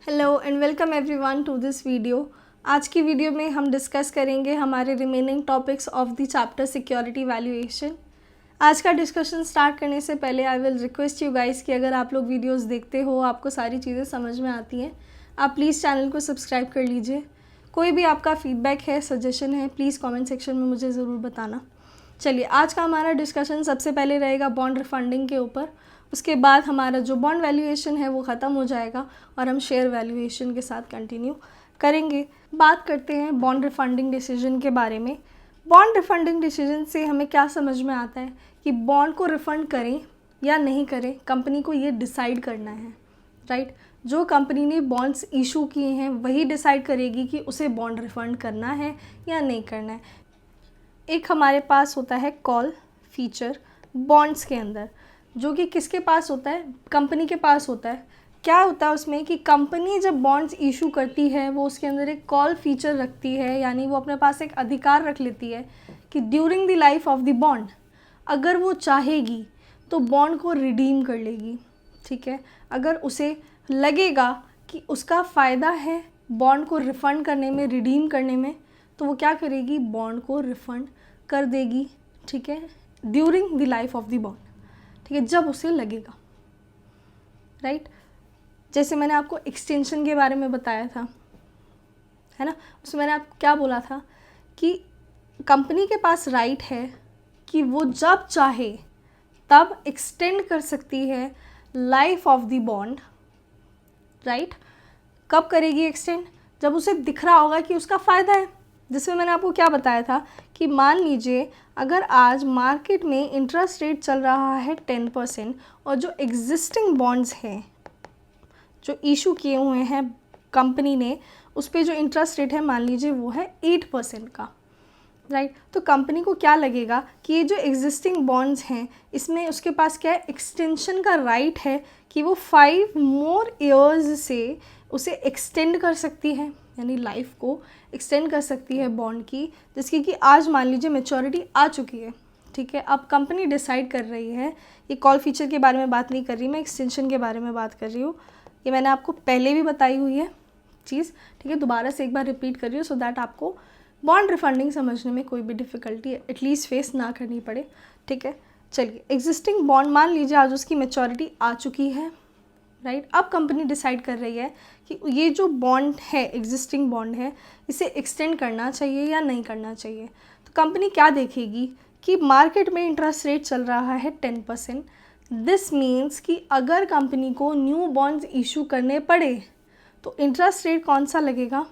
Hello and welcome everyone to this video. आज की video में हम डिस्कस करेंगे हमारे remaining topics of the chapter security valuation. आज का डिस्कशन स्टार्ट करने से पहले I will request you guys कि अगर आप लोग वीडियोस देखते हो, आपको सारी चीज़ें समझ में आती हैं, आप प्लीज़ चैनल को सब्सक्राइब कर लीजिए। कोई भी आपका फीडबैक है, सजेशन है, प्लीज़ कॉमेंट सेक्शन में मुझे ज़रूर बताना। चलिए, आज का हमारा डिस्कशन सबसे पहले रहेगा बॉन्ड रिफंडिंग के ऊपर। उसके बाद हमारा जो बॉन्ड वैल्यूएशन है वो ख़त्म हो जाएगा और हम शेयर वैल्यूएशन के साथ कंटिन्यू करेंगे। बात करते हैं बॉन्ड रिफंडिंग डिसीजन के बारे में। बॉन्ड रिफंडिंग डिसीजन से हमें क्या समझ में आता है कि बॉन्ड को रिफ़ंड करें या नहीं करें, कंपनी को ये डिसाइड करना है, राइट। जो कंपनी ने बॉन्ड्स इशू किए हैं वही डिसाइड करेगी कि उसे बॉन्ड रिफ़ंड करना है या नहीं करना है। एक हमारे पास होता है कॉल फीचर बॉन्ड्स के अंदर, जो कि किसके पास होता है? कंपनी के पास होता है। क्या होता है उसमें कि कंपनी जब बॉन्ड्स इशू करती है वो उसके अंदर एक कॉल फीचर रखती है, यानी वो अपने पास एक अधिकार रख लेती है कि during the life of the bond अगर वो चाहेगी तो बॉन्ड को रिडीम कर लेगी, ठीक है। अगर उसे लगेगा कि उसका फ़ायदा है बॉन्ड को रिफ़ंड करने में, रिडीम करने में, तो वो क्या करेगी? बॉन्ड को रिफ़ंड कर देगी, ठीक है, during the life of the bond, ठीक है, जब उसे लगेगा, राइट। जैसे मैंने आपको एक्सटेंशन के बारे में बताया था, है ना, उसमें मैंने आपको क्या बोला था कि कंपनी के पास राइट है कि वो जब चाहे तब एक्सटेंड कर सकती है life of the bond, right. कब करेगी एक्सटेंड? जब उसे दिख रहा होगा कि उसका फ़ायदा है। जिसमें मैंने आपको क्या बताया था कि मान लीजिए अगर आज मार्केट में इंटरेस्ट रेट चल रहा है 10% और जो एग्जिस्टिंग बॉन्ड्स हैं जो इशू किए हुए हैं कंपनी ने, उस पर जो इंटरेस्ट रेट है मान लीजिए वो है 8% का, राइट। तो कंपनी को क्या लगेगा कि ये जो एग्जिस्टिंग बॉन्ड्स हैं इसमें उसके पास क्या है? एक्सटेंशन का राइट है कि वो 5 मोर ईयर्स से उसे एक्सटेंड कर सकती है, यानी लाइफ को एक्सटेंड कर सकती है बॉन्ड की, जिसकी कि आज मान लीजिए मैच्योरिटी आ चुकी है, ठीक है। अब कंपनी डिसाइड कर रही है, ये कॉल फीचर के बारे में बात नहीं कर रही मैं, एक्सटेंशन के बारे में बात कर रही हूँ। ये मैंने आपको पहले भी बताई हुई है चीज़, ठीक है, दोबारा से एक बार रिपीट कर रही हूँ सो दैट आपको बॉन्ड रिफंडिंग समझने में कोई भी डिफ़िकल्टी एटलीस्ट फेस ना करनी पड़े, ठीक है। चलिए, एग्जिस्टिंग बॉन्ड मान लीजिए आज उसकी मैच्योरिटी आ चुकी है, राइट। अब कंपनी डिसाइड कर रही है कि ये जो बॉन्ड है, एग्जिस्टिंग बॉन्ड है, इसे एक्सटेंड करना चाहिए या नहीं करना चाहिए। तो कंपनी क्या देखेगी कि मार्केट में इंटरेस्ट रेट चल रहा है 10%। दिस मीन्स कि अगर कंपनी को न्यू बॉन्ड्स इशू करने पड़े तो इंटरेस्ट रेट कौन सा लगेगा?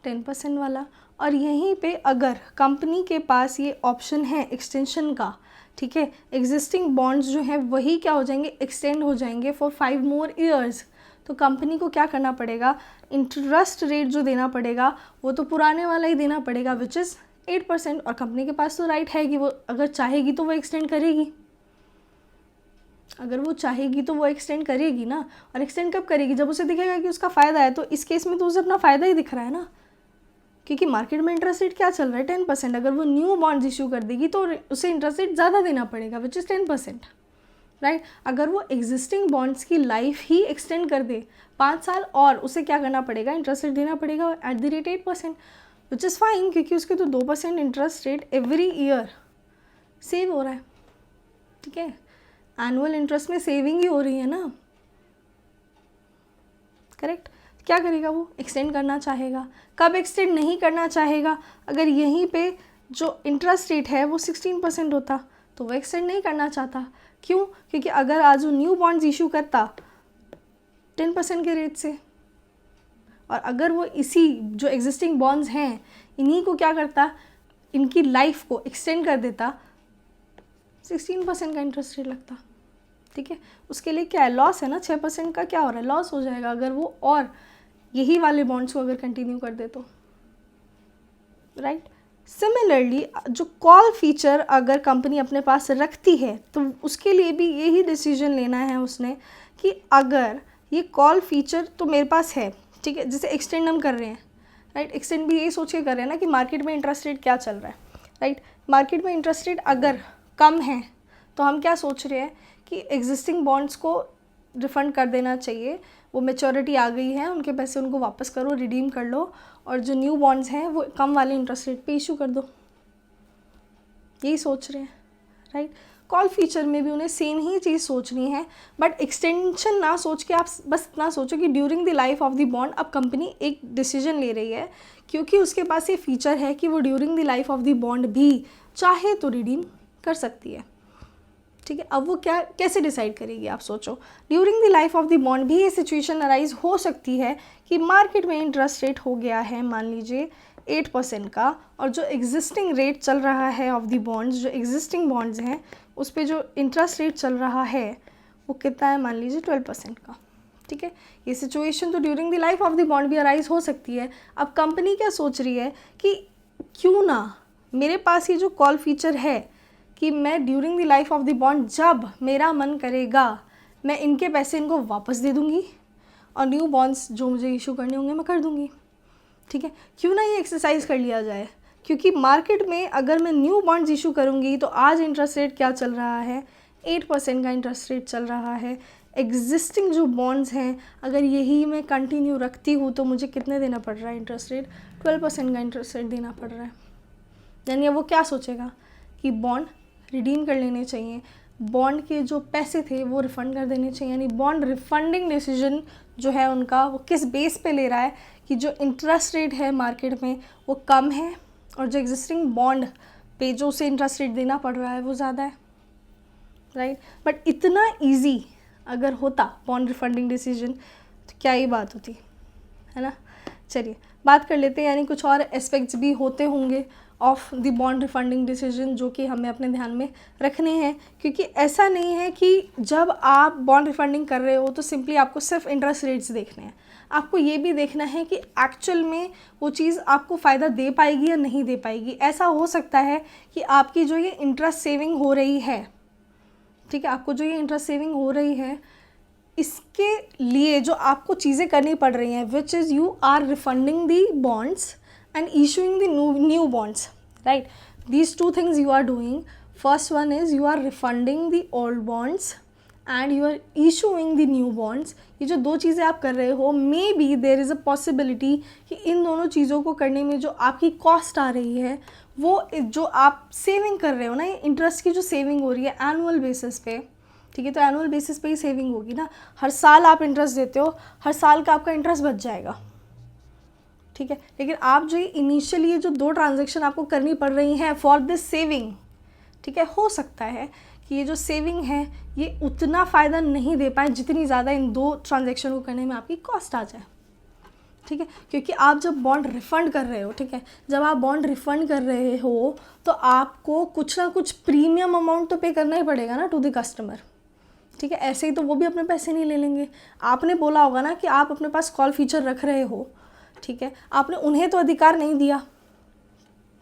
10% वाला। और यहीं पे अगर कंपनी के पास ये ऑप्शन है एक्सटेंशन का, ठीक है, एग्जिस्टिंग बॉन्ड्स जो हैं वही क्या हो जाएंगे? एक्सटेंड हो जाएंगे फॉर 5 मोर ईयर्स। तो कंपनी को क्या करना पड़ेगा? इंटरेस्ट रेट जो देना पड़ेगा वो तो पुराने वाला ही देना पड़ेगा, विच इज़ 8%। और कंपनी के पास तो राइट है कि वो अगर चाहेगी तो वो एक्सटेंड करेगी, अगर वो चाहेगी तो वो एक्सटेंड करेगी ना। और एक्सटेंड कब करेगी? जब उसे दिखेगा कि उसका फ़ायदा है। तो इस केस में तो उसे अपना फ़ायदा ही दिख रहा है ना, क्योंकि मार्केट में इंटरेस्ट रेट क्या चल रहा है? 10%। अगर वो न्यू बॉन्ड्स इशू कर देगी तो उसे इंटरेस्ट रेट ज़्यादा देना पड़ेगा, विच इज़ 10%, राइट। अगर वो एग्जिस्टिंग बॉन्ड्स की लाइफ ही एक्सटेंड कर दे 5 साल और, उसे क्या करना पड़ेगा? इंटरेस्ट रेट देना पड़ेगा at the rate 8%, which is fine, क्योंकि उसके तो 2% interest rate every year save हो रहा है, ठीक है। एनुअल इंटरेस्ट में सेविंग ही हो रही है ना, करेक्ट। क्या करेगा? वो एक्सटेंड करना चाहेगा। कब एक्सटेंड नहीं करना चाहेगा? अगर यहीं पे जो इंटरेस्ट रेट है वो 16% होता तो वो एक्सटेंड नहीं करना चाहता। क्यों? क्योंकि अगर आज वो न्यू बॉन्ड्स इशू करता 10% के रेट से, और अगर वो इसी जो एग्जिस्टिंग बॉन्ड्स हैं इन्हीं को क्या करता? इनकी लाइफ को एक्सटेंड कर देता, 16% का इंटरेस्ट रेट लगता, ठीक है। उसके लिए क्या है? लॉस है ना, 6% का क्या हो रहा है? लॉस हो जाएगा अगर वो और यही वाले बॉन्ड्स को अगर कंटिन्यू कर दे तो, राइट। सिमिलरली जो कॉल फीचर अगर कंपनी अपने पास रखती है तो उसके लिए भी यही डिसीजन लेना है उसने कि अगर ये कॉल फीचर तो मेरे पास है, ठीक है, जिसे एक्सटेंड हम कर रहे हैं, राइट। एक्सटेंड भी यही सोच के कर रहे हैं ना कि मार्केट में इंटरेस्ट रेट क्या चल रहा है, राइट। मार्केट में इंटरेस्ट रेट अगर कम है तो हम क्या सोच रहे हैं कि एग्जिस्टिंग बॉन्ड्स को रिफ़ंड कर देना चाहिए वो मैच्योरिटी आ गई है, उनके पैसे उनको वापस करो, रिडीम कर लो, और जो न्यू बॉन्ड्स हैं वो कम वाले इंटरेस्ट रेट पे इशू कर दो। यही सोच रहे हैं, राइट। कॉल फीचर में भी उन्हें सेम ही चीज़ सोचनी है, बट एक्सटेंशन ना सोच के आप बस इतना सोचो कि during the life of the bond अब कंपनी एक डिसीजन ले रही है, क्योंकि उसके पास ये फीचर है कि वो during the life of the bond भी चाहे तो रिडीम कर सकती है, ठीक है। अब वो क्या कैसे डिसाइड करेगी, आप सोचो। During the life of the bond भी ये सिचुएशन अराइज हो सकती है कि मार्केट में इंटरेस्ट रेट हो गया है मान लीजिए 8% का, और जो एग्जिस्टिंग रेट चल रहा है ऑफ द बॉन्ड्स, जो एग्जिस्टिंग बॉन्ड्स हैं उस पे जो इंटरेस्ट रेट चल रहा है वो कितना है, मान लीजिए 12% का, ठीक है। ये सिचुएशन तो during the life of the bond भी अराइज हो सकती है। अब कंपनी क्या सोच रही है कि क्यों ना मेरे पास ये जो कॉल फीचर है कि मैं during the life of the bond जब मेरा मन करेगा मैं इनके पैसे इनको वापस दे दूँगी, और न्यू बॉन्ड्स जो मुझे इशू करने होंगे मैं कर दूँगी, ठीक है। क्यों ना ये एक्सरसाइज कर लिया जाए, क्योंकि मार्केट में अगर मैं न्यू बॉन्ड्स इशू करूँगी तो आज इंटरेस्ट रेट क्या चल रहा है, 8% का इंटरेस्ट रेट चल रहा है। एग्जिस्टिंग जो बॉन्ड्स हैं अगर यही मैं कंटिन्यू रखती हूँ तो मुझे कितने देना पड़ रहा है इंटरेस्ट रेट, 12% का इंटरेस्ट रेट देना पड़ रहा है। यानी वो क्या सोचेगा कि बॉन्ड रिडीम कर लेने चाहिए, बॉन्ड के जो पैसे थे वो रिफ़ंड कर देने चाहिए। यानी बॉन्ड रिफंडिंग डिसीजन जो है उनका वो किस बेस पे ले रहा है कि जो इंटरेस्ट रेट है मार्केट में वो कम है, और जो एग्जिस्टिंग बॉन्ड पे जो उसे इंटरेस्ट रेट देना पड़ रहा है वो ज़्यादा है, राइट। बट इतना इजी अगर होता बॉन्ड रिफंडिंग डिसीजन तो क्या ही बात होती, है ना। चलिए बात कर लेते हैं, यानी कुछ और एस्पेक्ट्स भी होते होंगे of the bond refunding decision जो कि हमें अपने ध्यान में रखने हैं, क्योंकि ऐसा नहीं है कि जब आप बॉन्ड रिफंडिंग कर रहे हो तो सिंपली आपको सिर्फ इंटरेस्ट रेट्स देखने हैं, आपको ये भी देखना है कि एक्चुअल में वो चीज़ आपको फ़ायदा दे पाएगी या नहीं दे पाएगी। ऐसा हो सकता है कि आपकी जो ये इंटरेस्ट सेविंग हो रही है, ठीक है, आपको जो ये इंटरेस्ट सेविंग हो रही है इसके लिए जो आपको चीज़ें करनी पड़ रही हैं, which is you are refunding the bonds and issuing the new bonds, right? These two things you are doing. First one is you are refunding the old bonds and you are issuing the new bonds. ये जो दो चीज़ें आप कर रहे हो, may be there is a possibility कि इन दोनों चीज़ों को करने में जो आपकी कॉस्ट आ रही है वो जो आप सेविंग कर रहे हो ना, ये इंटरेस्ट की जो सेविंग हो रही है एनुअल बेसिस पे, ठीक है, तो एनुअल बेसिस पे ही सेविंग होगी ना। हर साल आप इंटरेस्ट देते हो, हर साल का आपका इंटरेस्ट बच जाएगा, ठीक है। लेकिन आप जो इनिशियली जो दो ट्रांजैक्शन आपको करनी पड़ रही हैं फॉर दिस सेविंग, ठीक है, हो सकता है कि ये जो सेविंग है ये उतना फ़ायदा नहीं दे पाए जितनी ज़्यादा इन दो ट्रांजैक्शन को करने में आपकी कॉस्ट आ जाए, ठीक है। क्योंकि आप जब बॉन्ड रिफ़ंड कर रहे हो, ठीक है, जब आप बॉन्ड रिफ़ंड कर रहे हो तो आपको कुछ ना कुछ प्रीमियम अमाउंट तो पे करना ही पड़ेगा ना टू द कस्टमर, ठीक है। ऐसे ही तो वो भी अपने पैसे नहीं ले लेंगे। आपने बोला होगा ना कि आप अपने पास कॉल फीचर रख रहे हो, ठीक है, आपने उन्हें तो अधिकार नहीं दिया,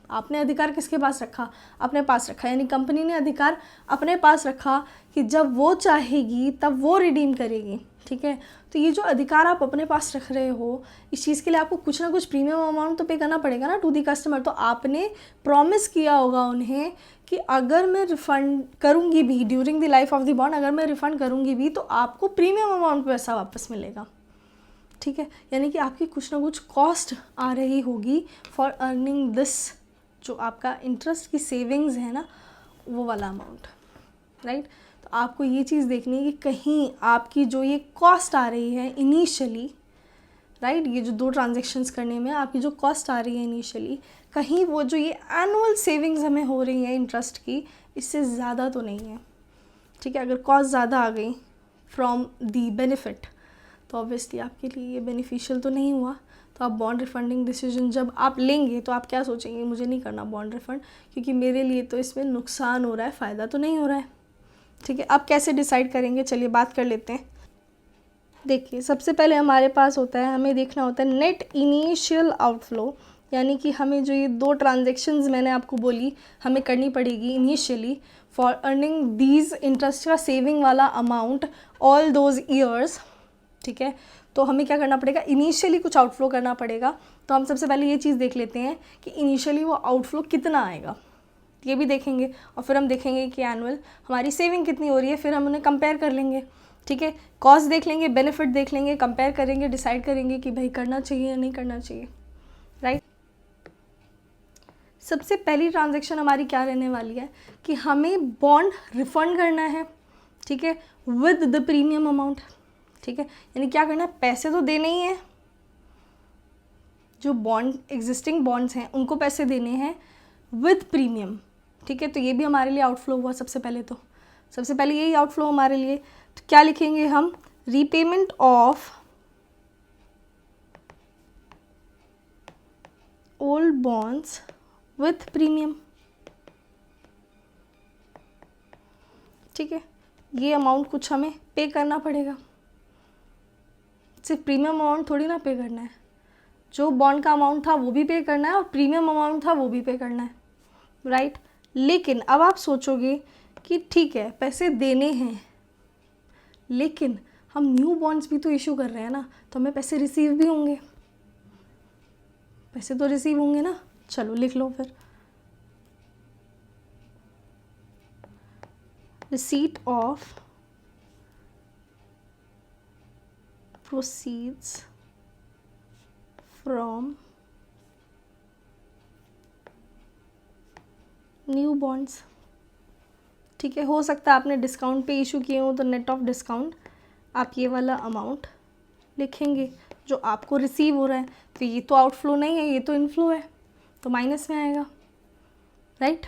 आपने अधिकार किसके पास रखा, अपने पास रखा। यानी कंपनी ने अधिकार अपने पास रखा कि जब वो चाहेगी तब वो रिडीम करेगी, ठीक है। तो ये जो अधिकार आप अपने पास रख रहे हो, इस चीज़ के लिए आपको कुछ ना कुछ प्रीमियम अमाउंट तो पे करना पड़ेगा ना टू दी कस्टमर। तो आपने प्रॉमिस किया होगा उन्हें कि अगर मैं रिफ़ंड करूँगी भी during the life of the bond, अगर मैं रिफ़ंड करूँगी भी तो आपको प्रीमियम अमाउंट पैसा वापस मिलेगा, ठीक है। यानी कि आपकी कुछ ना कुछ कॉस्ट आ रही होगी फॉर अर्निंग दिस, जो आपका इंटरेस्ट की सेविंग्स है ना वो वाला अमाउंट, राइट। तो आपको ये चीज़ देखनी है कि कहीं आपकी जो ये कॉस्ट आ रही है इनिशियली, राइट, ये जो दो ट्रांजेक्शन्स करने में आपकी जो कॉस्ट आ रही है इनिशियली, कहीं वो जो ये एनुअल सेविंग्स हमें हो रही है इंटरेस्ट की इससे ज़्यादा तो नहीं है, ठीक है। अगर कॉस्ट ज़्यादा आ गई फ्रॉम दी बेनिफिट तो ऑब्वियसली आपके लिए ये बेनिफिशियल तो नहीं हुआ। तो आप बॉन्ड रिफंडिंग डिसीजन जब आप लेंगे तो आप क्या सोचेंगे, मुझे नहीं करना बॉन्ड रिफंड क्योंकि मेरे लिए तो इसमें नुकसान हो रहा है, फ़ायदा तो नहीं हो रहा है, ठीक है। अब कैसे डिसाइड करेंगे, चलिए बात कर लेते हैं। देखिए सबसे पहले हमारे पास होता है, हमें देखना होता है नेट इनिशियल आउटफ्लो, यानी कि हमें जो ये दो ट्रांजेक्शन्स मैंने आपको बोली हमें करनी पड़ेगी initially for earning these interest का सेविंग वाला अमाउंट ऑल दोज ईयर्स, ठीक है। तो हमें क्या करना पड़ेगा, इनिशियली कुछ आउटफ्लो करना पड़ेगा। तो हम सबसे पहले ये चीज़ देख लेते हैं कि इनिशियली वो आउटफ्लो कितना आएगा, ये भी देखेंगे और फिर हम देखेंगे कि एनुअल हमारी सेविंग कितनी हो रही है, फिर हम उन्हें कंपेयर कर लेंगे ठीक है, कॉस्ट देख लेंगे, बेनिफिट देख लेंगे, कंपेयर करेंगे, डिसाइड करेंगे कि भाई करना चाहिए या नहीं करना चाहिए, राइट। सबसे पहली ट्रांजैक्शन हमारी क्या रहने वाली है कि हमें बॉन्ड रिफंड करना है, ठीक है, विद द प्रीमियम अमाउंट, ठीक है। यानी क्या करना है, पैसे तो देने ही हैं, जो बॉन्ड एग्जिस्टिंग बॉन्ड्स हैं उनको पैसे देने हैं विद प्रीमियम, ठीक है। तो ये भी हमारे लिए आउटफ्लो हुआ सबसे पहले, तो सबसे पहले यही आउटफ्लो हमारे लिए। तो क्या लिखेंगे हम, repayment of old bonds with premium, ठीक है। ये अमाउंट कुछ हमें पे करना पड़ेगा, सिर्फ प्रीमियम अमाउंट थोड़ी ना पे करना है, जो बॉन्ड का अमाउंट था वो भी पे करना है और प्रीमियम अमाउंट था वो भी पे करना है, राइट। लेकिन अब आप सोचोगे कि ठीक है पैसे देने हैं, लेकिन हम न्यू बॉन्ड्स भी तो इशू कर रहे हैं ना, तो हमें पैसे रिसीव भी होंगे, पैसे तो रिसीव होंगे ना। चलो लिख लो फिर, receipt of proceeds from new bonds, ठीक है। हो सकता है आपने डिस्काउंट पे इशू किए हो, तो नेट ऑफ डिस्काउंट आप ये वाला अमाउंट लिखेंगे जो आपको रिसीव हो रहा है। तो ये तो आउटफ्लो नहीं है, ये तो इनफ्लो है, तो माइनस में आएगा, राइट।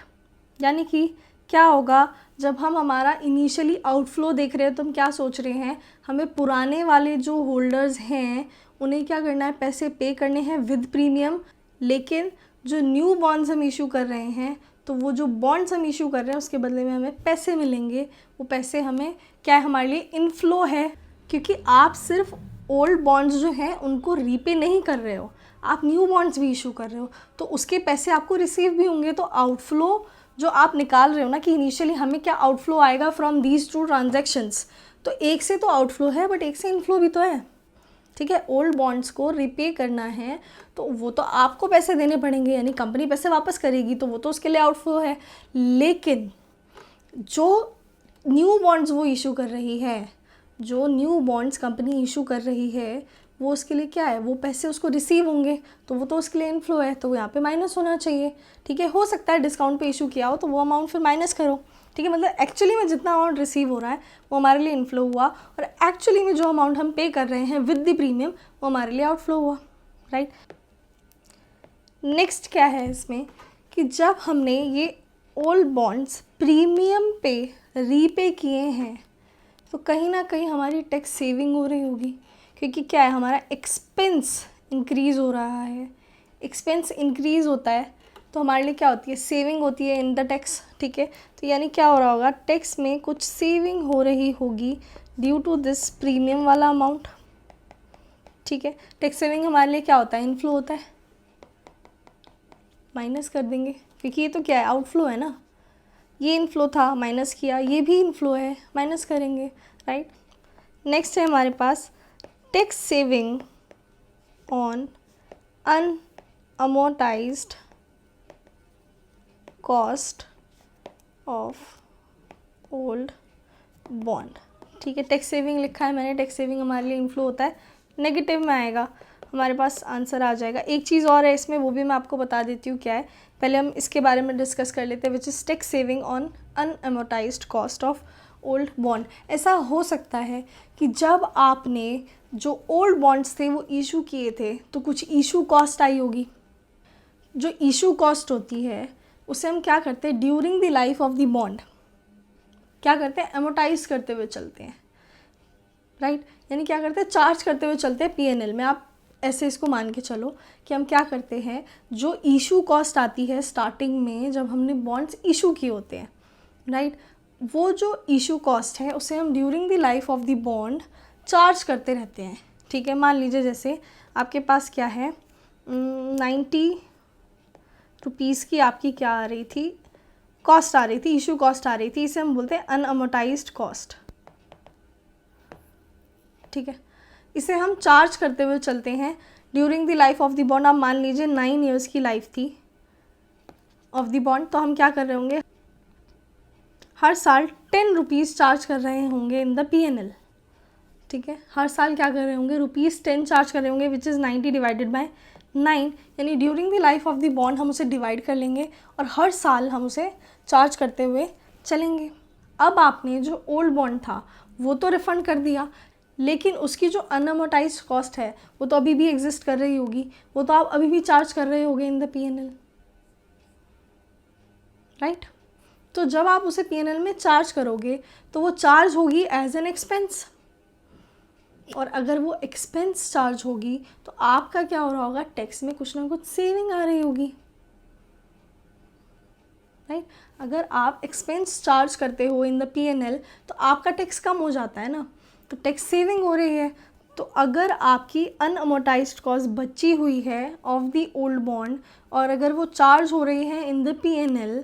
यानी कि क्या होगा, जब हम हमारा इनिशियली आउटफ्लो देख रहे हैं तो हम क्या सोच रहे हैं, हमें पुराने वाले जो होल्डर्स हैं उन्हें क्या करना है, पैसे पे करने हैं विद प्रीमियम। लेकिन जो न्यू बॉन्ड्स हम इशू कर रहे हैं, तो वो जो बॉन्ड्स हम इशू कर रहे हैं उसके बदले में हमें पैसे मिलेंगे। वो पैसे हमें क्या है, हमारे लिए इनफ्लो है, क्योंकि आप सिर्फ ओल्ड बॉन्ड्स जो हैं उनको रीपे नहीं कर रहे हो, आप न्यू बॉन्ड्स भी इशू कर रहे हो, तो उसके पैसे आपको रिसीव भी होंगे। तो आउटफ्लो जो आप निकाल रहे हो ना कि इनिशियली हमें क्या आउटफ्लो आएगा फ्रॉम दीज टू ट्रांजैक्शंस, तो एक से तो आउटफ्लो है बट एक से इनफ्लो भी तो है, ठीक है। ओल्ड बॉन्ड्स को रिपे करना है तो वो तो आपको पैसे देने पड़ेंगे, यानी कंपनी पैसे वापस करेगी, तो वो तो उसके लिए आउटफ्लो है। लेकिन जो न्यू बॉन्ड्स वो इशू कर रही है, जो न्यू बॉन्ड्स कंपनी इशू कर रही है, वो उसके लिए क्या है, वो पैसे उसको रिसीव होंगे, तो वो तो उसके लिए इनफ्लो है, तो यहाँ पे माइनस होना चाहिए, ठीक है। हो सकता है डिस्काउंट पे इशू किया हो तो वो अमाउंट फिर माइनस करो, ठीक है। मतलब एक्चुअली में जितना अमाउंट रिसीव हो रहा है वो हमारे लिए इनफ्लो हुआ, और एक्चुअली में जो अमाउंट हम पे कर रहे हैं विद द प्रीमियम वो हमारे लिए आउटफ्लो हुआ, राइट। नेक्स्ट क्या है इसमें कि जब हमने ये ओल्ड बॉन्ड्स प्रीमियम पे रीपे किए हैं तो कहीं ना कहीं हमारी टैक्स सेविंग हो रही होगी, क्योंकि क्या है, हमारा एक्सपेंस इंक्रीज़ हो रहा है। एक्सपेंस इंक्रीज़ होता है तो हमारे लिए क्या होती है, सेविंग होती है इन द टैक्स, ठीक है। तो यानी क्या हो रहा होगा, टैक्स में कुछ सेविंग हो रही होगी ड्यू टू दिस प्रीमियम वाला अमाउंट, ठीक है। टैक्स सेविंग हमारे लिए क्या होता है, इनफ्लो होता है, माइनस कर देंगे, क्योंकि ये तो क्या है, आउटफ्लो है ना। ये इनफ्लो था, माइनस किया, ये भी इनफ्लो है, माइनस करेंगे, राइट। नेक्स्ट है हमारे पास tax saving on unamortised cost of old bond, ठीक है। टैक्स सेविंग लिखा है मैंने, टैक्स सेविंग हमारे लिए इनफ्लो होता है, नेगेटिव में आएगा, हमारे पास आंसर आ जाएगा। एक चीज़ और है इसमें, वो भी मैं आपको बता देती हूँ क्या है, पहले हम इसके बारे में डिस्कस कर लेते हैं, which is tax saving on unamortised cost of old bond. ऐसा हो सकता है कि जब आपने जो ओल्ड बॉन्ड्स थे वो इशू किए थे तो कुछ इशू कॉस्ट आई होगी। जो इशू कॉस्ट होती है उसे हम क्या करते हैं, during the life of the bond क्या करते हैं, एमोटाइज करते हुए चलते हैं, राइट। यानी क्या करते हैं, चार्ज करते हुए चलते हैं पीएनएल में। आप ऐसे इसको मान के चलो कि हम क्या करते हैं, जो इशू कॉस्ट आती है स्टार्टिंग में जब हमने बॉन्ड्स इशू किए होते हैं, राइट, वो जो इशू कॉस्ट है उसे हम during the life of the bond charge करते रहते हैं, ठीक है। मान लीजिए जैसे आपके पास क्या है, 90 रुपीज़ की आपकी क्या आ रही थी, कॉस्ट आ रही थी, इशू कॉस्ट आ रही थी, इसे हम बोलते हैं अनअमोर्टाइज्ड कॉस्ट, ठीक है। इसे हम चार्ज करते हुए चलते हैं during the life of the bond. आप मान लीजिए 9 ईयर्स की लाइफ थी ऑफ द बॉन्ड, तो हम क्या कर रहे होंगे, हर साल 10 रुपीज़ चार्ज कर रहे होंगे इन द पीएनएल, ठीक है, हर साल क्या कर रहे होंगे, ₹10 चार्ज कर रहे होंगे, विच इज़ 90 डिवाइडेड बाय 9, यानी during the life of the bond हम उसे डिवाइड कर लेंगे और हर साल हम उसे चार्ज करते हुए चलेंगे। अब आपने जो ओल्ड बॉन्ड था वो तो रिफ़ंड कर दिया, लेकिन उसकी जो अनअमोर्टाइज्ड कॉस्ट है वो तो अभी भी एग्जिस्ट कर रही होगी, वो तो आप अभी भी चार्ज कर रहे होगे इन द P&L, राइट। तो जब आप उसे P&L में चार्ज करोगे तो वो चार्ज होगी एज एन एक्सपेंस, और अगर वो एक्सपेंस चार्ज होगी तो आपका क्या हो रहा होगा, टैक्स में कुछ ना कुछ सेविंग आ रही होगी, राइट। अगर आप एक्सपेंस चार्ज करते हो इन द P&L तो आपका टैक्स कम हो जाता है ना, तो टैक्स सेविंग हो रही है। तो अगर आपकी अनअमोर्टाइज्ड कॉस्ट बची हुई है ऑफ द ओल्ड बॉन्ड और अगर वो चार्ज हो रही है इन द P&L,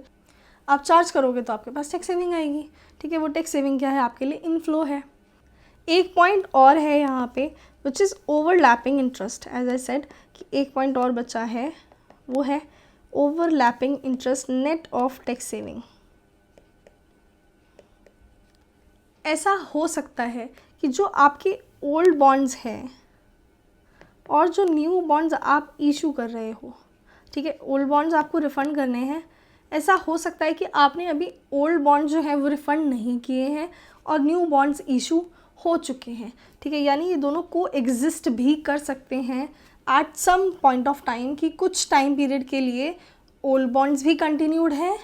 आप चार्ज करोगे तो आपके पास टैक्स सेविंग आएगी, ठीक है। वो टैक्स सेविंग क्या है, आपके लिए इनफ्लो है। एक पॉइंट और है यहाँ पे which is overlapping interest, as I said कि एक पॉइंट और बचा है, वो है overlapping interest net of tax saving. ऐसा हो सकता है कि जो आपके ओल्ड बॉन्ड्स हैं और जो न्यू बॉन्ड्स आप इशू कर रहे हो, ठीक है, ओल्ड बॉन्ड्स आपको रिफ़ंड करने हैं, ऐसा हो सकता है कि आपने अभी ओल्ड बॉन्ड जो है वो रिफ़ंड नहीं किए हैं और न्यू बॉन्ड्स इशू हो चुके हैं, ठीक है। यानी ये दोनों को एग्जिस्ट भी कर सकते हैं at some point of time, कि कुछ टाइम पीरियड के लिए ओल्ड बॉन्ड्स भी कंटिन्यूड हैं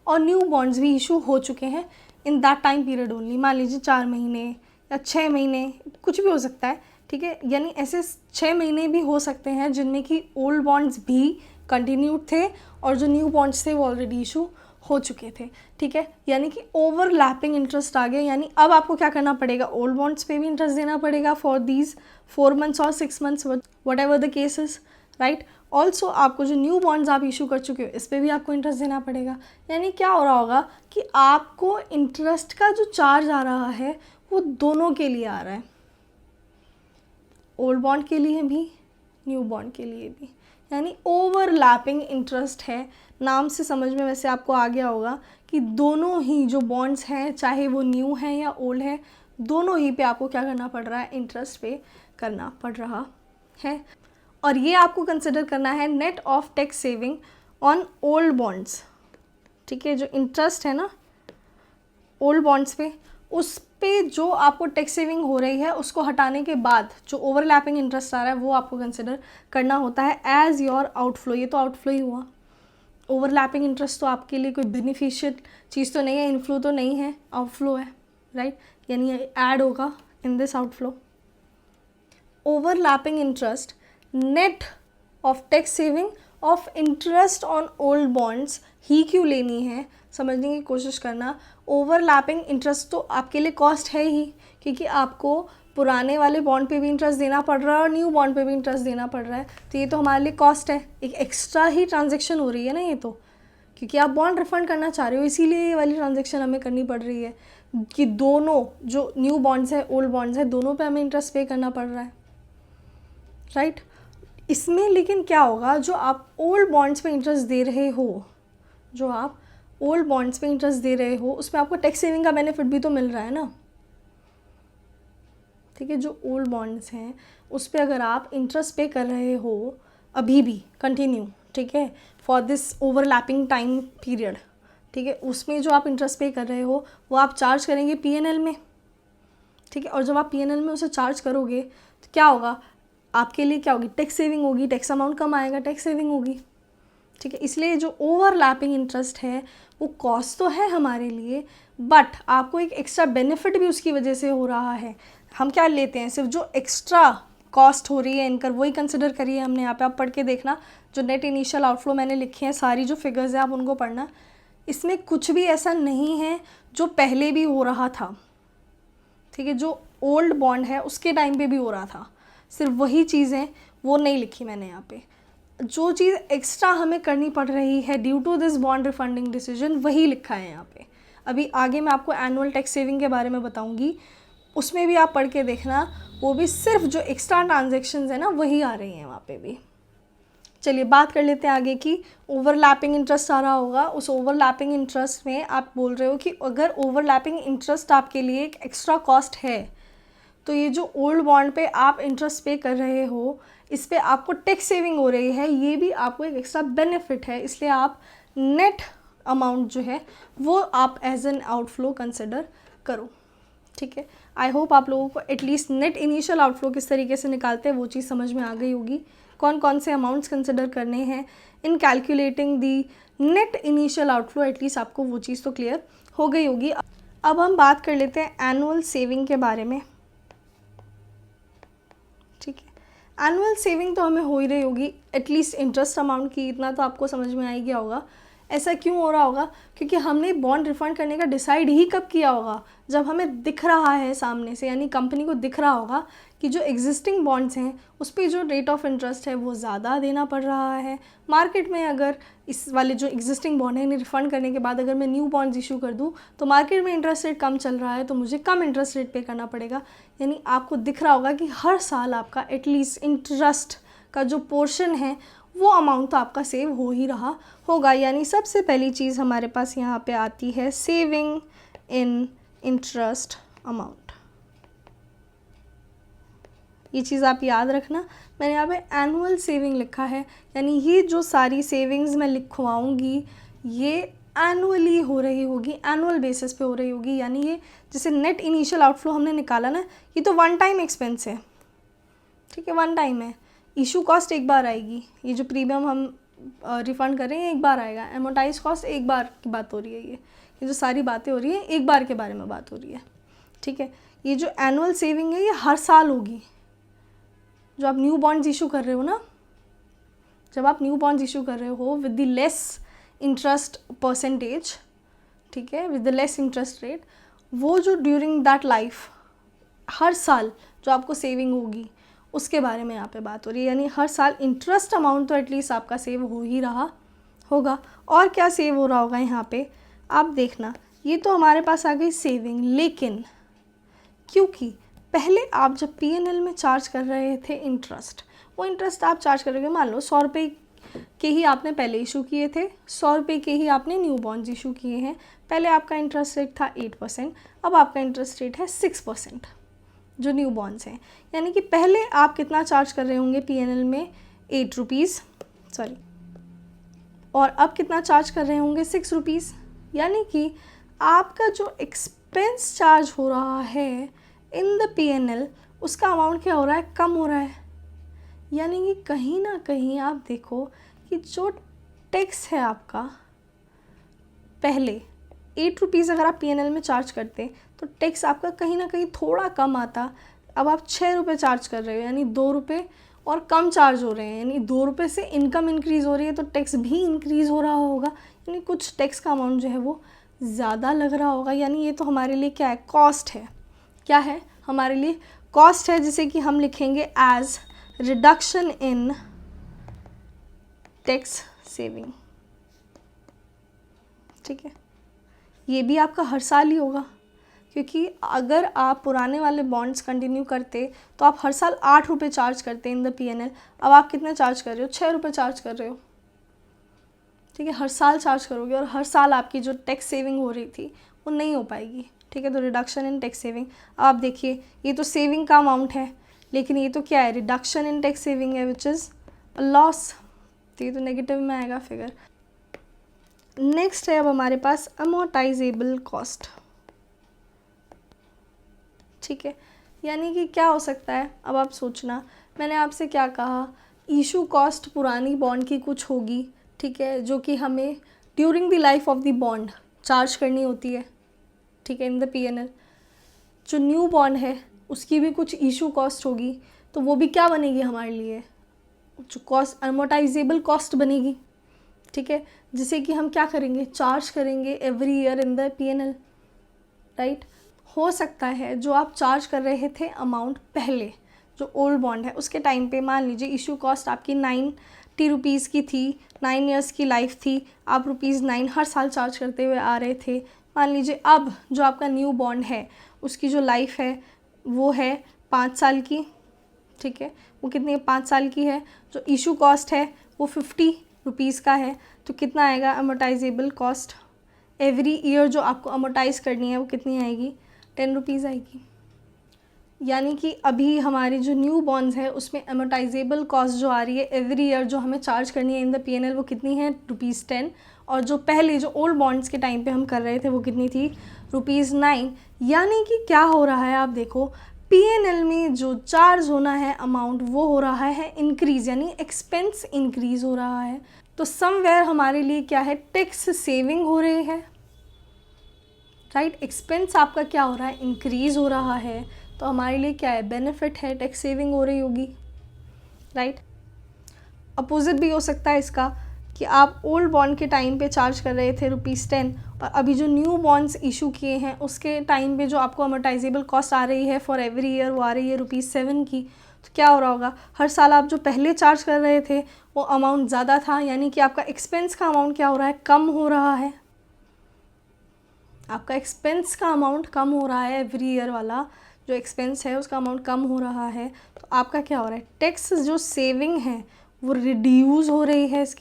और न्यू बॉन्ड्स भी इशू हो चुके हैं in that time period only. मान लीजिए 4 महीने या 6 महीने, कुछ भी हो सकता है, ठीक है। यानी ऐसे 6 महीने भी हो सकते हैं जिनमें कि ओल्ड बॉन्ड्स भी कंटिन्यूड थे और जो न्यू बॉन्ड्स थे वो ऑलरेडी इशू हो चुके थे, ठीक है। यानी कि ओवरलैपिंग इंटरेस्ट आ गया, यानी अब आपको क्या करना पड़ेगा, ओल्ड बॉन्ड्स पे भी इंटरेस्ट देना पड़ेगा फॉर दीज 4 मंथ्स और 6 months, what ever the cases, right. Also आपको जो न्यू बॉन्ड्स आप इशू कर चुके हो इस पर भी आपको इंटरेस्ट देना पड़ेगा। यानी क्या हो रहा होगा कि आपको इंटरेस्ट का जो चार्ज आ रहा है वो दोनों के लिए आ रहा है, ओल्ड बॉन्ड के लिए भी, न्यू बॉन्ड के लिए भी। यानी ओवरलैपिंग इंटरेस्ट है, नाम से समझ में वैसे आपको आ गया होगा कि दोनों ही जो बॉन्ड्स हैं, चाहे वो न्यू हैं या ओल्ड है, दोनों ही पे आपको क्या करना पड़ रहा है, इंटरेस्ट पे करना पड़ रहा है। और ये आपको कंसिडर करना है net of tax saving on old bonds, ठीक है। जो इंटरेस्ट है ना ओल्ड बॉन्ड्स पे, उस पे जो आपको टैक्स सेविंग हो रही है उसको हटाने के बाद जो ओवरलैपिंग इंटरेस्ट आ रहा है वो आपको कंसिडर करना होता है एज योर आउटफ्लो। ये तो आउटफ्लो ही हुआ, ओवरलैपिंग इंटरेस्ट तो आपके लिए कोई बेनिफिशियल चीज़ तो नहीं है, इनफ्लो तो नहीं है, आउटफ्लो है, राइट। यानी ये ऐड होगा in this outflow. Overlapping interest net of tax saving of interest on old bonds ही क्यों लेनी है, समझने की कोशिश करना। ओवरलैपिंग इंटरेस्ट तो आपके लिए कॉस्ट है ही, क्योंकि आपको पुराने वाले बॉन्ड पे भी इंटरेस्ट देना पड़ रहा है और न्यू बॉन्ड पे भी इंटरेस्ट देना पड़ रहा है, तो ये तो हमारे लिए कॉस्ट है, एक एक्स्ट्रा ही ट्रांजैक्शन हो रही है ना ये तो, क्योंकि आप बॉन्ड रिफंड करना चाह रहे हो, इसीलिए ये वाली ट्रांजैक्शन हमें करनी पड़ रही है कि दोनों जो न्यू बॉन्ड्स है ओल्ड बॉन्ड्स है दोनों पे हमें इंटरेस्ट पे करना पड़ रहा है, राइट। इसमें लेकिन क्या होगा, जो आप ओल्ड बॉन्ड्स पे इंटरेस्ट दे रहे हो, जो आप ओल्ड बॉन्ड्स पे इंटरेस्ट दे रहे हो उसमें आपको टैक्स सेविंग का बेनिफिट भी तो मिल रहा है ना, ठीक है। जो ओल्ड बॉन्ड्स हैं उस पर अगर आप इंटरेस्ट पे कर रहे हो अभी भी कंटिन्यू, ठीक है, for this overlapping time period, ठीक है, उसमें जो आप इंटरेस्ट पे कर रहे हो वो आप चार्ज करेंगे P&L में, ठीक है। और जब आप P&L में उसे चार्ज करोगे तो क्या होगा, आपके लिए क्या होगी, टैक्स सेविंग होगी, टैक्स अमाउंट कम आएगा, टैक्स सेविंग होगी, ठीक है। इसलिए जो ओवरलैपिंग इंटरेस्ट है वो कॉस्ट तो है हमारे लिए, बट आपको एक एक्स्ट्रा बेनिफिट भी उसकी वजह से हो रहा है। हम क्या लेते हैं, सिर्फ जो एक्स्ट्रा कॉस्ट हो रही है इनकर वही कंसिडर करिए हमने यहाँ पे, आप पढ़ के देखना, जो नेट इनिशियल आउटफ्लो मैंने लिखे हैं सारी जो फिगर्स हैं आप उनको पढ़ना, इसमें कुछ भी ऐसा नहीं है जो पहले भी हो रहा था, ठीक है। जो ओल्ड बॉन्ड है उसके टाइम पे भी हो रहा था, सिर्फ वही चीज़ें वो नहीं लिखी मैंने यहाँ पे। जो चीज़ एक्स्ट्रा हमें करनी पड़ रही है due to this bond refunding decision वही लिखा है यहाँ पे। अभी आगे मैं आपको एनुअल टैक्स सेविंग के बारे में बताऊँगी, उसमें भी आप पढ़ के देखना, वो भी सिर्फ जो एक्स्ट्रा ट्रांजेक्शन्स है ना वही आ रही हैं वहाँ पे भी। चलिए बात कर लेते हैं आगे की, ओवरलैपिंग इंटरेस्ट आ रहा होगा, उस ओवरलैपिंग इंटरेस्ट में आप बोल रहे हो कि अगर ओवरलैपिंग इंटरेस्ट आपके लिए एक एक्स्ट्रा कॉस्ट है तो ये जो ओल्ड बॉन्ड पे आप इंटरेस्ट पे कर रहे हो, इस पे आपको टैक्स सेविंग हो रही है, ये भी आपको एक एक्स्ट्रा बेनिफिट है, इसलिए आप नेट अमाउंट जो है वो आप एज एन आउटफ्लो कंसिडर करो। ठीक है, आई होप आप लोगों को एटलीस्ट नेट इनिशियल आउटफ्लो किस तरीके से निकालते हैं वो चीज़ समझ में आ गई होगी, कौन कौन से अमाउंट्स कंसिडर करने हैं इन कैलकुलेटिंग दी नेट इनिशियल आउटफ्लो, एटलीस्ट आपको वो चीज़ तो क्लियर हो गई होगी। अब हम बात कर लेते हैं एनुअल सेविंग के बारे में। ठीक है, एनुअल सेविंग तो हमें हो ही रही होगी, एटलीस्ट इंटरेस्ट अमाउंट की इतना तो आपको समझ में आ ही गया होगा। ऐसा क्यों हो रहा होगा? क्योंकि हमने बॉन्ड रिफंड करने का डिसाइड ही कब किया होगा, जब हमें दिख रहा है सामने से, यानी कंपनी को दिख रहा होगा कि जो एग्जिस्टिंग बॉन्ड्स हैं उस पर जो रेट ऑफ इंटरेस्ट है वो ज़्यादा देना पड़ रहा है। मार्केट में अगर इस वाले जो एग्जिस्टिंग बॉन्ड है इन्हें रिफंड करने के बाद अगर मैं न्यू बॉन्ड्स इशू कर दूँ तो मार्केट में इंटरेस्ट रेट कम चल रहा है, तो मुझे कम इंटरेस्ट रेट पे करना पड़ेगा। यानी आपको दिख रहा होगा कि हर साल आपका एटलीस्ट इंटरेस्ट का जो पोर्शन है वो अमाउंट तो आपका सेव हो ही रहा होगा। यानी सबसे पहली चीज़ हमारे पास यहाँ पे आती है सेविंग इन इंटरेस्ट अमाउंट। ये चीज़ आप याद रखना, मैंने यहाँ पे एनुअल सेविंग लिखा है, यानी ये जो सारी सेविंग्स मैं लिखवाऊँगी ये एनुअली हो रही होगी, एनुअल बेसिस पे हो रही होगी। यानी ये जैसे नेट इनिशियल आउटफ्लो हमने निकाला ना, ये तो वन टाइम एक्सपेंस है। ठीक है, वन टाइम है, इशू कॉस्ट एक बार आएगी, ये जो प्रीमियम हम रिफ़ंड कर रहे हैं एक बार आएगा, एमोटाइज कॉस्ट एक बार की बात हो रही है, ये जो सारी बातें हो रही हैं एक बार के बारे में बात हो रही है। ठीक है, ये जो एनुअल सेविंग है ये हर साल होगी। जो आप न्यू बॉन्ड्स इशू कर रहे हो ना, जब आप न्यू बॉन्ड्स इशू कर रहे हो with the less interest percentage, ठीक है, with the less interest rate, वो जो ड्यूरिंग दैट लाइफ हर साल जो आपको सेविंग होगी उसके बारे में यहाँ पे बात हो रही है। यानी हर साल इंटरेस्ट अमाउंट तो एटलीस्ट आपका सेव हो ही रहा होगा। और क्या सेव हो रहा होगा यहाँ पे आप देखना, ये तो हमारे पास आ गई सेविंग, लेकिन क्योंकि पहले आप जब P&L में चार्ज कर रहे थे इंटरेस्ट, वो इंटरेस्ट आप चार्ज कर रहे थे, मान लो 100 रुपये के ही आपने पहले इशू किए थे, 100 रुपये के ही आपने न्यू बॉन्ड्स इशू किए हैं। पहले आपका इंटरेस्ट रेट था 8%, अब आपका इंटरेस्ट रेट है 6% जो न्यू बॉन्ड्स हैं। यानी कि पहले आप कितना चार्ज कर रहे होंगे P&L में, 8 रुपीज़, सॉरी, और अब कितना चार्ज कर रहे होंगे, 6 रुपीज़। यानी कि आपका जो एक्सपेंस चार्ज हो रहा है इन द P&L उसका अमाउंट क्या हो रहा है, कम हो रहा है। यानी कि कहीं ना कहीं आप देखो कि जो टैक्स है आपका, पहले 8 रुपीज़ अगर आप P&L में चार्ज करते तो टैक्स आपका कहीं ना कहीं थोड़ा कम आता। अब आप 6 रुपये चार्ज कर रहे हो, यानी 2 रुपये और कम चार्ज हो रहे हैं, यानी 2 रुपये से इनकम इंक्रीज़ हो रही है तो टैक्स भी इंक्रीज़ हो रहा होगा, यानी कुछ टैक्स का अमाउंट जो है वो ज़्यादा लग रहा होगा। यानी ये तो हमारे लिए क्या है, कॉस्ट है। क्या है, हमारे लिए कॉस्ट है, जिसे कि हम लिखेंगे as reduction in tax saving. ठीक है, ये भी आपका हर साल ही होगा, क्योंकि अगर आप पुराने वाले बॉन्ड्स कंटिन्यू करते तो आप हर साल 8 रुपये चार्ज करते इन द P&L। अब आप कितने चार्ज कर रहे हो, 6 रुपये चार्ज कर रहे हो। ठीक है, हर साल चार्ज करोगे और हर साल आपकी जो टैक्स सेविंग हो रही थी वो नहीं हो पाएगी। ठीक है, तो रिडक्शन इन टैक्स सेविंग। अब आप देखिए, ये तो सेविंग का अमाउंट है, लेकिन ये तो क्या है, रिडक्शन इन टैक्स सेविंग है, विच इज़ लॉस, तो ये तो नेगेटिव में आएगा फिगर। नेक्स्ट है अब हमारे पास अमोर्टाइजेबल कॉस्ट। ठीक है, यानी कि क्या हो सकता है, अब आप सोचना, मैंने आपसे क्या कहा, इशू कॉस्ट पुरानी बॉन्ड की कुछ होगी, ठीक है, जो कि हमें during the life of the bond charge करनी होती है। ठीक है, इन द P&L। जो न्यू बॉन्ड है उसकी भी कुछ इशू कॉस्ट होगी, तो वो भी क्या बनेगी हमारे लिए, जो कॉस्ट अमोर्टाइजेबल कॉस्ट बनेगी। ठीक है, जिसे कि हम क्या करेंगे, चार्ज करेंगे every year in the P&L, right. हो सकता है जो आप चार्ज कर रहे थे अमाउंट पहले, जो ओल्ड बॉन्ड है उसके टाइम पे, मान लीजिए इशू कॉस्ट आपकी 90 रुपीज़ की थी, 9 ईयर्स की लाइफ थी, आप ₹9 हर साल चार्ज करते हुए आ रहे थे। मान लीजिए अब जो आपका न्यू बॉन्ड है उसकी जो लाइफ है वो है 5 साल की। ठीक है, वो कितनी 5 साल की है, जो इशू कॉस्ट है वो 50 रुपीज़ का है, तो कितना आएगा अमोर्टाइजेबल कॉस्ट एवरी ईयर जो आपको अमोर्टाइज़ करनी है वो कितनी आएगी, 10 रुपीज़ आएगी। यानी कि अभी हमारी जो न्यू बॉन्ड्स है उसमें अमोर्टाइजेबल कॉस्ट जो आ रही है एवरी ईयर जो हमें चार्ज करनी है इन द पीएनएल वो कितनी है ₹10, और जो पहले जो ओल्ड बॉन्ड्स के टाइम पे हम कर रहे थे वो कितनी थी ₹9। यानी कि क्या हो रहा है, आप देखो पीएनएल में जो चार्ज होना है अमाउंट वो हो रहा है इंक्रीज़, यानी एक्सपेंस इंक्रीज़ हो रहा है। तो समवेयर हमारे लिए क्या है, टैक्स सेविंग हो रही है, राइट। एक्सपेंस आपका क्या हो रहा है, इंक्रीज़ हो रहा है, तो हमारे लिए क्या है, बेनिफिट है, टैक्स सेविंग हो रही होगी, राइट। अपोजिट भी हो सकता है इसका कि आप ओल्ड बॉन्ड के टाइम पे चार्ज कर रहे थे ₹10 और अभी जो न्यू बॉन्ड्स इशू किए हैं उसके टाइम पे जो आपको अमोर्टाइजेबल कॉस्ट आ रही है फॉर एवरी ईयर वो आ रही है ₹7 की। तो क्या हो रहा होगा, हर साल आप जो पहले चार्ज कर रहे थे वो अमाउंट ज़्यादा था, यानी कि आपका एक्सपेंस का अमाउंट क्या हो रहा है, कम हो रहा है। आपका एक्सपेंस का अमाउंट कम हो रहा है, एवरी ईयर वाला जो एक्सपेंस है उसका अमाउंट कम हो रहा है। तो आपका क्या हो रहा है, टैक्स जो सेविंग है वो रिड्यूस हो रही है। इस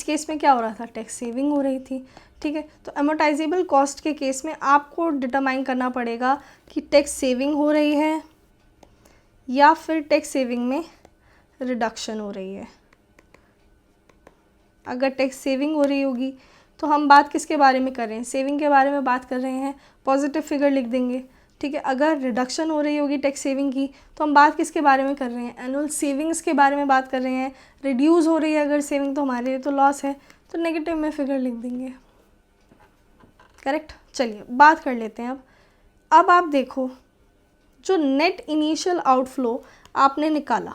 केस में क्या हो रहा था, टैक्स सेविंग हो रही थी, ठीक है। तो अमोर्टाइजेबल कॉस्ट के केस में आपको डिटरमाइन करना पड़ेगा कि टैक्स सेविंग हो रही है या फिर टैक्स सेविंग में रिडक्शन हो रही है। अगर टैक्स सेविंग हो रही होगी तो हम बात किसके बारे में कर रहे हैं, सेविंग के बारे में बात कर रहे हैं, पॉजिटिव फिगर लिख देंगे, ठीक है। अगर रिडक्शन हो रही होगी टैक्स सेविंग की तो हम बात किसके बारे में कर रहे हैं, एनुअल सेविंग्स के बारे में बात कर रहे हैं। रिड्यूस हो रही है अगर सेविंग तो हमारे लिए तो लॉस है, तो नेगेटिव में फिगर लिख देंगे, करेक्ट। चलिए बात कर लेते हैं अब आप देखो जो नेट इनिशियल आउटफ्लो आपने निकाला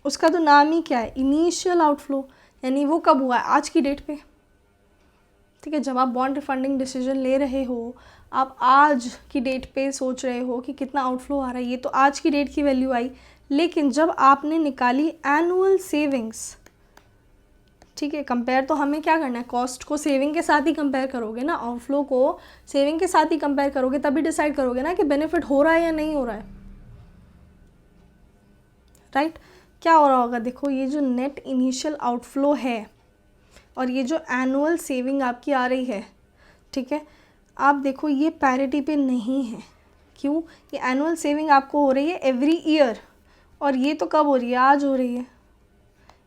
उसका तो नाम ही क्या है, इनिशियल आउटफ्लो, यानी वो कब हुआ है, आज की डेट पे, ठीक है। जब आप बॉन्ड रिफंडिंग डिसीजन ले रहे हो आप आज की डेट पे सोच रहे हो कि कितना आउटफ्लो आ रहा है, ये तो आज की डेट की वैल्यू आई। लेकिन जब आपने निकाली एनुअल सेविंग्स, ठीक है, कंपेयर तो हमें क्या करना है, कॉस्ट को सेविंग के साथ ही कंपेयर करोगे ना, आउटफ्लो को सेविंग के साथ ही कंपेयर करोगे, तभी डिसाइड करोगे ना कि बेनिफिट हो रहा है या नहीं हो रहा है, राइट। क्या हो रहा होगा, देखो ये जो नेट इनिशियल आउटफ्लो है और ये जो एनुअल सेविंग आपकी आ रही है, ठीक है, आप देखो ये पैरिटी पे नहीं है। क्यों, ये एनुअल सेविंग आपको हो रही है एवरी ईयर और ये तो कब हो रही है, आज हो रही है।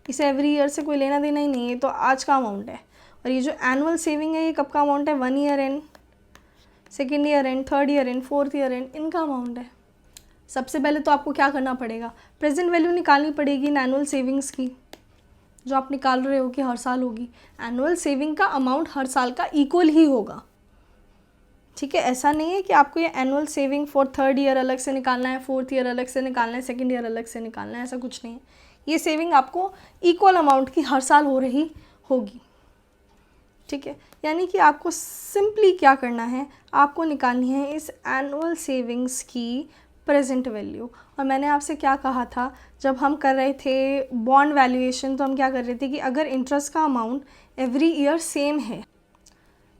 इसे एवरी ईयर से कोई लेना देना ही नहीं है, तो आज का अमाउंट है। और ये जो एनुअल सेविंग है ये कब का अमाउंट है, 1 year and, 2nd year and, 3rd year and, 4th year and, इनका अमाउंट है। सबसे पहले तो आपको क्या करना पड़ेगा, प्रेजेंट वैल्यू निकालनी पड़ेगी इन एनुअल सेविंग्स की जो आप निकाल रहे हो कि हर साल होगी। एनुअल सेविंग का अमाउंट हर साल का इक्वल ही होगा, ठीक है। ऐसा नहीं है कि आपको ये annual saving for 3rd year अलग से निकालना है, 4th ईयर अलग से निकालना है, 2nd ईयर अलग से निकालना है, ऐसा कुछ नहीं है। ये सेविंग आपको इक्वल अमाउंट की हर साल हो रही होगी, ठीक है। यानी कि आपको सिंपली क्या करना है, आपको निकालनी है इस एनुअल सेविंग्स की प्रेजेंट वैल्यू। और मैंने आपसे क्या कहा था, जब हम कर रहे थे बॉन्ड वैल्यूएशन तो हम क्या कर रहे थे कि अगर इंटरेस्ट का अमाउंट एवरी ईयर सेम है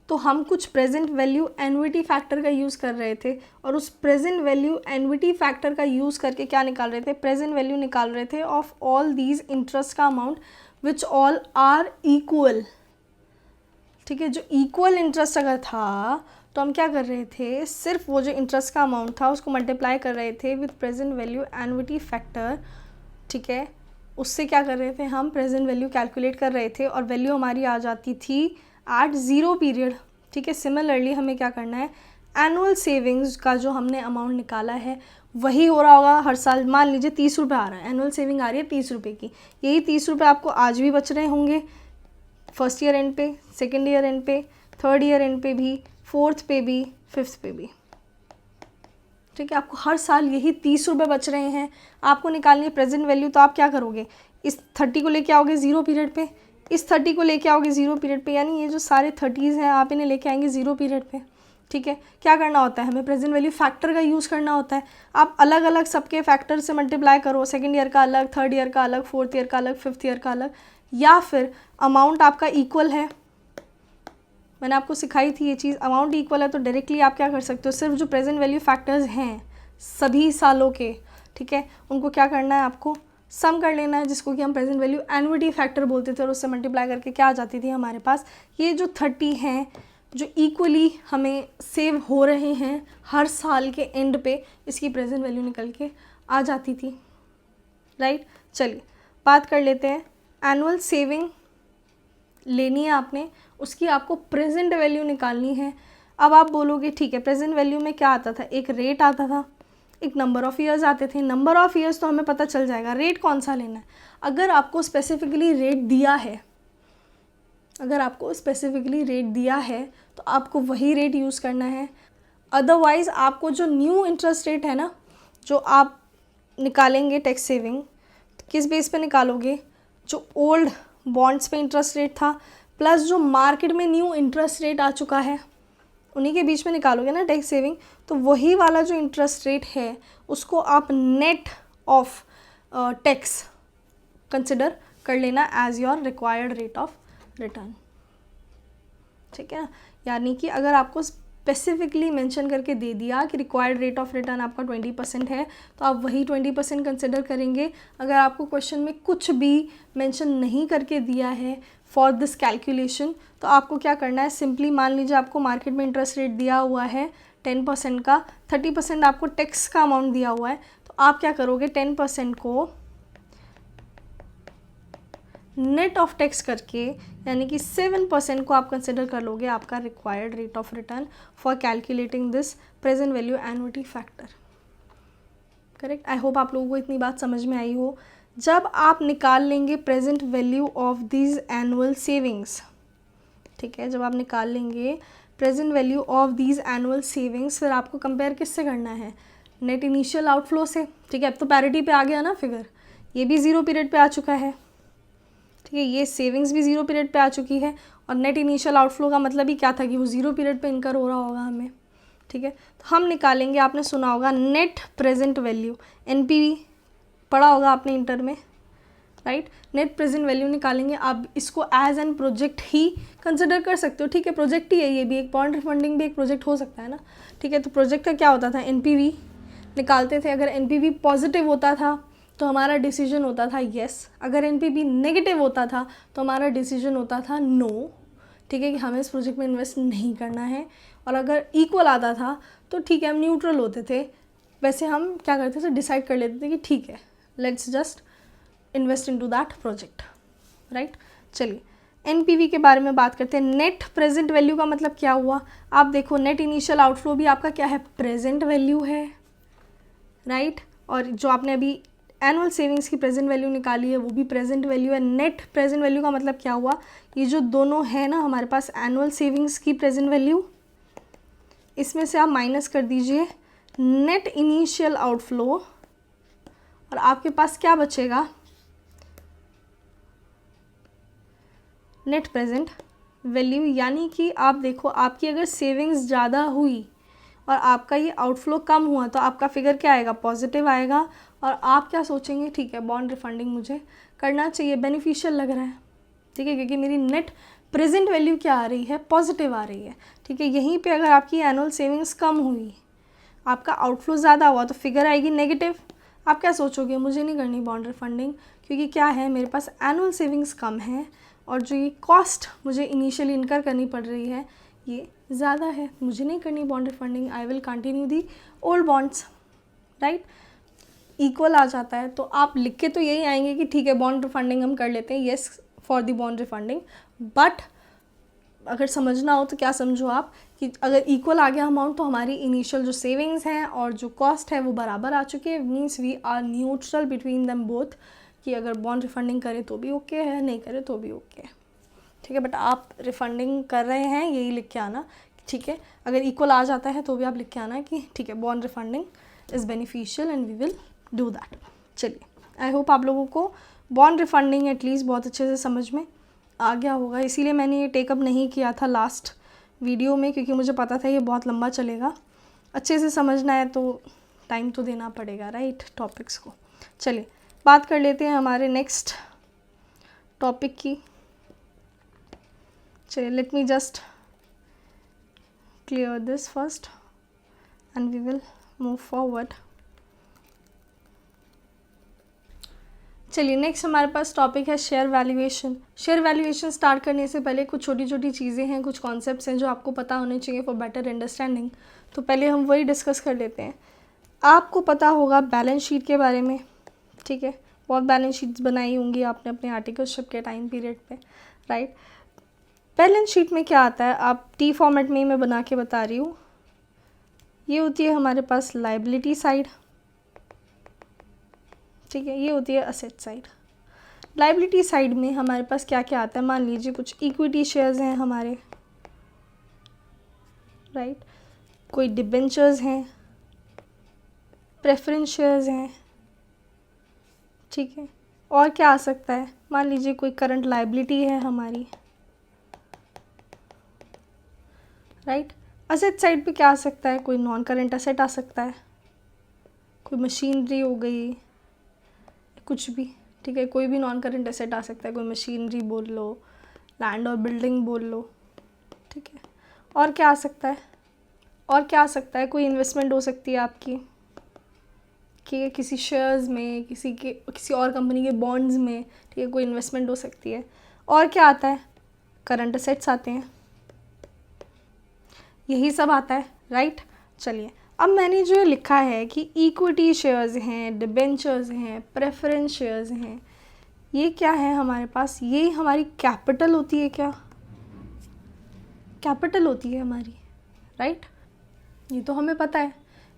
तो हम कुछ प्रेजेंट वैल्यू एन्युटी फैक्टर का यूज़ कर रहे थे, और उस प्रेजेंट वैल्यू एन्युटी फैक्टर का यूज़ करके क्या निकाल रहे थे, प्रेजेंट वैल्यू निकाल रहे थे ऑफ ऑल दीज इंटरेस्ट का amount which all are equal, ठीक है। जो इक्वल इंटरेस्ट अगर था तो हम क्या कर रहे थे, सिर्फ वो जो इंटरेस्ट का अमाउंट था उसको मल्टीप्लाई कर रहे थे with present value annuity factor, ठीक है। उससे क्या कर रहे थे, हम प्रेजेंट वैल्यू कैलकुलेट कर रहे थे और वैल्यू हमारी आ जाती थी एट 0 पीरियड, ठीक है। सिमिलरली हमें क्या करना है, एनुअल सेविंग्स का जो हमने अमाउंट निकाला है वही हो रहा होगा हर साल। मान लीजिए 30 रुपये आ रहा है, एनुअल सेविंग आ रही है 30 रुपये की, यही 30 रुपये आपको आज भी बच रहे होंगे, 1st ईयर एंड पे, 2nd ईयर एंड पे, 3rd ईयर एंड पे भी, 4th पे भी, 5th पे भी, ठीक है। आपको हर साल यही 30 रुपये बच रहे हैं, आपको निकालनी है प्रेजेंट वैल्यू। तो आप क्या करोगे, इस 30 को लेके आओगे 0 पीरियड पे, इस 30 को लेके आओगे 0 पीरियड पे, यानी ये जो सारे 30s हैं आप इन्हें लेके आएंगे 0 पीरियड पे, ठीक है। क्या करना होता है, हमें प्रेजेंट वैल्यू फैक्टर का यूज़ करना होता है। आप अलग अलग सबके फैक्टर से मल्टीप्लाई करो, 2nd ईयर का अलग, 3rd ईयर का अलग, 4th ईयर का अलग, 5th ईयर का अलग, या फिर अमाउंट आपका इक्वल है, मैंने आपको सिखाई थी ये चीज़, अमाउंट इक्वल है तो डायरेक्टली आप क्या कर सकते हो, सिर्फ जो प्रेजेंट वैल्यू फैक्टर्स हैं सभी सालों के, ठीक है, उनको क्या करना है, आपको सम कर लेना है, जिसको कि हम प्रेजेंट वैल्यू एन्युटी फैक्टर बोलते थे, और उससे मल्टीप्लाई करके क्या आ जाती थी हमारे पास, ये जो 30 हैं जो इक्वली हमें सेव हो रहे हैं हर साल के एंड पे, इसकी प्रेजेंट वैल्यू निकल के आ जाती थी, राइट। चलिए बात कर लेते हैं, एनुअल सेविंग लेनी है आपने, उसकी आपको प्रेजेंट वैल्यू निकालनी है। अब आप बोलोगे ठीक है, प्रेजेंट वैल्यू में क्या आता था, एक रेट आता था, एक नंबर ऑफ़ ईयर्स आते थे। नंबर ऑफ़ ईयर्स तो हमें पता चल जाएगा, रेट कौन सा लेना है। अगर आपको स्पेसिफिकली रेट दिया है, अगर आपको स्पेसिफिकली रेट दिया है तो आपको वही रेट यूज़ करना है। अदरवाइज़ आपको जो न्यू इंटरेस्ट रेट है ना, जो आप निकालेंगे टैक्स सेविंग, किस बेस पे निकालोगे, जो ओल्ड बॉन्ड्स पे इंटरेस्ट रेट था प्लस जो मार्केट में न्यू इंटरेस्ट रेट आ चुका है, उन्हीं के बीच में निकालोगे ना टैक्स सेविंग। तो वही वाला जो इंटरेस्ट रेट है उसको आप नेट ऑफ टैक्स कंसिडर कर लेना as your required rate of return, ठीक है। यानी कि अगर आपको स्पेसिफिकली मेंशन करके दे दिया कि रिक्वायर्ड रेट ऑफ रिटर्न आपका 20% है, तो आप वही 20% कंसिडर करेंगे। अगर आपको क्वेश्चन में कुछ भी मेंशन नहीं करके दिया है फॉर दिस कैलकुलेशन, तो आपको क्या करना है, सिंपली मान लीजिए आपको मार्केट में इंटरेस्ट रेट दिया हुआ है 10% का, 30% आपको टैक्स का अमाउंट दिया हुआ है, तो आप क्या करोगे, 10% को नेट ऑफ टैक्स करके, यानी कि 7% को आप कंसिडर कर लोगे आपका required rate of return for calculating this present value annuity factor, correct. I hope आप लोगों को इतनी बात समझ में आई हो। जब आप निकाल लेंगे present value of these annual savings, ठीक है, जब आप निकाल लेंगे present value of these annual savings, फिर आपको कंपेयर किससे करना है, नेट इनिशियल आउटफ्लो से, ठीक है। अब तो पैरिटी पे आ गया ना फिगर, ये भी 0 पीरियड पे आ चुका है, ठीक है, ये सेविंग्स भी 0 पीरियड पे आ चुकी है, और नेट इनिशियल आउटफ्लो का मतलब ही क्या था कि वो 0 pperiod पे इनकर हो रहा होगा हमें, ठीक है। तो हम निकालेंगे, आपने सुना होगा नेट प्रेजेंट वैल्यू, एनपीवी पढ़ा होगा आपने इंटर में, राइट। नेट प्रेजेंट वैल्यू निकालेंगे। आप इसको एज एन प्रोजेक्ट ही कंसिडर कर सकते हो, ठीक है, प्रोजेक्ट ही है, ये भी एक बॉन्ड रिफंडिंग भी एक प्रोजेक्ट हो सकता है ना, ठीक है। तो प्रोजेक्ट का क्या होता था, एनपीवी निकालते थे। अगर एनपीवी पॉजिटिव होता था तो हमारा डिसीजन होता था येस, अगर एनपीवी नेगेटिव होता था तो हमारा डिसीजन होता था नो, ठीक है, कि हमें इस प्रोजेक्ट में इन्वेस्ट नहीं करना है। और अगर इक्वल आता था तो ठीक है, हम न्यूट्रल होते थे। वैसे हम क्या करते थे, डिसाइड कर लेते थे कि ठीक है, let's just invest into that project, right. चलिए एनपीवी के बारे में बात करते हैं। नेट प्रेजेंट वैल्यू का मतलब क्या हुआ, आप देखो नेट इनिशियल आउटफ्लो भी आपका क्या है, प्रेजेंट वैल्यू है, राइट। और जो आपने अभी एनुअल सेविंग्स की प्रेजेंट वैल्यू निकाली है वो भी प्रेजेंट वैल्यू है। नेट प्रेजेंट वैल्यू का मतलब क्या हुआ, ये जो दोनों है ना हमारे पास एनुअल सेविंग्स की प्रेजेंट वैल्यू, इसमें से आप माइनस कर दीजिए नेट इनिशियल आउटफ्लो, और आपके पास क्या बचेगा, नेट प्रेजेंट वैल्यू। यानी कि आप देखो, आपकी अगर सेविंग्स ज़्यादा हुई और आपका ये आउटफ्लो कम हुआ तो आपका फिगर क्या आएगा, पॉजिटिव आएगा। और आप क्या सोचेंगे, ठीक है बॉन्ड रिफंडिंग मुझे करना चाहिए, बेनिफिशियल लग रहा है, ठीक है, क्योंकि मेरी नेट प्रेजेंट वैल्यू क्या आ रही है, पॉजिटिव आ रही है, ठीक है। यहीं पे अगर आपकी एनुअल सेविंग्स कम हुई, आपका आउटफ्लो ज़्यादा हुआ, तो फिगर आएगी नेगेटिव। आप क्या सोचोगे, मुझे नहीं करनी बॉन्ड रिफंडिंग, क्योंकि क्या है, मेरे पास एनुअल सेविंग्स कम है और जो ये कॉस्ट मुझे इनिशियली इनकर करनी पड़ रही है ये ज़्यादा है, मुझे नहीं करनी bond refunding, I will continue the old bonds, right. Equal आ जाता है तो आप लिख के तो यही आएंगे कि ठीक है बॉन्ड रिफंडिंग हम कर लेते हैं, yes for the bond refunding. But अगर समझना हो तो क्या समझो आप कि अगर इक्वल आ गया अमाउंट तो हमारी इनिशियल जो सेविंग्स हैं और जो कॉस्ट है वो बराबर आ चुके हैं, means we are neutral between them both, कि अगर बॉन्ड रिफंडिंग करें तो भी ओके है, नहीं करें तो भी ओके है, ठीक है। बट आप रिफंडिंग कर रहे हैं यही लिख के आना, ठीक है। अगर इक्वल आ जाता है तो भी आप लिख के आना कि ठीक है bond refunding is beneficial and we will do that. चलिए आई होप आप लोगों को बॉन्ड रिफंडिंग एटलीस्ट बहुत अच्छे से समझ में आ गया होगा, इसीलिए मैंने ये टेकअप नहीं किया था लास्ट वीडियो में, क्योंकि मुझे पता था ये बहुत लंबा चलेगा। अच्छे से समझना है तो टाइम तो देना पड़ेगा, राइट, टॉपिक्स को। चलिए बात कर लेते हैं हमारे नेक्स्ट टॉपिक की। चलिए let me just clear this first and we will move forward. चलिए नेक्स्ट हमारे पास टॉपिक है share valuation. Share valuation start करने से पहले कुछ छोटी छोटी चीज़ें हैं, कुछ कॉन्सेप्ट्स हैं जो आपको पता होने चाहिए फॉर बेटर अंडरस्टैंडिंग। तो पहले हम वही डिस्कस कर लेते हैं। आपको पता होगा बैलेंस शीट के बारे में, ठीक है, बहुत बैलेंस शीट्स बनाई होंगी आपने अपने आर्टिकलशिप के टाइम पीरियड पे, राइट। बैलेंस शीट में क्या आता है, आप टी फॉर्मेट में ही मैं बना के बता रही हूँ। ये होती है हमारे पास लाइबिलिटी साइड, ठीक है, ये होती है असेट साइड। लाइबिलिटी साइड में हमारे पास क्या क्या आता है, मान लीजिए कुछ इक्विटी शेयर्स हैं हमारे, राइट, कोई डिबेंचर्स हैं, प्रेफरेंस शेयर्स हैं, ठीक है, और क्या आ सकता है, मान लीजिए कोई करंट लाइबिलिटी है हमारी, राइट। असेट साइड पे क्या आ सकता है, कोई नॉन करंट असेट आ सकता है, कोई मशीनरी हो गई, कुछ भी, ठीक है, कोई भी नॉन करंट एसेट आ सकता है, कोई मशीनरी बोल लो, लैंड और बिल्डिंग बोल लो, ठीक है। और क्या आ सकता है, और क्या आ सकता है, कोई इन्वेस्टमेंट हो सकती है आपकी, ठीक है, किसी शेयर्स में, किसी और कंपनी के बॉन्ड्स में, ठीक है, कोई इन्वेस्टमेंट हो सकती है। और क्या आता है, करंट एसेट्स आते हैं, यही सब आता है, राइट। चलिए अब मैंने जो लिखा है कि इक्विटी शेयर्स हैं, डिबेंचर्स हैं, प्रेफरेंस शेयर्स हैं, ये क्या है हमारे पास, ये हमारी कैपिटल होती है, क्या कैपिटल होती है हमारी, राइट। ये तो हमें पता है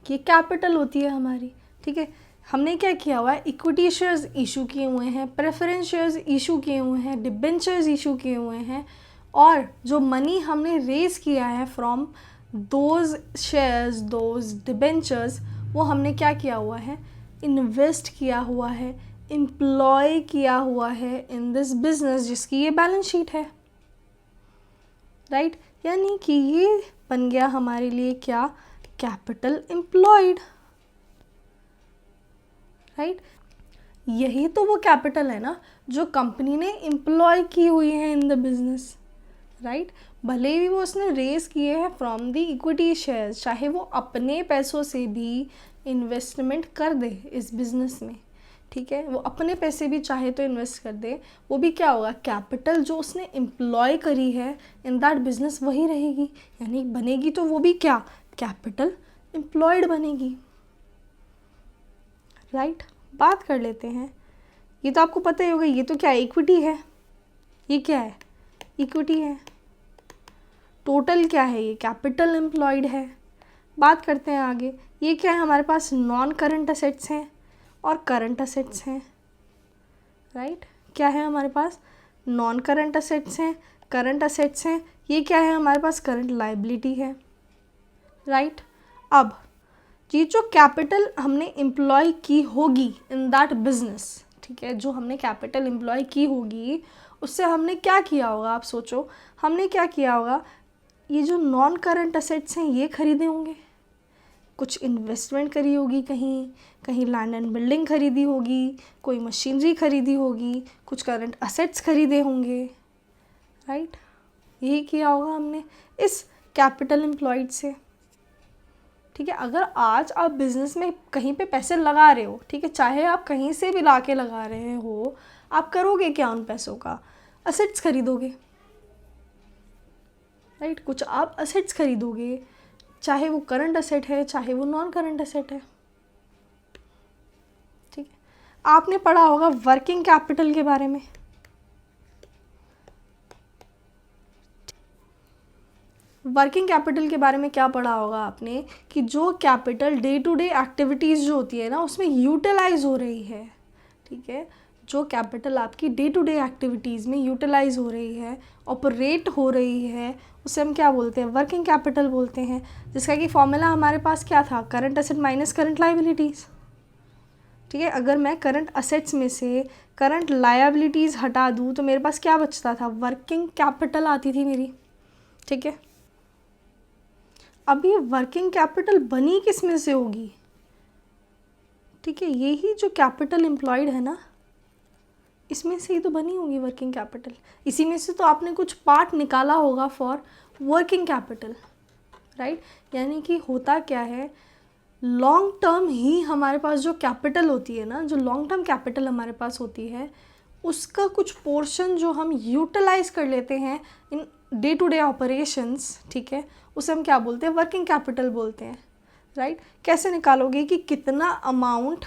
कि ये कैपिटल होती है हमारी, ठीक है। हमने क्या किया हुआ है, इक्विटी शेयर्स इशू किए हुए हैं, प्रेफरेंस शेयर्स इशू किए हुए हैं, डिबेंचर्स इशू किए हुए हैं, और जो मनी हमने रेज़ किया है from those shares, those debentures, वो हमने क्या किया हुआ है, इन्वेस्ट किया हुआ है, एम्प्लॉय किया हुआ है इन दिस बिजनेस, जिसकी ये बैलेंस शीट है, राइट। यानी कि ये बन गया हमारे लिए क्या, कैपिटल एम्प्लॉयड, राइट। यही तो वो कैपिटल है ना जो कंपनी ने एम्प्लॉय की हुई है इन द बिजनेस, राइट। भले ही वो उसने रेज़ किए हैं फ्रॉम द इक्विटी शेयर्स, चाहे वो अपने पैसों से भी इन्वेस्टमेंट कर दे इस बिज़नेस में, ठीक है, वो अपने पैसे भी चाहे तो इन्वेस्ट कर दे, वो भी क्या होगा, कैपिटल जो उसने एम्प्लॉय करी है इन दैट बिजनेस वही रहेगी, यानी बनेगी तो वो भी क्या, कैपिटल एम्प्लॉयड बनेगी, राइट। बात कर लेते हैं, ये तो आपको पता ही होगा, ये तो क्या है, इक्विटी है, ये क्या है, इक्विटी है। टोटल क्या है, ये कैपिटल एम्प्लॉयड है। बात करते हैं आगे, ये क्या है हमारे पास, नॉन करंट असेट्स हैं और करंट असेट्स हैं, राइट। क्या है हमारे पास, नॉन करंट असेट्स हैं, करंट असेट्स हैं, ये क्या है हमारे पास, करंट लाइबिलिटी है, राइट। अब ये जो कैपिटल हमने एम्प्लॉय की होगी इन दैट बिजनेस, ठीक है, जो हमने कैपिटल एम्प्लॉय की होगी उससे हमने क्या किया होगा, आप सोचो, हमने क्या किया होगा, ये जो नॉन करंट असेट्स हैं ये खरीदे होंगे, कुछ इन्वेस्टमेंट करी होगी, कहीं कहीं लैंड एंड बिल्डिंग खरीदी होगी, कोई मशीनरी खरीदी होगी, कुछ करंट असेट्स खरीदे होंगे, राइट। यही किया होगा हमने इस कैपिटल एम्प्लॉयड से, ठीक है। अगर आज आप बिज़नेस में कहीं पे पैसे लगा रहे हो, ठीक है, चाहे आप कहीं से भी ला के लगा रहे हो, आप करोगे क्या उन पैसों का, असेट्स खरीदोगे, राइट। कुछ आप असेट्स खरीदोगे, चाहे वो करंट असेट है, चाहे वो नॉन करंट असेट है, ठीक है। आपने पढ़ा होगा वर्किंग कैपिटल के बारे में, वर्किंग कैपिटल के बारे में क्या पढ़ा होगा आपने, कि जो capital day to day activities जो होती है ना उसमें यूटिलाइज हो रही है, ठीक है, जो कैपिटल आपकी डे टू डे एक्टिविटीज़ में यूटिलाइज हो रही है, ऑपरेट हो रही है, उसे हम क्या बोलते हैं, वर्किंग कैपिटल बोलते हैं, जिसका कि फॉर्मूला हमारे पास क्या था, current asset minus current liabilities, ठीक है। अगर मैं करंट असेट्स में से करंट लायबिलिटीज़ हटा दूँ तो मेरे पास क्या बचता था, वर्किंग कैपिटल आती थी मेरी, ठीक है। अब ये वर्किंग कैपिटल बनी किस में से होगी, ठीक है, यही जो कैपिटल एम्प्लॉयड है ना इसमें से ही तो बनी होगी वर्किंग कैपिटल, इसी में से तो आपने कुछ पार्ट निकाला होगा फॉर वर्किंग कैपिटल, राइट। यानी कि होता क्या है, लॉन्ग टर्म ही हमारे पास जो कैपिटल होती है ना, जो लॉन्ग टर्म कैपिटल हमारे पास होती है, उसका कुछ पोर्शन जो हम यूटिलाइज कर लेते हैं in day to day operations, ठीक है, उसे हम क्या बोलते हैं, वर्किंग कैपिटल बोलते हैं, राइट। कैसे निकालोगे कि कितना अमाउंट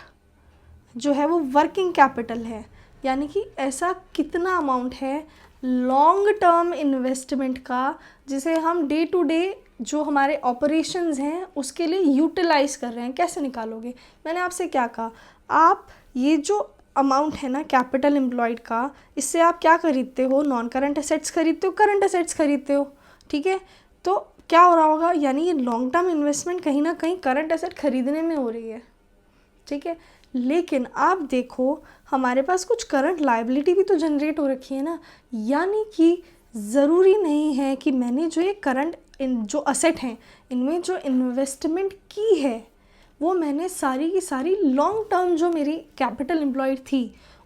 जो है वो वर्किंग कैपिटल है, यानी कि ऐसा कितना अमाउंट है लॉन्ग टर्म इन्वेस्टमेंट का जिसे हम डे टू डे जो हमारे ऑपरेशंस हैं उसके लिए यूटिलाइज कर रहे हैं। कैसे निकालोगे, मैंने आपसे क्या कहा, आप ये जो अमाउंट है ना कैपिटल एम्प्लॉयड का, इससे आप क्या खरीदते हो, नॉन करंट एसेट्स खरीदते हो, करंट एसेट्स खरीदते हो, ठीक है। तो क्या हो रहा होगा, यानी ये लॉन्ग टर्म इन्वेस्टमेंट कहीं ना कहीं करंट एसेट खरीदने में हो रही है, ठीक है। लेकिन आप देखो हमारे पास कुछ करंट लायबिलिटी भी तो जनरेट हो रखी है ना, यानी कि ज़रूरी नहीं है कि मैंने जो ये करंट जो असेट हैं इनमें जो इन्वेस्टमेंट की है वो मैंने सारी की सारी लॉन्ग टर्म जो मेरी कैपिटल एम्प्लॉयड थी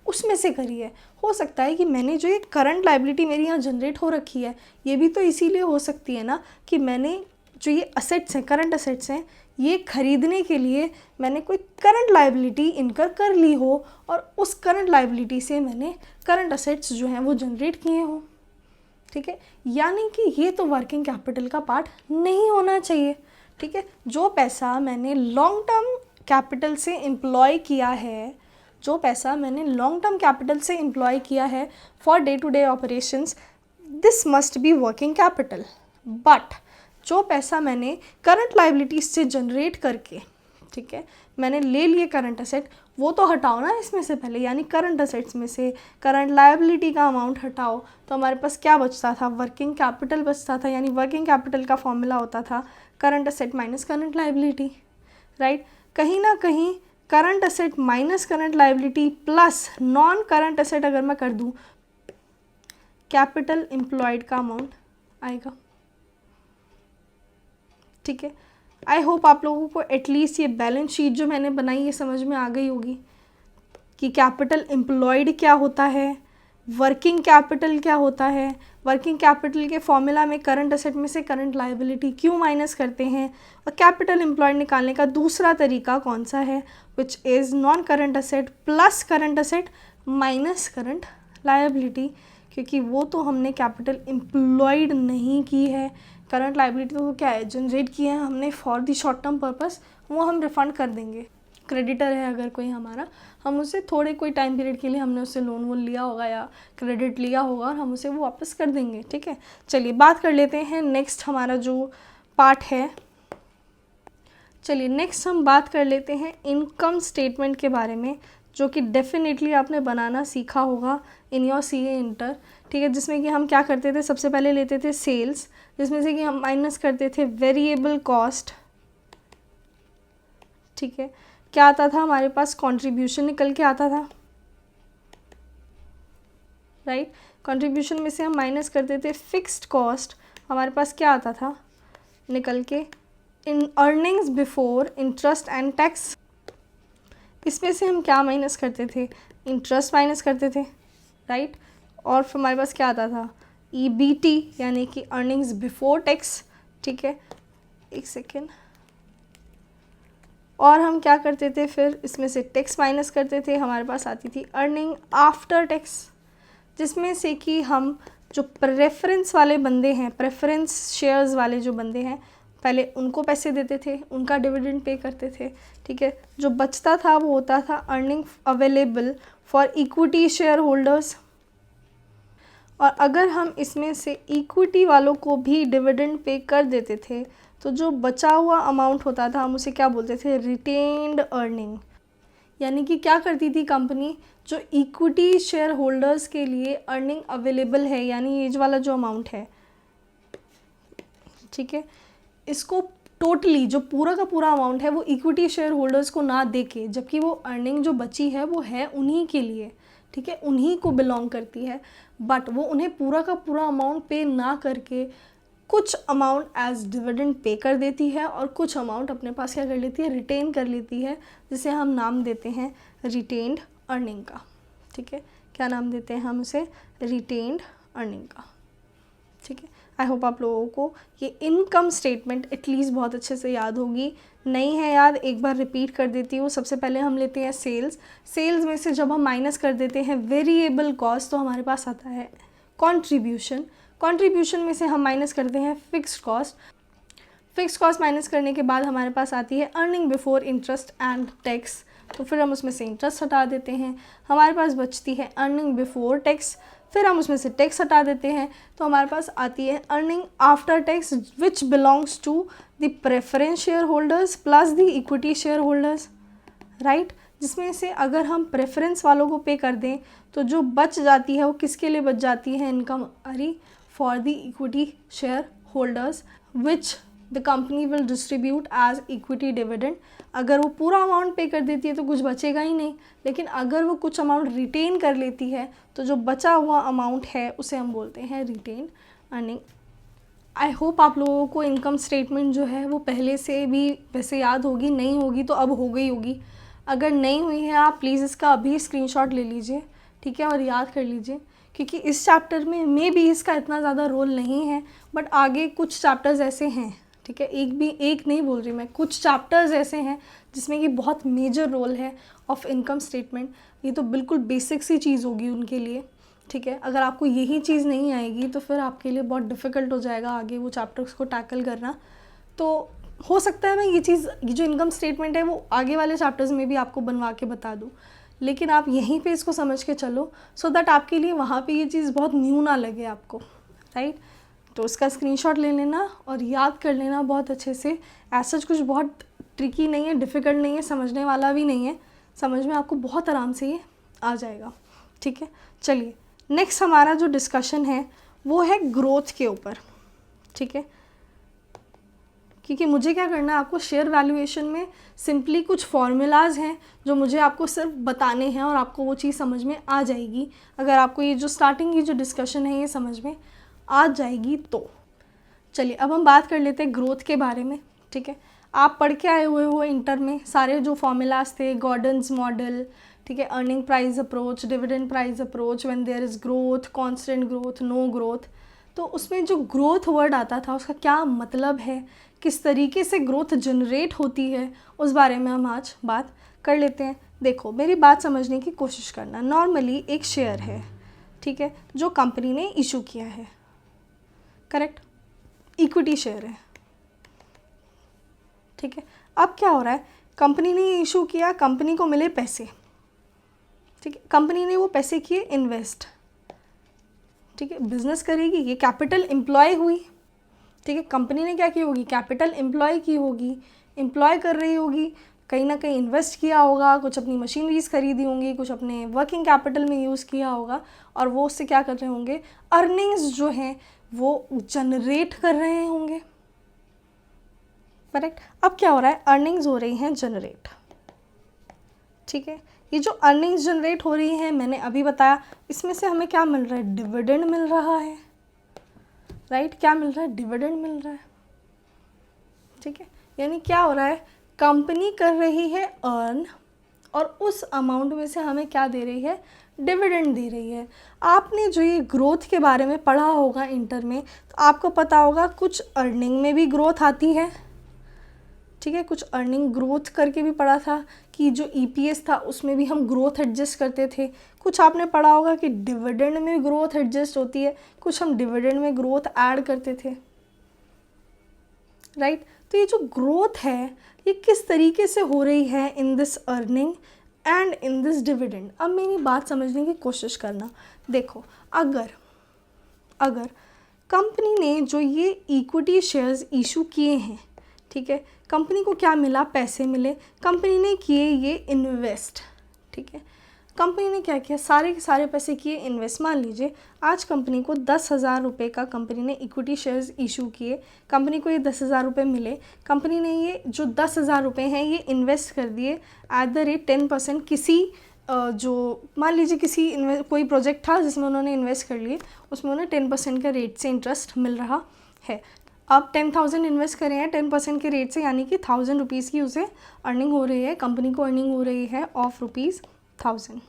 उसमें से करी है। हो सकता है कि मैंने जो ये करंट लायबिलिटी मेरी यहाँ जनरेट हो रखी है ये भी तो इसीलिए हो सकती है ना कि मैंने जो ये असेट्स हैं, करंट असेट्स हैं, ये खरीदने के लिए मैंने कोई करंट लायबिलिटी इनकर कर ली हो और उस करंट लायबिलिटी से मैंने करंट असेट्स जो हैं वो जनरेट किए हों, ठीक है। यानी कि ये तो वर्किंग कैपिटल का पार्ट नहीं होना चाहिए, ठीक है। जो पैसा मैंने लॉन्ग टर्म कैपिटल से एम्प्लॉय किया है, जो पैसा मैंने लॉन्ग टर्म कैपिटल से एम्प्लॉय किया है for day to day operations, this must be working capital. But जो पैसा मैंने करंट लायबिलिटीज से जनरेट करके, ठीक है, मैंने ले लिए करंट असेट, वो तो हटाओ ना इसमें से पहले, यानी करंट असेट्स में से करंट लायबिलिटी का अमाउंट हटाओ तो हमारे पास क्या बचता था, वर्किंग कैपिटल बचता था। यानी वर्किंग कैपिटल का फॉर्मूला होता था current asset minus current liability, right. कहीं ना कहीं current asset minus current liability plus non current asset अगर मैं कर दूं, कैपिटल एम्प्लॉयड का अमाउंट आएगा, ठीक है। आई होप आप लोगों को एटलीस्ट ये बैलेंस शीट जो मैंने बनाई ये समझ में आ गई होगी कि कैपिटल एम्प्लॉयड क्या होता है, वर्किंग कैपिटल क्या होता है, वर्किंग कैपिटल के फॉर्मूला में करंट असेट में से करंट लायबिलिटी क्यों माइनस करते हैं, और कैपिटल एम्प्लॉयड निकालने का दूसरा तरीका कौन सा है, which is non current asset plus current asset minus current liability, क्योंकि वो तो हमने कैपिटल एम्प्लॉयड नहीं की है। करंट लायबिलिटी तो क्या है, जनरेट की है हमने for the short term purpose, वो हम रिफ़ंड कर देंगे। क्रेडिटर है अगर कोई हमारा, हम उसे थोड़े कोई टाइम पीरियड के लिए हमने उससे लोन वोन लिया होगा या क्रेडिट लिया होगा और हम उसे वो वापस कर देंगे, ठीक है। चलिए बात कर लेते हैं नेक्स्ट हमारा जो पार्ट है। चलिए नेक्स्ट हम बात कर लेते हैं इनकम स्टेटमेंट के बारे में, जो कि डेफिनेटली आपने बनाना सीखा होगा इन योर सीए इंटर, ठीक है। जिसमें कि हम क्या करते थे, सबसे पहले लेते थे सेल्स, जिसमें से कि हम माइनस करते थे वेरिएबल कॉस्ट, ठीक है। क्या आता था हमारे पास, कंट्रीब्यूशन निकल के आता था, राइट। कंट्रीब्यूशन में से हम माइनस करते थे फिक्स्ड कॉस्ट, हमारे पास क्या आता था निकल के, in earnings before interest and tax, इसमें से हम क्या माइनस करते थे, इंटरेस्ट माइनस करते थे, राइट। और फिर हमारे पास क्या आता था, ईबीटी यानी कि अर्निंग्स बिफोर टैक्स, ठीक है। एक सेकेंड, और हम क्या करते थे फिर, इसमें से टैक्स माइनस करते थे, हमारे पास आती थी अर्निंग आफ्टर टैक्स, जिसमें से कि हम जो प्रेफरेंस वाले बंदे हैं, प्रेफरेंस शेयर्स वाले जो बंदे हैं, पहले उनको पैसे देते थे, उनका डिविडेंड पे करते थे, ठीक है। जो बचता था वो होता था earning available for equity share holders, और अगर हम इसमें से इक्विटी वालों को भी डिविडेंड पे कर देते थे तो जो बचा हुआ अमाउंट होता था हम उसे क्या बोलते थे, रिटेन्ड अर्निंग। यानी कि क्या करती थी कंपनी, जो इक्विटी शेयर होल्डर्स के लिए अर्निंग अवेलेबल है, यानी ये वाला जो अमाउंट है, ठीक है, इसको टोटली जो पूरा का पूरा अमाउंट है वो इक्विटी शेयर होल्डर्स को ना दे के, जबकि वो अर्निंग जो बची है वो है उन्हीं के लिए, ठीक है, उन्हीं को बिलोंग करती है, बट वो उन्हें पूरा का पूरा अमाउंट पे ना करके कुछ अमाउंट एज डिविडेंड पे कर देती है और कुछ अमाउंट अपने पास क्या कर लेती है, रिटेन कर लेती है, जिसे हम नाम देते हैं रिटेन्ड अर्निंग का, ठीक है। क्या नाम देते हैं हम उसे, रिटेन्ड अर्निंग का, ठीक है। आई होप आप लोगों को ये इनकम स्टेटमेंट एटलीस्ट बहुत अच्छे से याद होगी। नहीं है याद, एक बार रिपीट कर देती हूँ। सबसे पहले हम लेते हैं सेल्स। सेल्स में से जब हम माइनस कर देते हैं वेरिएबल कॉस्ट तो हमारे पास आता है कंट्रीब्यूशन। कंट्रीब्यूशन में से हम माइनस करते हैं fixed cost. Fixed cost minus करने के बाद हमारे पास आती है earning before interest and tax, तो फिर हम उसमें से इंटरेस्ट हटा देते हैं। हमारे पास बचती है अर्निंग बिफोर टैक्स, फिर हम उसमें से टैक्स हटा देते हैं, तो हमारे पास आती है earning after tax which belongs to the preference share holders plus the equity share holders, right. जिसमें से अगर हम प्रेफरेंस वालों को पे कर दें तो जो बच जाती है वो किसके लिए बच जाती है, income arise for the equity share holders which the company will distribute as equity dividend. अगर वो पूरा अमाउंट पे कर देती है तो कुछ बचेगा ही नहीं, लेकिन अगर वो कुछ अमाउंट रिटेन कर लेती है तो जो बचा हुआ अमाउंट है उसे हम बोलते हैं रिटेन अर्निंग। आई होप आप लोगों को इनकम स्टेटमेंट जो है वो पहले से भी वैसे याद होगी, नहीं होगी तो अब हो गई होगी। अगर नहीं हुई है आप प्लीज़ इसका अभी स्क्रीनशॉट ले लीजिए, ठीक है, और याद कर लीजिए, क्योंकि इस चैप्टर में मे भी इसका इतना ज़्यादा रोल नहीं है, बट आगे कुछ चैप्टर्स ऐसे हैं, ठीक है, एक नहीं बोल रही मैं, कुछ चैप्टर्स ऐसे हैं जिसमें कि बहुत मेजर रोल है ऑफ इनकम स्टेटमेंट। ये तो बिल्कुल बेसिक सी चीज़ होगी उनके लिए, ठीक है। अगर आपको यही चीज़ नहीं आएगी तो फिर आपके लिए बहुत डिफ़िकल्ट हो जाएगा आगे वो चैप्टर्स को टैकल करना। तो हो सकता है मैं ये जो इनकम स्टेटमेंट है वो आगे वाले चैप्टर्स में भी आपको बनवा के बता दूँ, लेकिन आप यहीं पे इसको समझ के चलो सो दैट आपके लिए वहाँ पे ये चीज़ बहुत न्यू ना लगे आपको, राइट। तो उसका स्क्रीनशॉट ले लेना और याद कर लेना बहुत अच्छे से। ऐसा कुछ बहुत ट्रिकी नहीं है, डिफ़िकल्ट नहीं है, समझने वाला भी नहीं है, समझ में आपको बहुत आराम से ये आ जाएगा, ठीक है। चलिए नेक्स्ट हमारा जो डिस्कशन है वो है ग्रोथ के ऊपर, ठीक है, क्योंकि मुझे क्या करना है, आपको शेयर वैल्यूएशन में सिंपली कुछ फॉर्मूलाज हैं जो मुझे आपको सिर्फ बताने हैं और आपको वो चीज़ समझ में आ जाएगी अगर आपको ये जो स्टार्टिंग की जो डिस्कशन है ये समझ में आ जाएगी तो। चलिए अब हम बात कर लेते हैं ग्रोथ के बारे में, ठीक है। आप पढ़ के आए हुए हो इंटर में सारे जो फॉर्मूलाज थे, गॉर्डन्स मॉडल, ठीक है, earning price approach, dividend price approach, when there is growth, constant growth, no growth. तो उसमें जो ग्रोथ वर्ड आता था उसका क्या मतलब है, किस तरीके से ग्रोथ जनरेट होती है, उस बारे में हम आज बात कर लेते हैं। देखो मेरी बात समझने की कोशिश करना। नॉर्मली एक शेयर है, ठीक है, जो कंपनी ने इशू किया है, करेक्ट, इक्विटी शेयर है, ठीक है। अब क्या हो रहा है, कंपनी ने इशू किया, कंपनी को मिले पैसे, ठीक है, कंपनी ने वो पैसे किए इन्वेस्ट, ठीक है, बिजनेस करेगी, ये कैपिटल एम्प्लॉय हुई, ठीक है। कंपनी ने क्या की होगी, कैपिटल एम्प्लॉय की होगी, एम्प्लॉय कर रही होगी, कहीं ना कहीं इन्वेस्ट किया होगा, कुछ अपनी मशीनरीज खरीदी होंगी, कुछ अपने वर्किंग कैपिटल में यूज़ किया होगा, और वो उससे क्या कर रहे होंगे, अर्निंग्स जो हैं वो जनरेट कर रहे होंगे, करेक्ट। अब क्या हो रहा है, अर्निंग्स हो रही हैं जनरेट, ठीक है। ये जो अर्निंग्स जनरेट हो रही हैं मैंने अभी बताया, इसमें से हमें क्या मिल रहा है, डिविडेंड मिल रहा है, राइट, क्या मिल रहा है, डिविडेंड मिल रहा है, ठीक है। यानी क्या हो रहा है, कंपनी कर रही है अर्न और उस अमाउंट में से हमें क्या दे रही है, डिविडेंड दे रही है। आपने जो ये ग्रोथ के बारे में पढ़ा होगा इंटर में तो आपको पता होगा कुछ अर्निंग में भी ग्रोथ आती है, ठीक है, कुछ अर्निंग ग्रोथ करके भी पढ़ा था कि जो ईपीएस था उसमें भी हम ग्रोथ एडजस्ट करते थे। कुछ आपने पढ़ा होगा कि डिविडेंड में ग्रोथ एडजस्ट होती है, कुछ हम डिविडेंड में ग्रोथ ऐड करते थे, राइट। तो ये जो ग्रोथ है ये किस तरीके से हो रही है in this earning and in this dividend. अब मेरी बात समझने की कोशिश करना। देखो अगर कंपनी ने जो ये इक्विटी शेयर्स इशू किए हैं, ठीक है, कंपनी को क्या मिला, पैसे मिले, कंपनी ने किए ये इन्वेस्ट, ठीक है। कंपनी ने क्या किया, सारे के सारे पैसे किए इन्वेस्ट। मान लीजिए आज कंपनी को 10,000 रुपये का कंपनी ने इक्विटी शेयर्स इशू किए, कंपनी को ये 10,000 रुपये मिले, कंपनी ने ये जो 10,000 रुपये हैं ये इन्वेस्ट कर दिए एट द रेट 10%। किसी जो मान लीजिए कोई प्रोजेक्ट था जिसमें उन्होंने इन्वेस्ट कर लिए, उसमें उन्हें 10% के रेट से इंटरेस्ट मिल रहा है। अब 10,000 इन्वेस्ट करे हैं 10% के रेट से, यानी कि 1,000 रुपीज़ की उसे अर्निंग हो रही है, कंपनी को अर्निंग हो रही है ऑफ ₹1000,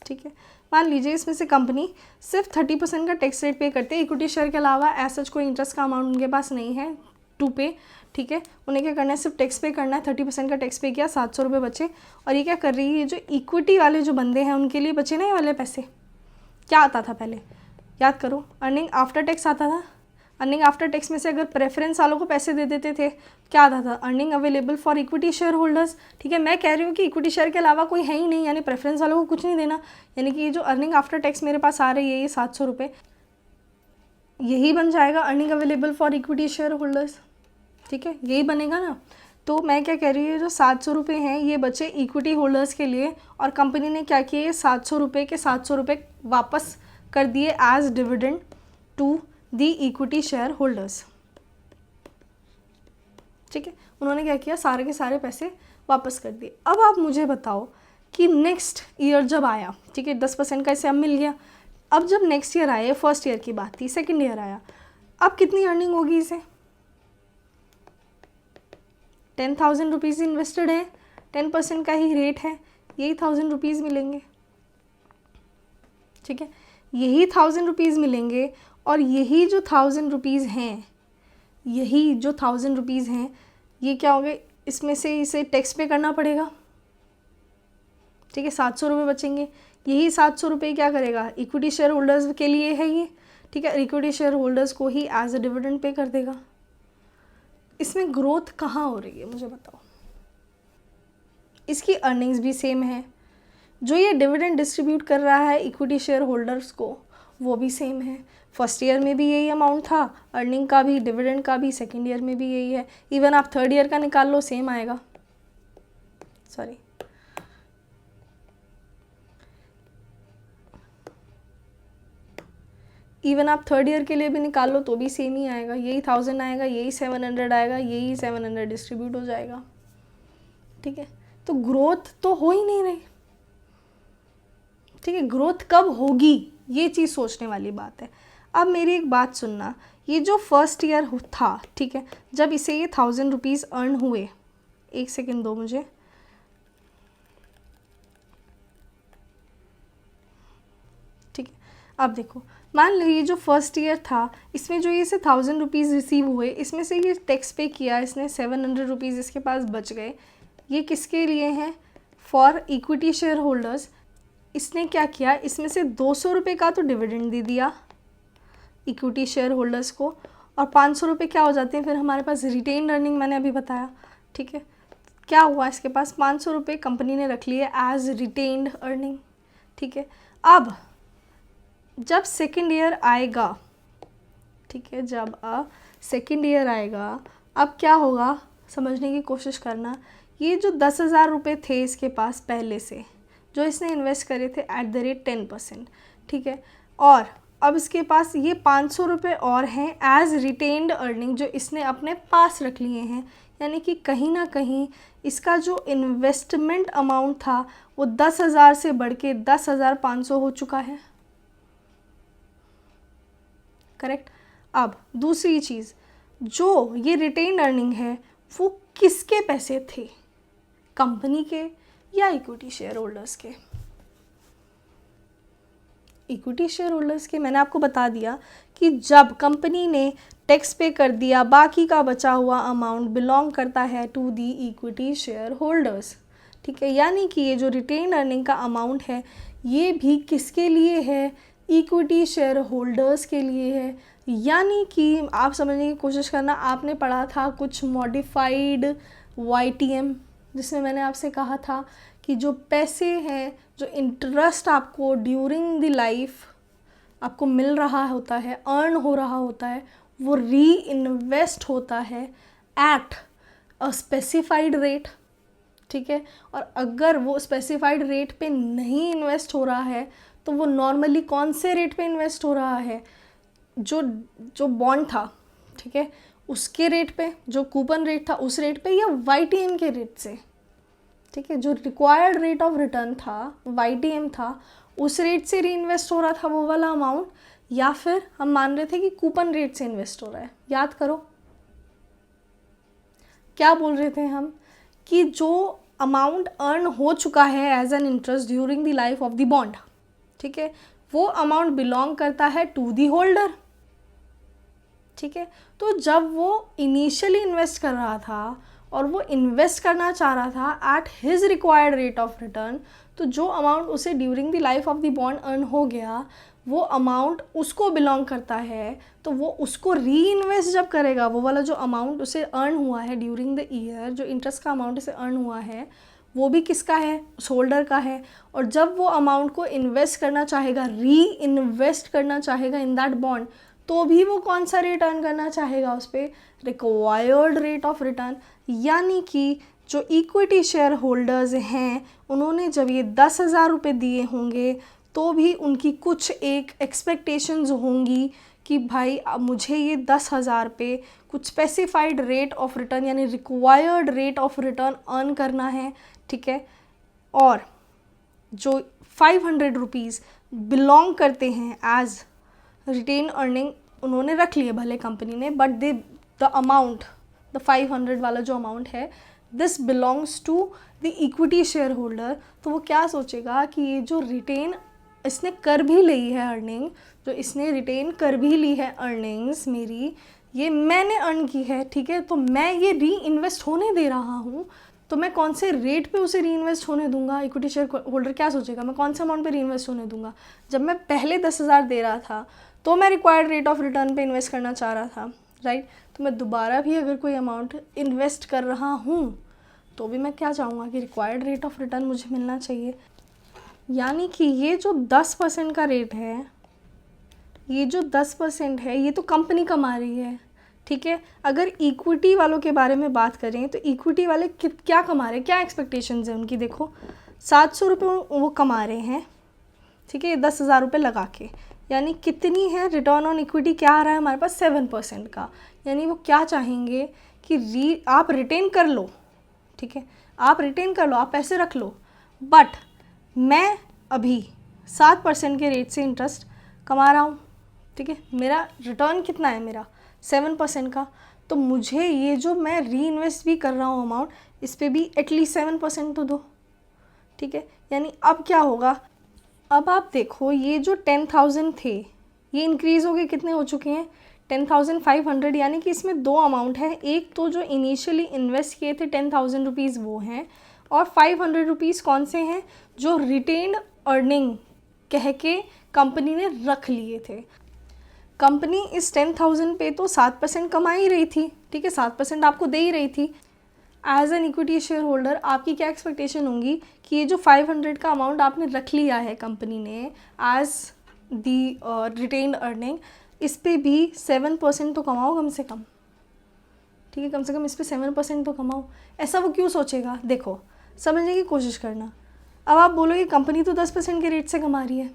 ठीक है। मान लीजिए इसमें से कंपनी सिर्फ 30% का टैक्स रेट पे करते हैं, इक्विटी शेयर के अलावा ऐसा कोई इंटरेस्ट का अमाउंट उनके पास नहीं है टू पे, ठीक है। उन्हें क्या करना है, सिर्फ टैक्स पे करना है, 30% का टैक्स पे किया, 700 रुपये बचे। और ये क्या कर रही है, जो इक्विटी वाले जो बंदे हैं उनके लिए बचे ना ये वाले पैसे। क्या आता था पहले, याद करो, अर्निंग आफ्टर टैक्स आता था। अर्निंग आफ्टर टैक्स में से अगर प्रेफरेंस वालों को पैसे दे देते थे, क्या आता था, earning available for equity share holders, ठीक है। मैं कह रही हूँ कि इक्विटी शेयर के अलावा कोई है ही नहीं, यानी प्रेफरेंस वालों को कुछ नहीं देना, यानी कि ये जो अर्निंग आफ्टर टैक्स मेरे पास आ रही है ये 700 रुपये, यही बन जाएगा earning available for equity share holders, ठीक है, यही बनेगा ना। तो मैं क्या कह रही हूँ, जो 700 रुपये हैं ये बचे इक्विटी होल्डर्स के लिए, और कंपनी ने क्या किया, 700 रुपये के 700 रुपये वापस कर दिए as dividend to the equity share holders, ठीक है। उन्होंने क्या किया, सारे के सारे पैसे वापस कर दिए। अब आप मुझे बताओ कि नेक्स्ट ईयर जब आया, ठीक है, 10% का इसे अब मिल गया, अब जब नेक्स्ट ईयर आया, फर्स्ट ईयर की बात थी, सेकेंड ईयर आया, अब कितनी अर्निंग होगी इसे, 10,000 रुपीज़ इन्वेस्टेड है, 10% का ही रेट है, यही 1,000 रुपीज़ मिलेंगे, ठीक है, यही 1,000 रुपीज़ मिलेंगे। और यही जो 1,000 रुपीज़ हैं, यही जो 1,000 रुपीज़ हैं, ये क्या होंगे, इसमें से इसे टैक्स पे करना पड़ेगा, ठीक है, 700 रुपये बचेंगे। यही 700 रुपये क्या करेगा, इक्विटी शेयर होल्डर्स के लिए है ये, ठीक है, इक्विटी शेयर होल्डर्स को ही एज अ डिविडेंड पे कर देगा। इसमें ग्रोथ कहाँ हो रही है मुझे बताओ। इसकी अर्निंग्स भी सेम है, जो ये डिविडेंड डिस्ट्रीब्यूट कर रहा है इक्विटी शेयर होल्डर्स को वो भी सेम है। फर्स्ट ईयर में भी यही अमाउंट था, अर्निंग का भी, डिविडेंड का भी, सेकेंड ईयर में भी यही है। इवन आप थर्ड ईयर का निकाल लो, सेम आएगा। सॉरी, इवन आप थर्ड ईयर के लिए भी निकाल लो तो भी सेम ही आएगा, यही 1,000 आएगा, यही 700 आएगा, यही 700 डिस्ट्रीब्यूट हो जाएगा, ठीक है। तो ग्रोथ तो हो ही नहीं रही, ठीक है, ग्रोथ कब होगी ये चीज़ सोचने वाली बात है। अब मेरी एक बात सुनना, ये जो फर्स्ट ईयर था, ठीक है, जब इसे ये 1,000 रुपीज़ अर्न हुए, एक सेकेंड दो मुझे, ठीक है। अब देखो, मान लो ये जो फर्स्ट ईयर था, इसमें जो ये से 1,000 रुपीज़ रिसीव हुए, इसमें से ये टैक्स पे किया इसने, 700 रुपीज़ इसके पास बच गए। ये किसके लिए हैं, फॉर इक्विटी शेयर होल्डर्स। इसने क्या किया, इसमें से 200 रुपये का तो डिविडेंड दे दिया इक्विटी शेयर होल्डर्स को, और 500 रुपये क्या हो जाते हैं फिर हमारे पास, रिटेन अर्निंग, मैंने अभी बताया, ठीक है। क्या हुआ, इसके पास 500 रुपये कंपनी ने रख लिए एज रिटेन्ड अर्निंग, ठीक है। अब जब सेकेंड ईयर आएगा, ठीक है, जब सेकेंड ईयर आएगा, अब क्या होगा समझने की कोशिश करना। ये जो 10,000 रुपये थे इसके पास पहले से, जो इसने इन्वेस्ट करे थे एट द रेट 10%, ठीक है, और अब इसके पास ये 500 रुपये और हैं एज रिटेन्ड अर्निंग, जो इसने अपने पास रख लिए हैं। यानी कि कहीं ना कहीं इसका जो इन्वेस्टमेंट अमाउंट था वो 10,000 से बढ़ के 10,500 हो चुका है, करेक्ट। अब दूसरी चीज़, जो ये रिटेन्ड अर्निंग है वो किसके पैसे थे, कंपनी के या इक्विटी शेयर होल्डर्स के, इक्विटी शेयर होल्डर्स के। मैंने आपको बता दिया कि जब कंपनी ने टैक्स पे कर दिया, बाकी का बचा हुआ अमाउंट बिलोंग करता है to the equity share holders, ठीक है। यानी कि ये जो रिटेन अर्निंग का अमाउंट है ये भी किसके लिए है, इक्विटी शेयर होल्डर्स के लिए है। यानी कि आप समझने की कोशिश करना, आपने पढ़ा था कुछ मॉडिफाइड YTM, जिसमें मैंने आपसे कहा था कि जो पैसे हैं, जो इंटरेस्ट आपको ड्यूरिंग द लाइफ आपको मिल रहा होता है, अर्न हो रहा होता है, वो री इन्वेस्ट होता है एट अ स्पेसिफाइड रेट, ठीक है। और अगर वो स्पेसिफाइड रेट पे नहीं इन्वेस्ट हो रहा है तो वो नॉर्मली कौन से रेट पे इन्वेस्ट हो रहा है, जो बॉन्ड था, ठीक है, उसके रेट पे, जो कूपन रेट था उस रेट पे, या YTM के रेट से, ठीक है। जो रिक्वायर्ड रेट ऑफ रिटर्न था, YTM था, उस रेट से री इन्वेस्ट हो रहा था वो वाला अमाउंट, या फिर हम मान रहे थे कि कूपन रेट से इन्वेस्ट हो रहा है। याद करो क्या बोल रहे थे हम, कि जो अमाउंट अर्न हो चुका है as an interest during the life of the bond, ठीक है, वो अमाउंट बिलोंग करता है टू दी होल्डर। ठीक है, तो जब वो इनिशियली इन्वेस्ट कर रहा था और वो इन्वेस्ट करना चाह रहा था at his required rate of return, तो जो अमाउंट उसे during the life of the bond earn हो गया वो अमाउंट उसको बिलोंग करता है। तो वो उसको री इन्वेस्ट जब करेगा, वो वाला जो अमाउंट उसे अर्न हुआ है ड्यूरिंग द ईयर, जो इंटरेस्ट का अमाउंट उसे अर्न हुआ है, वो भी किसका है, उस होल्डर का है। और जब वो अमाउंट को इन्वेस्ट करना चाहेगा, री इन्वेस्ट करना चाहेगा इन दैट बॉन्ड, तो भी वो कौन सा रेट अर्न करना चाहेगा उस पर, रिक्वायर्ड रेट ऑफ रिटर्न। यानी कि जो इक्विटी शेयर होल्डर्स हैं उन्होंने जब ये 10,000 रुपये दिए होंगे तो भी उनकी कुछ एक एक्सपेक्टेशंस होंगी कि भाई अब मुझे ये 10,000 पे कुछ स्पेसिफाइड रेट ऑफ रिटर्न यानी required rate of return earn करना है। ठीक है, और जो 500 रुपीज़ बिलोंग करते हैं एज रिटेन अर्निंग उन्होंने रख लिए भले कंपनी ने, बट द अमाउंट, द 500 वाला जो अमाउंट है, this belongs to the equity share holder. तो वो क्या सोचेगा कि ये जो रिटेन इसने कर भी ली है अर्निंग, जो इसने रिटेन कर भी ली है अर्निंग्स मेरी, ये मैंने अर्न की है। ठीक है, तो मैं ये री इन्वेस्ट होने दे रहा हूँ, तो मैं कौन से रेट पे उसे री इन्वेस्ट होने दूंगा। इक्विटी शेयर होल्डर क्या सोचेगा, मैं कौन से अमाउंट पे री इन्वेस्ट होने दूंगा। जब मैं पहले 10,000 दे रहा था तो मैं रिक्वायर्ड रेट ऑफ रिटर्न पे इन्वेस्ट करना चाह रहा था, राइट। तो मैं दोबारा भी अगर कोई अमाउंट इन्वेस्ट कर रहा हूँ तो भी मैं क्या चाहूँगा कि रिक्वायर्ड रेट ऑफ रिटर्न मुझे मिलना चाहिए। यानी कि ये जो 10% का रेट है, ये जो 10% है, ये तो कंपनी कमा रही है। ठीक है, अगर इक्विटी वालों के बारे में बात करें तो इक्विटी वाले क्या कमा रहे हैं, क्या एक्सपेक्टेशंस हैं उनकी, देखो 700 रुपये वो कमा रहे हैं। ठीक है, ये 10,000 रुपये लगा के, यानी कितनी है रिटर्न ऑन इक्विटी, क्या आ रहा है हमारे पास, 7% का। यानी वो क्या चाहेंगे कि आप रिटेन कर लो। ठीक है, आप रिटेन कर लो, आप पैसे रख लो, बट मैं अभी 7% के रेट से इंटरेस्ट कमा रहा हूँ। ठीक है, मेरा रिटर्न कितना है, मेरा 7% का, तो मुझे ये जो मैं री इन्वेस्ट भी कर रहा हूँ अमाउंट, इस पर भी एटलीस्ट 7% तो दो। ठीक है, यानी अब क्या होगा, अब आप देखो ये जो 10,000 थे ये इंक्रीज़ हो गए, कितने हो चुके हैं, 10,500। यानी कि इसमें दो अमाउंट है, एक तो जो इनिशियली इन्वेस्ट किए थे 10,000 रुपीज़ वो हैं, और 500 रुपीज़ कौन से हैं, जो रिटेन्ड अर्निंग कह के कंपनी ने रख लिए थे। कंपनी इस 10,000 पे तो 7% कमा ही रही थी। ठीक है, 7% आपको दे ही रही थी। As an equity share holder आपकी क्या एक्सपेक्टेशन होंगी कि ये जो 500 का अमाउंट आपने रख लिया है कंपनी ने एज दी रिटेन्ड अर्निंग, इस पे भी 7% तो कमाओ कम से कम। ठीक है, कम से कम इस पे 7% तो कमाओ। ऐसा वो क्यों सोचेगा, देखो समझने की कोशिश करना। अब आप बोलोगे कंपनी तो 10% के रेट से कमा रही है,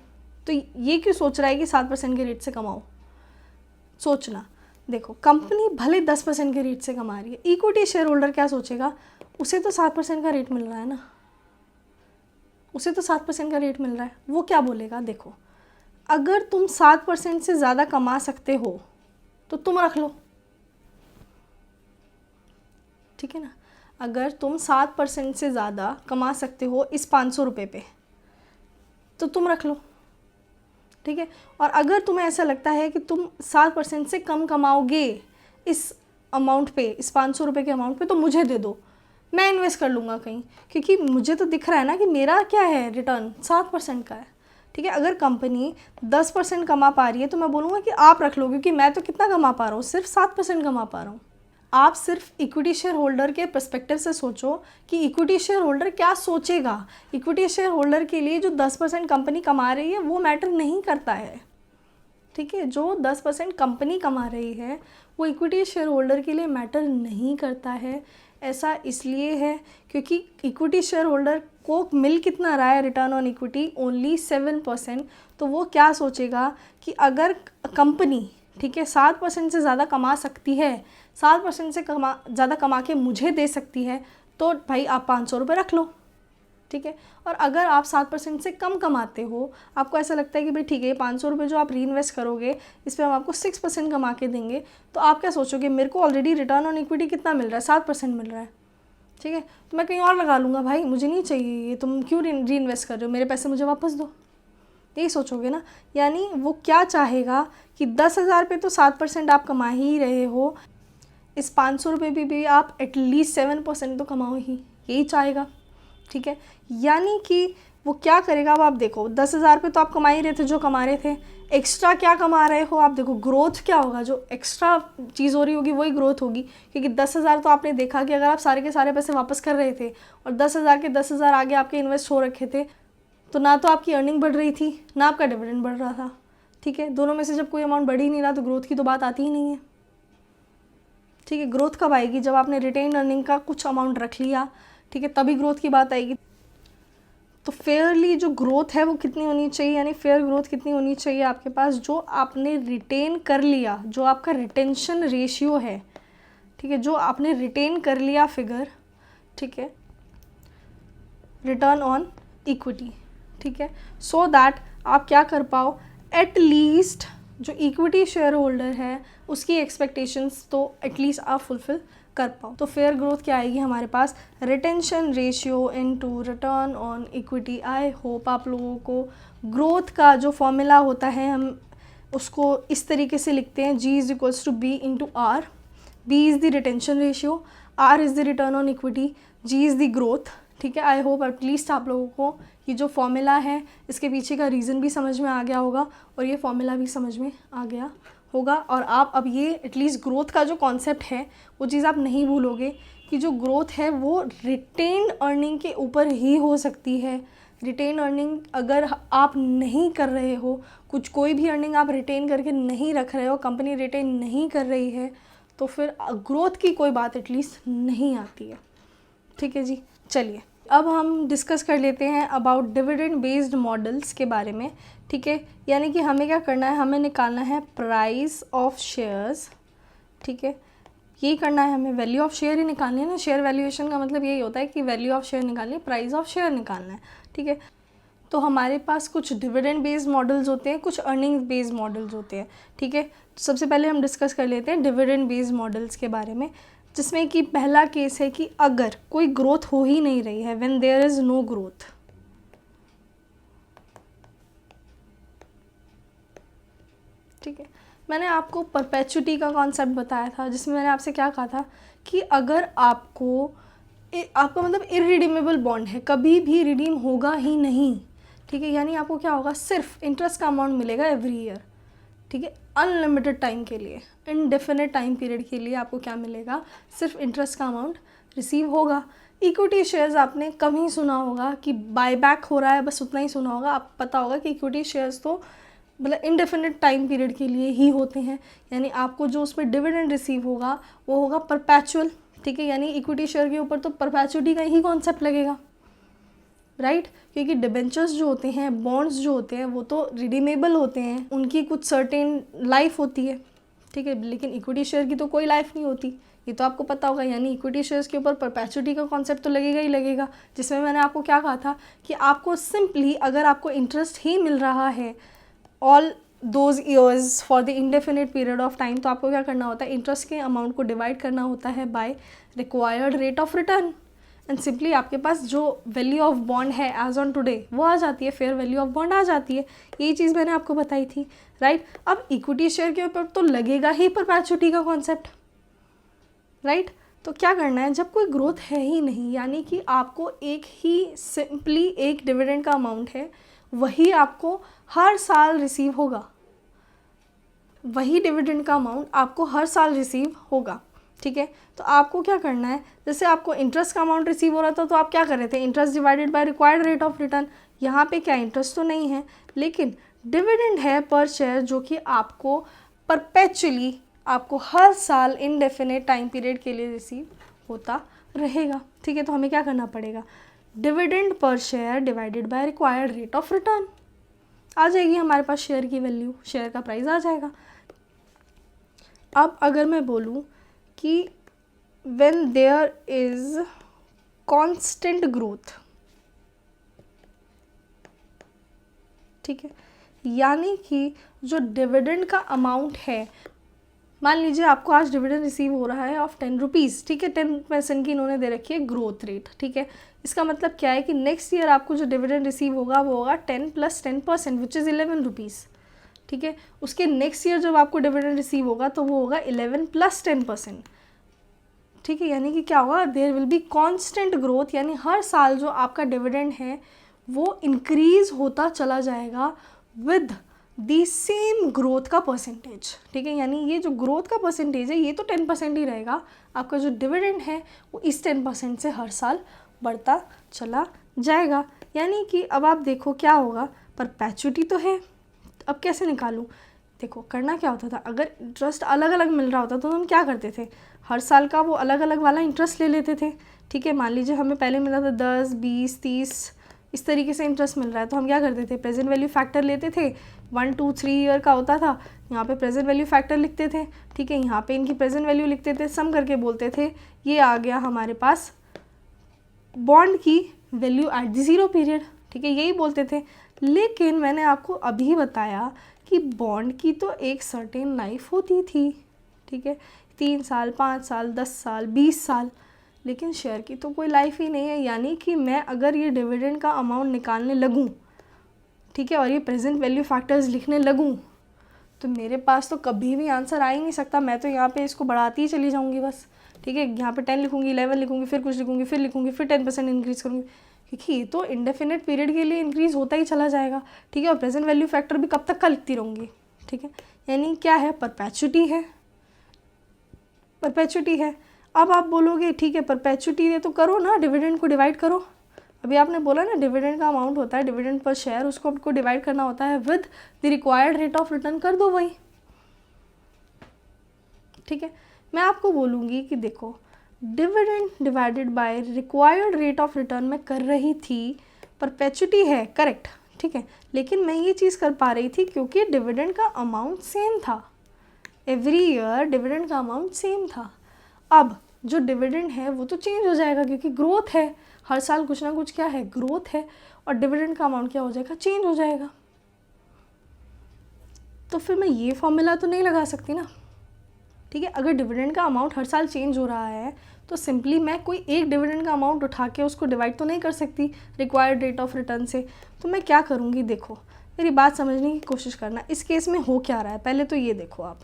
तो ये क्यों सोच रहा है कि 7% के रेट से कमाओ। सोचना, देखो कंपनी भले 10% के रेट से कमा रही है, इक्विटी शेयर होल्डर क्या सोचेगा, उसे तो 7% का रेट मिल रहा है ना, उसे तो 7% का रेट मिल रहा है। वो क्या बोलेगा, देखो अगर तुम 7% से ज़्यादा कमा सकते हो तो तुम रख लो। ठीक है ना, अगर तुम 7% से ज़्यादा कमा सकते हो इस 500 रुपये पे तो तुम रख लो। ठीक है, और अगर तुम्हें ऐसा लगता है कि तुम 7% से कम कमाओगे इस अमाउंट पे, इस 500 रुपये के अमाउंट पे, तो मुझे दे दो, मैं इन्वेस्ट कर लूँगा कहीं, क्योंकि मुझे तो दिख रहा है ना कि मेरा क्या है रिटर्न 7% का है। ठीक है, अगर कंपनी 10% कमा पा रही है तो मैं बोलूँगा कि आप रख लो, क्योंकि मैं तो कितना कमा पा रहा हूँ, सिर्फ 7% कमा पा रहा हूँ। आप सिर्फ इक्विटी शेयर होल्डर के पर्सपेक्टिव से सोचो कि इक्विटी शेयर होल्डर क्या सोचेगा। इक्विटी शेयर होल्डर के लिए जो 10% कंपनी कमा रही है वो मैटर नहीं करता है। ठीक है, जो 10% कंपनी कमा रही है वो इक्विटी शेयर होल्डर के लिए मैटर नहीं करता है। ऐसा इसलिए है क्योंकि इक्विटी शेयर होल्डर को मिल कितना रहा है रिटर्न ऑन इक्विटी, ओनली 7%। तो वो क्या सोचेगा कि अगर कंपनी, ठीक है, 7% से ज़्यादा कमा सकती है, 7% से ज़्यादा कमा के मुझे दे सकती है, तो भाई आप 500 रुपये रख लो। ठीक है, और अगर आप 7% से कम कमाते हो, आपको ऐसा लगता है कि भाई ठीक है 500 रुपये जो आप री इन्वेस्ट करोगे इस पर हम आपको 6% कमा के देंगे, तो आप क्या सोचोगे, मेरे को ऑलरेडी रिटर्न ऑन इक्विटी कितना मिल रहा है, 7% मिल रहा है। ठीक है, तो मैं कहीं और लगा लूँगा, भाई मुझे नहीं चाहिए ये, तुम क्यों री इन्वेस्ट कर रहे हो, मेरे पैसे मुझे वापस दो। यही सोचोगे ना। यानी वो क्या चाहेगा कि 10,000 पे तो 7% आप कमा ही रहे हो, इस 500 रुपये भी आप एटलीस्ट 7% तो कमाओ ही, यही चाहेगा। ठीक है, यानी कि वो क्या करेगा, अब आप देखो 10,000 पे तो आप कमा ही रहे थे जो कमा रहे थे, एक्स्ट्रा क्या कमा रहे हो आप देखो, ग्रोथ क्या होगा, जो एक्स्ट्रा चीज़ हो रही होगी वही ग्रोथ होगी। क्योंकि 10,000 तो आपने देखा कि अगर आप सारे के सारे पैसे वापस कर रहे थे और 10,000 के 10,000 आगे आपके इन्वेस्ट हो रखे थे, तो ना तो आपकी अर्निंग बढ़ रही थी ना आपका डिविडेंड बढ़ रहा था। ठीक है, दोनों में से जब कोई अमाउंट बढ़ ही नहीं रहा तो ग्रोथ की तो बात आती ही नहीं है। ठीक है, ग्रोथ कब आएगी, जब आपने रिटेन अर्निंग का कुछ अमाउंट रख लिया, ठीक है, तभी ग्रोथ की बात आएगी। तो फेयरली जो ग्रोथ है वो कितनी होनी चाहिए, यानी फेयर ग्रोथ कितनी होनी चाहिए आपके पास, जो आपने रिटेन कर लिया, जो आपका रिटेंशन रेशियो है, ठीक है, जो आपने रिटेन कर लिया फिगर, ठीक है, रिटर्न ऑन इक्विटी, ठीक है, सो दैट आप क्या कर पाओ, एट लीस्ट जो इक्विटी शेयर होल्डर है उसकी एक्सपेक्टेशंस तो एटलीस्ट आप फुलफिल कर पाओ। तो फेयर ग्रोथ क्या आएगी हमारे पास, retention ratio into return on equity. I hope आप लोगों को ग्रोथ का जो फॉर्मूला होता है हम उसको इस तरीके से लिखते हैं, G is equals to B into R। B is the retention ratio, R is the return on equity, G is the growth. ठीक है, आई होप एटलीस्ट आप लोगों को ये जो फॉर्मूला है इसके पीछे का रीज़न भी समझ में आ गया होगा और ये फॉर्मूला भी समझ में आ गया होगा, और आप अब ये एटलीस्ट ग्रोथ का जो कॉन्सेप्ट है वो चीज़ आप नहीं भूलोगे कि जो ग्रोथ है वो रिटेन अर्निंग के ऊपर ही हो सकती है। रिटेन अर्निंग अगर आप नहीं कर रहे हो, कोई भी अर्निंग आप रिटेन करके नहीं रख रहे हो, कंपनी रिटेन नहीं कर रही है, तो फिर ग्रोथ की कोई बात एटलीस्ट नहीं आती है। ठीक है जी, चलिए अब हम डिस्कस कर लेते हैं अबाउट डिविडेंड बेस्ड मॉडल्स के बारे में। ठीक है, यानी कि हमें क्या करना है, हमें निकालना है प्राइस ऑफ शेयर्स। ठीक है, यही करना है हमें, वैल्यू ऑफ शेयर ही निकालनी है ना, शेयर वैल्यूएशन का मतलब यही होता है कि वैल्यू ऑफ शेयर निकालनी है, प्राइस ऑफ शेयर निकालना है। ठीक है, तो हमारे पास कुछ डिविडेंड बेस्ड मॉडल्स होते हैं, कुछ अर्निंग बेस्ड मॉडल्स होते हैं। ठीक है, तो सबसे पहले हम डिस्कस कर लेते हैं डिविडेंड बेस्ड मॉडल्स के बारे में, जिसमें कि पहला केस है कि अगर कोई ग्रोथ हो ही नहीं रही है, when there is no growth. ठीक है, मैंने आपको परपेचुटी का कॉन्सेप्ट बताया था, जिसमें मैंने आपसे क्या कहा था कि अगर आपका मतलब इररिडीमेबल बॉन्ड है, कभी भी रिडीम होगा ही नहीं। ठीक है, यानी आपको क्या होगा, सिर्फ इंटरेस्ट का अमाउंट मिलेगा एवरी ईयर। ठीक है, अनलिमिटेड टाइम के लिए, इनडेफिनेट टाइम पीरियड के लिए आपको क्या मिलेगा, सिर्फ इंटरेस्ट का अमाउंट रिसीव होगा। इक्विटी शेयर्स आपने कम ही सुना होगा कि बायबैक हो रहा है, बस उतना ही सुना होगा। आप पता होगा कि इक्विटी शेयर्स तो मतलब इनडेफिनेट टाइम पीरियड के लिए ही होते हैं, यानी आपको जो उसमें डिविडेंड रिसीव होगा वो होगा परपैचुअल। ठीक है, यानी इक्विटी शेयर के ऊपर तो परपैचुअलिटी का ही कॉन्सेप्ट लगेगा, राइट क्योंकि डिबेंचर्स जो होते हैं, बॉन्ड्स जो होते हैं, वो तो रिडीमेबल होते हैं, उनकी कुछ सर्टेन लाइफ होती है। ठीक है, लेकिन इक्विटी शेयर की तो कोई लाइफ नहीं होती, ये तो आपको पता होगा। यानी इक्विटी शेयर्स के ऊपर परपेचुइटी का कॉन्सेप्ट तो लगेगा ही लगेगा, जिसमें मैंने आपको क्या कहा था कि आपको सिंपली अगर आपको इंटरेस्ट ही मिल रहा है all those years for the indefinite period of time, तो आपको क्या करना होता है, इंटरेस्ट के अमाउंट को डिवाइड करना होता है by required rate of return, and simply आपके पास जो वैल्यू ऑफ बॉन्ड है एज ऑन टुडे वो आ जाती है, फेयर वैल्यू ऑफ बॉन्ड आ जाती है। यही चीज़ मैंने आपको बताई थी, राइट। अब इक्विटी शेयर के ऊपर तो लगेगा ही परपेचुइटी का कॉन्सेप्ट, राइट। तो क्या करना है, जब कोई ग्रोथ है ही नहीं, यानी कि आपको एक ही सिंपली एक डिविडेंड का अमाउंट है, वही आपको हर साल रिसीव होगा, वही डिविडेंड का अमाउंट आपको हर साल रिसीव होगा। ठीक है, तो आपको क्या करना है, जैसे आपको इंटरेस्ट का अमाउंट रिसीव हो रहा था तो आप क्या कर रहे थे, interest divided by required rate of return. यहाँ पे क्या इंटरेस्ट तो नहीं है, लेकिन डिविडेंड है पर शेयर, जो कि आपको परपेचुअली आपको हर साल इनडेफिनेट टाइम पीरियड के लिए रिसीव होता रहेगा। ठीक है, तो हमें क्या करना पड़ेगा, डिविडेंड पर share divided by required rate of return आ जाएगी हमारे पास, शेयर की वैल्यू, शेयर का प्राइस आ जाएगा। अब अगर मैं बोलूँ कि when there is constant growth, ठीक है, यानी कि जो डिविडेंड का अमाउंट है मान लीजिए आपको आज डिविडेंड रिसीव हो रहा है ऑफ 10 रुपीज़, ठीक है, 10% की इन्होंने दे रखी है ग्रोथ रेट, ठीक है। इसका मतलब क्या है कि नेक्स्ट ईयर आपको जो डिविडेंड रिसीव होगा वो होगा 10 + 10% विच इज़ 11 रुपीज़, ठीक है। उसके नेक्स्ट ईयर जब आपको डिविडेंड रिसीव होगा तो वो होगा 11 + 10%, ठीक है। यानी कि क्या होगा, there will be constant growth, यानी हर साल जो आपका डिविडेंड है वो इंक्रीज होता चला जाएगा विद दी सेम ग्रोथ का परसेंटेज, ठीक है। यानी ये जो ग्रोथ का परसेंटेज है ये तो 10% ही रहेगा, आपका जो डिविडेंड है वो इस 10% से हर साल बढ़ता चला जाएगा। यानी कि अब आप देखो क्या होगा, परपेचुटी तो है, अब कैसे निकालूं, देखो करना क्या होता था, अगर इंटरेस्ट अलग अलग मिल रहा होता तो हम क्या करते थे, हर साल का वो अलग अलग वाला इंटरेस्ट ले लेते थे, ठीक है। मान लीजिए हमें पहले मिला था 10, 20, 30 इस तरीके से इंटरेस्ट मिल रहा है, तो हम क्या करते थे, प्रेजेंट वैल्यू फैक्टर लेते थे, 1, 2, 3 ईयर का होता था, यहाँ पे प्रेजेंट वैल्यू फैक्टर लिखते थे, ठीक है, यहाँ पे इनकी प्रेजेंट वैल्यू लिखते थे, सम करके बोलते थे ये आ गया हमारे पास बॉन्ड की value at the zero period, ठीक है, यही बोलते थे। लेकिन मैंने आपको अभी बताया कि बॉन्ड की तो एक सर्टेन लाइफ होती थी, ठीक है, 3 साल, 5 साल, 10 साल, 20 साल, लेकिन शेयर की तो कोई लाइफ ही नहीं है। यानी कि मैं अगर ये डिविडेंड का अमाउंट निकालने लगूँ, ठीक है, और ये प्रेजेंट वैल्यू फैक्टर्स लिखने लगूँ तो मेरे पास तो कभी भी आंसर आ ही नहीं सकता, मैं तो यहाँ पे इसको बढ़ाती ही चली जाऊँगी बस, ठीक है। यहाँ पे 10 लिखूँगी, 11 लिखूँगी, फिर कुछ लिखूँगी, फिर लिखूँगी, फिर 10% इंक्रीज़ करूँगी, क्योंकि ये तो इंडेफिनिट पीरियड के लिए इंक्रीज़ होता ही चला जाएगा, ठीक है। और प्रेजेंट वैल्यू फैक्टर भी कब तक का लिखती रहूँगी, ठीक है। यानी क्या है, परपेचुटी है, परपेचुटी है। अब आप बोलोगे ठीक है परपेचुटी है तो करो ना, डिविडेंड को डिवाइड करो। अभी आपने बोला ना डिविडेंड का अमाउंट होता है डिविडेंड पर शेयर, उसको आपको डिवाइड करना होता है with the required rate of return, कर दो वही, ठीक है। मैं आपको बोलूँगी कि देखो dividend divided by required rate of return मैं कर रही थी, परपेचुटी है करेक्ट, ठीक है, लेकिन मैं ये चीज़ कर पा रही थी क्योंकि डिविडेंड का अमाउंट सेम था, एवरी ईयर डिविडेंड का अमाउंट सेम था। अब जो डिविडेंड है वो तो चेंज हो जाएगा क्योंकि ग्रोथ है, हर साल कुछ ना कुछ क्या है, ग्रोथ है, और डिविडेंड का अमाउंट क्या हो जाएगा, चेंज हो जाएगा। तो फिर मैं ये फॉर्मूला तो नहीं लगा सकती ना, ठीक है। अगर डिविडेंड का अमाउंट हर साल चेंज हो रहा है तो सिंपली मैं कोई एक डिविडेंड का अमाउंट उठा के उसको डिवाइड तो नहीं कर सकती रिक्वायर्ड रेट ऑफ रिटर्न से। तो मैं क्या करूँगी, देखो मेरी बात समझने की कोशिश करना, इस केस में हो क्या रहा है पहले तो ये देखो आप,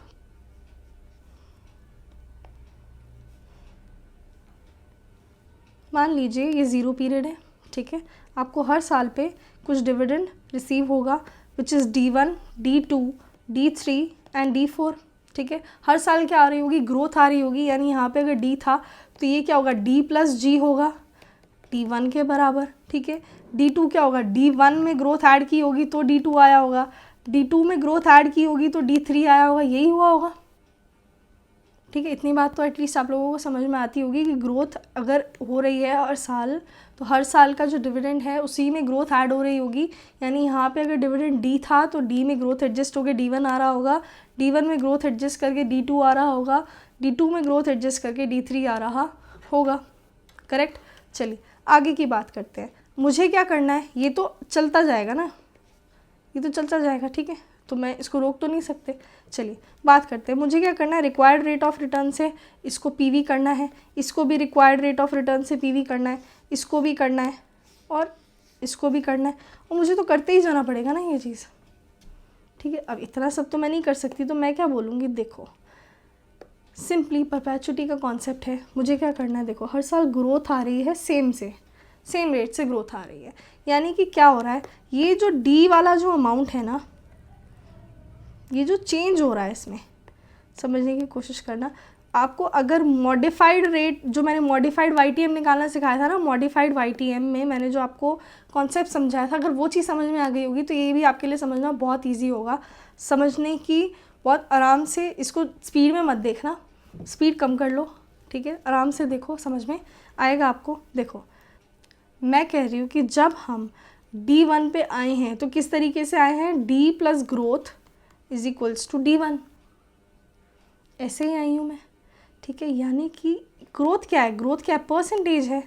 मान लीजिए ये 0 पीरियड है, ठीक है, आपको हर साल पे कुछ डिविडेंड रिसीव होगा which is D1, D2, D3 and D4, ठीक है। हर साल क्या आ रही होगी, ग्रोथ आ रही होगी, यानी यहाँ पे अगर D था तो ये क्या होगा, D + G होगा D1 के बराबर, ठीक है। D2 क्या होगा, D1 में ग्रोथ ऐड की होगी तो D2 आया होगा, D2 में ग्रोथ ऐड की होगी तो D3 आया होगा, यही हुआ होगा, ठीक है। इतनी बात तो एटलीस्ट आप लोगों को समझ में आती होगी कि ग्रोथ अगर हो रही है हर साल तो हर साल का जो डिविडेंड है उसी में ग्रोथ ऐड हो रही होगी। यानी यहाँ पे अगर डिविडेंड D था तो D में ग्रोथ एडजस्ट होकर D1 आ रहा होगा, D1 में ग्रोथ एडजस्ट करके D2 आ रहा होगा, D2 में ग्रोथ एडजस्ट करके D3 आ रहा होगा, करेक्ट। चलिए आगे की बात करते हैं, मुझे क्या करना है, ये तो चलता जाएगा ना, ये तो चलता जाएगा, ठीक है, तो मैं इसको रोक तो नहीं सकते। चलिए बात करते हैं, मुझे क्या करना है, रिक्वायर्ड रेट ऑफ रिटर्न से इसको पीवी करना है, इसको भी रिक्वायर्ड रेट ऑफ रिटर्न से पीवी करना है, इसको भी करना है और इसको भी करना है, और मुझे तो करते ही जाना पड़ेगा ना ये चीज़, ठीक है। अब इतना सब तो मैं नहीं कर सकती, तो मैं क्या बोलूँगी, देखो सिंपली परपेचुटी का कॉन्सेप्ट है, मुझे क्या करना है, देखो हर साल ग्रोथ आ रही है सेम रेट से ग्रोथ आ रही है, यानी कि क्या हो रहा है, ये जो डी वाला जो अमाउंट है ना, ये जो चेंज हो रहा है इसमें समझने की कोशिश करना। आपको अगर मॉडिफाइड रेट, जो मैंने मॉडिफाइड YTM निकालना सिखाया था ना, मॉडिफाइड YTM में मैंने जो आपको कॉन्सेप्ट समझाया था, अगर वो चीज़ समझ में आ गई होगी तो ये भी आपके लिए समझना बहुत ईजी होगा, समझने की बहुत आराम से। इसको स्पीड में मत देखना, स्पीड कम कर लो, ठीक है, आराम से देखो, समझ में आएगा आपको। देखो मैं कह रही हूँ कि जब हम D1 पे आए हैं तो किस तरीके से आए हैं, D + ग्रोथ = D1, ऐसे ही आई हूँ मैं, ठीक है। यानी कि ग्रोथ क्या है, ग्रोथ क्या है, परसेंटेज है,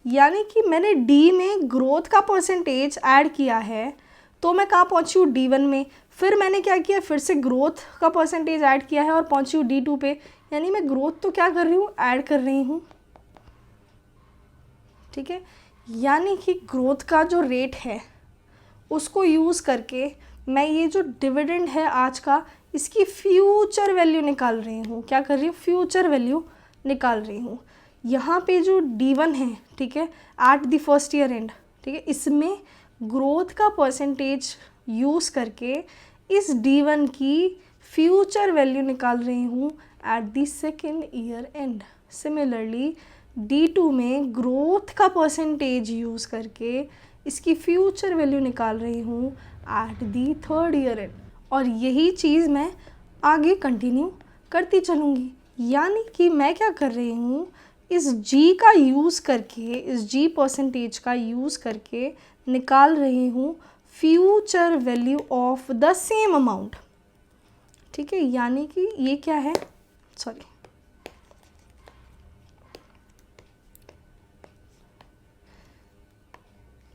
यानी कि मैंने D में ग्रोथ का परसेंटेज ऐड किया है तो मैं कहाँ पहुँची हूँ D1 में। फिर मैंने क्या किया, फिर से ग्रोथ का परसेंटेज ऐड किया है और पहुँची हूँ D2 पे। यानी मैं ग्रोथ तो क्या कर रही हूँ, ऐड कर रही हूँ, ठीक है। यानी कि ग्रोथ का जो रेट है उसको यूज़ करके मैं ये जो डिविडेंड है आज का, इसकी फ्यूचर वैल्यू निकाल रही हूँ। क्या कर रही हूँ, फ्यूचर वैल्यू निकाल रही हूँ। यहाँ पे जो D1 है, ठीक है, eight the first year and, ठीक है, इसमें ग्रोथ का परसेंटेज यूज़ करके इस D1 की फ्यूचर वैल्यू निकाल रही हूँ at the second year and. Similarly D2 में ग्रोथ का परसेंटेज यूज़ करके इसकी फ्यूचर वैल्यू निकाल रही हूँ at the third year and. और यही चीज़ मैं आगे कंटिन्यू करती चलूँगी। यानी कि मैं क्या कर रही हूँ, इस G का यूज़ करके, इस G परसेंटेज का यूज़ करके निकाल रही हूँ future value of the same amount, ठीक है। यानी कि ये क्या है, सॉरी,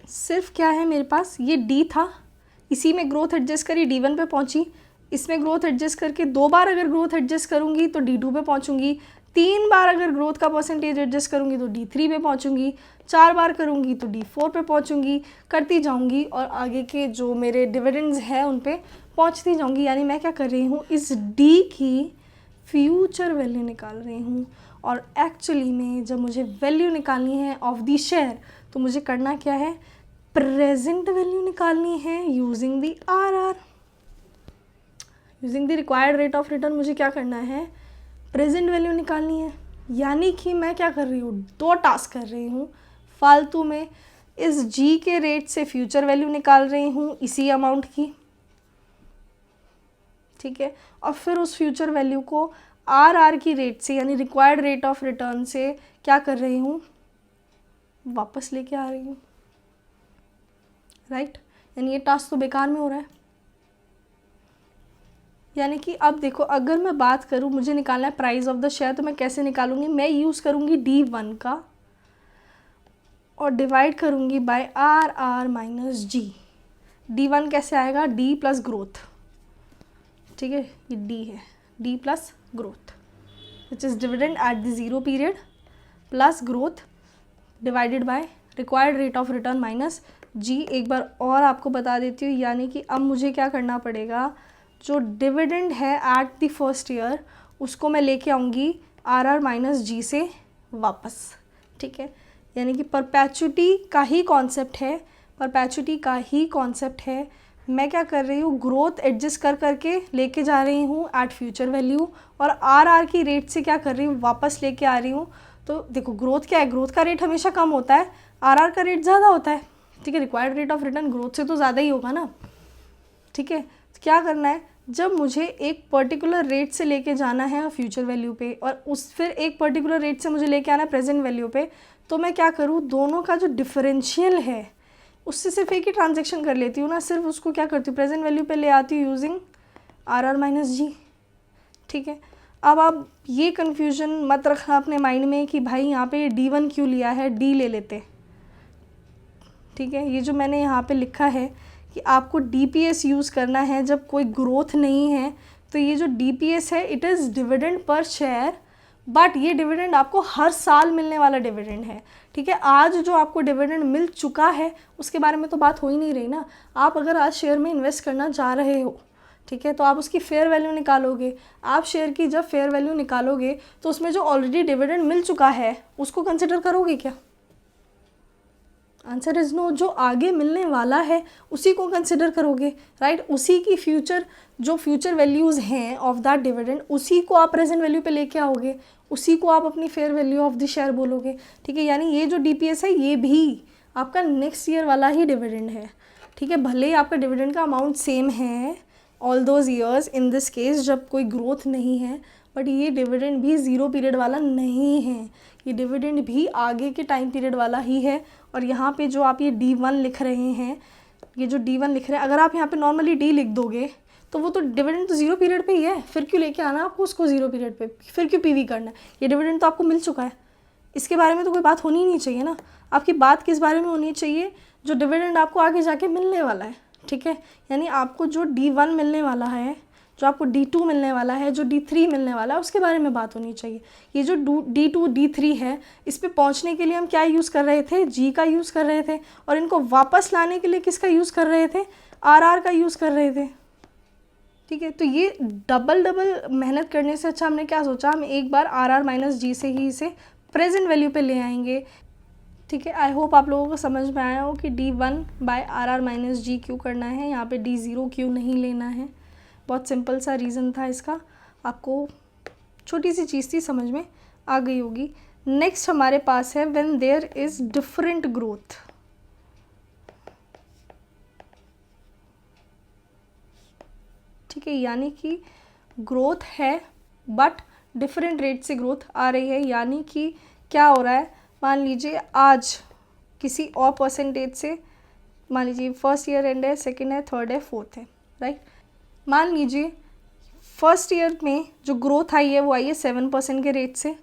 सिर्फ क्या है मेरे पास, ये D था, इसी में ग्रोथ एडजस्ट करी, D1 पे पहुंची, इसमें ग्रोथ एडजस्ट करके 2 बार अगर ग्रोथ एडजस्ट करूंगी तो D2 पे पहुंचूंगी, 3 बार अगर ग्रोथ का परसेंटेज एडजस्ट करूंगी तो D3 पे पहुंचूंगी, 4 बार करूंगी तो D4 पे पहुंचूंगी, करती जाऊंगी और आगे के जो मेरे डिविडेंड्स हैं उन पे पहुंचती जाऊंगी। यानी मैं क्या कर रही हूँ, इस D की फ्यूचर वैल्यू निकाल रही हूँ। और एक्चुअली में जब मुझे वैल्यू निकालनी है ऑफ द शेयर तो मुझे करना क्या है, प्रेजेंट वैल्यू निकालनी है using the RR, using the required rate of return. मुझे क्या करना है, प्रेजेंट वैल्यू निकालनी है। यानी कि मैं क्या कर रही हूँ, 2 टास्क कर रही हूँ फालतू में। इस G के रेट से फ्यूचर वैल्यू निकाल रही हूँ इसी अमाउंट की, ठीक है, और फिर उस फ्यूचर वैल्यू को RR की रेट से यानी रिक्वायर्ड रेट ऑफ रिटर्न से क्या कर रही हूँ, वापस लेके आ रही हूँ, राइट। यानी ये टास्क तो बेकार में हो रहा है। यानी कि अब देखो, अगर मैं बात करूँ मुझे निकालना है प्राइस ऑफ द शेयर, तो मैं कैसे निकालूंगी, मैं यूज़ करूँगी D1 का और डिवाइड करूँगी bye RR minus G। D1 कैसे आएगा, D प्लस ग्रोथ, ठीक है, ये D है, D plus growth which is dividend at the 0 period plus growth divided by required rate of return minus G। एक बार और आपको बता देती हूँ, यानी कि अब मुझे क्या करना पड़ेगा, जो डिविडेंड है एट द फर्स्ट ईयर उसको मैं लेके आऊँगी RR माइनस G से वापस, ठीक है। यानी कि परपेचुटी का ही कॉन्सेप्ट है, परपेचुटी का ही कॉन्सेप्ट है। मैं क्या कर रही हूँ, ग्रोथ एडजस्ट कर करके लेके जा रही हूँ एट फ्यूचर वैल्यू और RR की रेट से क्या कर रही हूँ, वापस लेके आ रही हूँ। तो देखो ग्रोथ क्या है, ग्रोथ का रेट हमेशा कम होता है, RR का रेट ज़्यादा होता है, ठीक है। Required rate of return growth से तो ज़्यादा ही होगा ना, ठीक है। तो क्या करना है, जब मुझे एक पर्टिकुलर रेट से लेके जाना है फ्यूचर वैल्यू पे और उस फिर एक पर्टिकुलर रेट से मुझे लेके आना है प्रेजेंट वैल्यू पे, तो मैं क्या करूँ, दोनों का जो डिफरेंशियल है उससे सिर्फ एक ही ट्रांजेक्शन कर लेती हूँ ना, सिर्फ उसको क्या करती हूँ, प्रेजेंट वैल्यू पे ले आती हूँ यूजिंग RR माइनस G, ठीक है। अब आप ये कन्फ्यूजन मत रखना अपने माइंड में कि भाई यहाँ पे D1 क्यों लिया है, D ले लेते, ठीक है। ये जो मैंने यहाँ पे लिखा है कि आपको DPS यूज़ करना है जब कोई ग्रोथ नहीं है, तो ये जो DPS है इट इज़ डिविडेंड पर शेयर, बट ये डिविडेंड आपको हर साल मिलने वाला डिविडेंड है, ठीक है। आज जो आपको डिविडेंड मिल चुका है उसके बारे में तो बात हो ही नहीं रही ना। आप अगर आज शेयर में इन्वेस्ट करना चाह रहे हो, ठीक है, तो आप उसकी फेयर वैल्यू निकालोगे। आप शेयर की जब फेयर वैल्यू निकालोगे तो उसमें जो ऑलरेडी डिविडेंड मिल चुका है उसको कंसिडर करोगे क्या, आंसर इज़ नो। जो आगे मिलने वाला है उसी को कंसिडर करोगे, राइट। उसी की फ्यूचर जो फ्यूचर वैल्यूज़ हैं ऑफ दैट डिविडेंड उसी को आप प्रेजेंट वैल्यू पे लेके आओगे, उसी को आप अपनी fair value of the share बोलोगे, ठीक है। यानी ये जो DPS है ये भी आपका नेक्स्ट ईयर वाला ही डिविडेंड है, ठीक है। भले ही आपका डिविडेंड का अमाउंट सेम है all those years, in this case जब कोई ग्रोथ नहीं है, बट ये डिविडेंड भी 0 पीरियड वाला नहीं है, ये डिविडेंड भी आगे के टाइम पीरियड वाला ही है। और यहाँ पे जो आप ये D1 लिख रहे हैं, ये जो D1 लिख रहे हैं, अगर आप यहाँ पे नॉर्मली D लिख दोगे तो वो तो डिविडेंड तो 0 पीरियड पे ही है, फिर क्यों लेके आना आपको उसको 0 पीरियड पे, फिर क्यों PV करना है, ये डिविडेंड तो आपको मिल चुका है, इसके बारे में तो कोई बात होनी ही नहीं चाहिए ना। आपकी बात किस बारे में होनी चाहिए, जो डिविडेंड आपको आगे जाके मिलने वाला है, ठीक है, यानी आपको जो D1 मिलने वाला है, जो आपको D2 मिलने वाला है, जो D3 मिलने वाला है, उसके बारे में बात होनी चाहिए। ये जो D2 D3 है, इस पे पहुंचने के लिए हम क्या यूज़ कर रहे थे, G का यूज़ कर रहे थे, और इनको वापस लाने के लिए किसका यूज़ कर रहे थे, RR का यूज़ कर रहे थे। ठीक है, तो ये डबल मेहनत करने से अच्छा हमने क्या सोचा, हम एक बार RR माइनस G से ही इसे प्रेजेंट वैल्यू पे ले आएंगे। ठीक है, आई होप आप लोगों को समझ में आया हो कि D1/RR माइनस G क्यों करना है, यहाँ पे D0 क्यों नहीं लेना है। बहुत सिंपल सा रीज़न था इसका, आपको छोटी सी चीज़ थी, समझ में आ गई होगी। नेक्स्ट हमारे पास है when there is different growth. ठीक है, यानी कि ग्रोथ है बट डिफरेंट रेट से ग्रोथ आ रही है, यानी कि क्या हो रहा है, मान लीजिए आज किसी और परसेंटेज से, मान लीजिए फर्स्ट ईयर एंड है, सेकेंड है, थर्ड है, फोर्थ है, राइट। मान लीजिए फर्स्ट ईयर में जो ग्रोथ आई है वो आई है 7% के रेट से,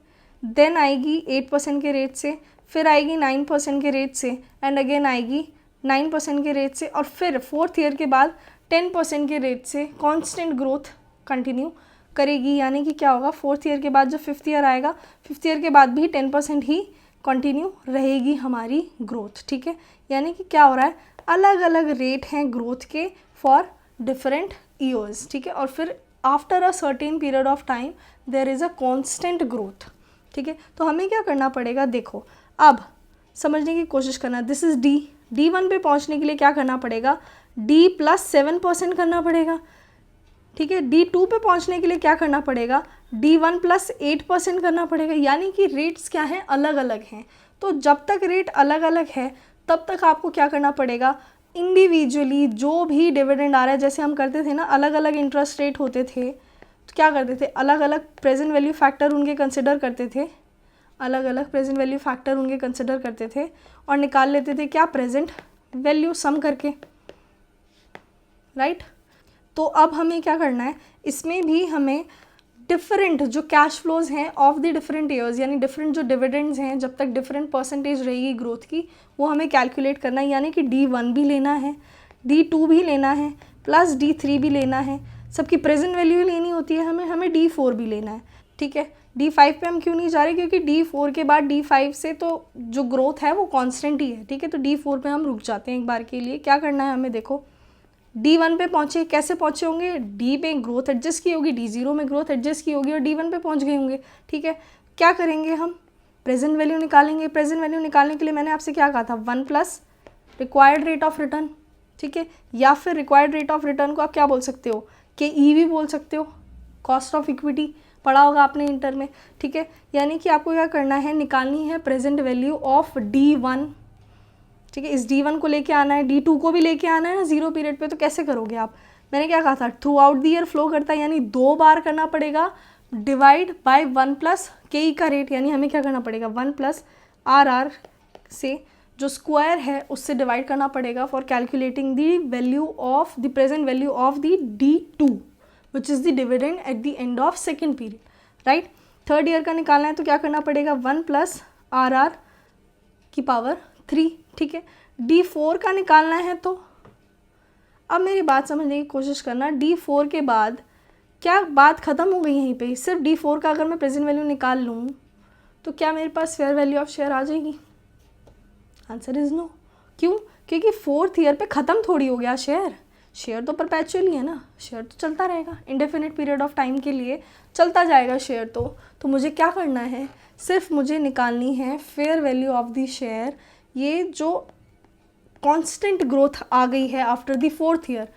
देन आएगी 8% के रेट से, फिर आएगी 9% के रेट से, एंड अगेन आएगी 9% के रेट से, और फिर फोर्थ ईयर के बाद 10% के रेट से कांस्टेंट ग्रोथ कंटिन्यू करेगी। यानी कि क्या होगा, फोर्थ ईयर के बाद जब फिफ्थ ईयर आएगा, फिफ्थ ईयर के बाद भी 10% ही कंटिन्यू रहेगी हमारी ग्रोथ। ठीक है, यानी कि क्या हो रहा है, अलग अलग रेट हैं ग्रोथ के फॉर डिफरेंट ईयर्स। ठीक है, और फिर after a certain period of time there is a constant growth. ठीक है, तो हमें क्या करना पड़ेगा, देखो अब समझने की कोशिश करना। दिस इज़ D1 पे पहुंचने के लिए क्या करना पड़ेगा, D+7% करना पड़ेगा। ठीक है, D2 पे पहुंचने के लिए क्या करना पड़ेगा, D1+8% करना पड़ेगा। यानी कि रेट्स क्या हैं, अलग अलग हैं। तो जब तक रेट अलग अलग है तब तक आपको क्या करना पड़ेगा, इंडिविजुअली जो भी डिविडेंड आ रहा है, जैसे हम करते थे ना, अलग अलग इंटरेस्ट रेट होते थे, तो क्या करते थे, अलग अलग प्रेजेंट वैल्यू फैक्टर उनके कंसिडर करते थे, अलग अलग प्रेजेंट वैल्यू फैक्टर उनके कंसिडर करते थे, और निकाल लेते थे क्या, प्रेजेंट वैल्यू सम करके, राइट। तो अब हमें क्या करना है, इसमें भी हमें डिफरेंट जो कैश फ्लोज हैं ऑफ द डिफरेंट ईयर्स, यानी डिफरेंट जो डिविडेंड्स हैं, जब तक डिफरेंट परसेंटेज रहेगी ग्रोथ की, वो हमें कैलकुलेट करना है। यानी कि D1 भी लेना है, D2 भी लेना है, प्लस D3 भी लेना है, सबकी प्रेजेंट वैल्यू लेनी होती है हमें D4 भी लेना है। ठीक है, D5 पे हम क्यों नहीं जा रहे, क्योंकि D4 के बाद D5 से तो जो ग्रोथ है वो कॉन्स्टेंट ही है। ठीक है, तो D4 पे हम रुक जाते हैं एक बार के लिए। क्या करना है हमें, देखो D1 पे पहुँचे, कैसे पहुँचे होंगे, D पे ग्रोथ एडजस्ट की होगी, D0 में ग्रोथ एडजस्ट की होगी, और D1 पे पहुँच गए होंगे। ठीक है, क्या करेंगे हम, प्रेजेंट वैल्यू निकालेंगे। प्रेजेंट वैल्यू निकालने के लिए मैंने आपसे क्या कहा था, 1+ रिक्वायर्ड रेट ऑफ रिटर्न। ठीक है, या फिर रिक्वायर्ड रेट ऑफ रिटर्न को आप क्या बोल सकते हो, KE भी बोल सकते हो, कॉस्ट ऑफ इक्विटी पढ़ा होगा आपने इंटर में। ठीक है, यानी कि आपको क्या करना है, निकालनी है प्रेजेंट वैल्यू ऑफ D1। ठीक है, इस D1 को लेके आना है, D2 को भी लेके आना है ना जीरो पीरियड पे, तो कैसे करोगे आप, मैंने क्या कहा था, through out the year flow करता है, यानी 2 बार करना पड़ेगा, डिवाइड बाय 1+ KE का रेट, यानी हमें क्या करना पड़ेगा, 1+ RR से जो स्क्वायर है उससे डिवाइड करना पड़ेगा for calculating the value of the present value of the D2 which is the dividend at the end of second period, right. Third year का निकालना है तो क्या करना पड़ेगा, 1+ RR की पावर 3। ठीक है, D4 का निकालना है, तो अब मेरी बात समझने की कोशिश करना, D4 के बाद क्या बात ख़त्म हो गई यहीं पे, सिर्फ D4 का अगर मैं प्रेजेंट वैल्यू निकाल लूँ तो क्या मेरे पास फेयर वैल्यू ऑफ शेयर आ जाएगी, आंसर इज़ नो। क्यों, क्योंकि फोर्थ ईयर पे ख़त्म थोड़ी हो गया शेयर तो परपेचुअली है ना, शेयर तो चलता रहेगा, इंडेफिनिट पीरियड ऑफ टाइम के लिए चलता जाएगा शेयर। तो मुझे क्या करना है, सिर्फ मुझे निकालनी है fair value of the share, ये जो कांस्टेंट ग्रोथ आ गई है आफ्टर द फोर्थ ईयर,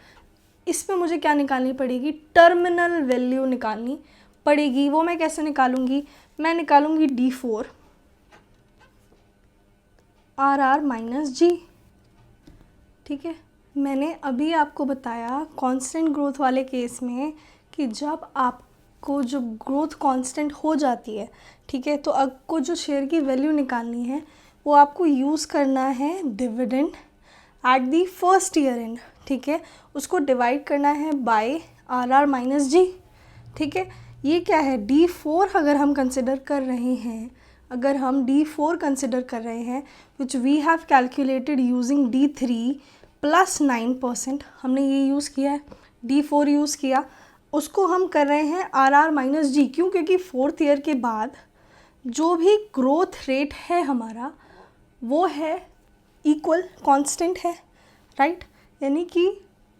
इसमें मुझे क्या निकालनी पड़ेगी, टर्मिनल वैल्यू निकालनी पड़ेगी। वो मैं कैसे निकालूंगी, मैं निकालूंगी D4 RR माइनस G। ठीक है, मैंने अभी आपको बताया कांस्टेंट ग्रोथ वाले केस में कि जब आपको जो ग्रोथ कांस्टेंट हो जाती है, ठीक है, तो आपको जो शेयर की वैल्यू निकालनी है वो आपको यूज़ करना है dividend at the first year and. ठीक है, उसको डिवाइड करना है बाय RR माइनस G। ठीक है, ये क्या है, D4 अगर हम कंसिडर कर रहे हैं, अगर हम D4 कंसिडर कर रहे हैं which we have calculated using D3 +9%, हमने ये यूज़ किया है, D4 यूज़ किया, उसको हम कर रहे हैं RR माइनस जी। क्यों? क्योंकि 4th ईयर के बाद जो भी ग्रोथ रेट है हमारा वो है इक्वल, कांस्टेंट है, राइट। यानी कि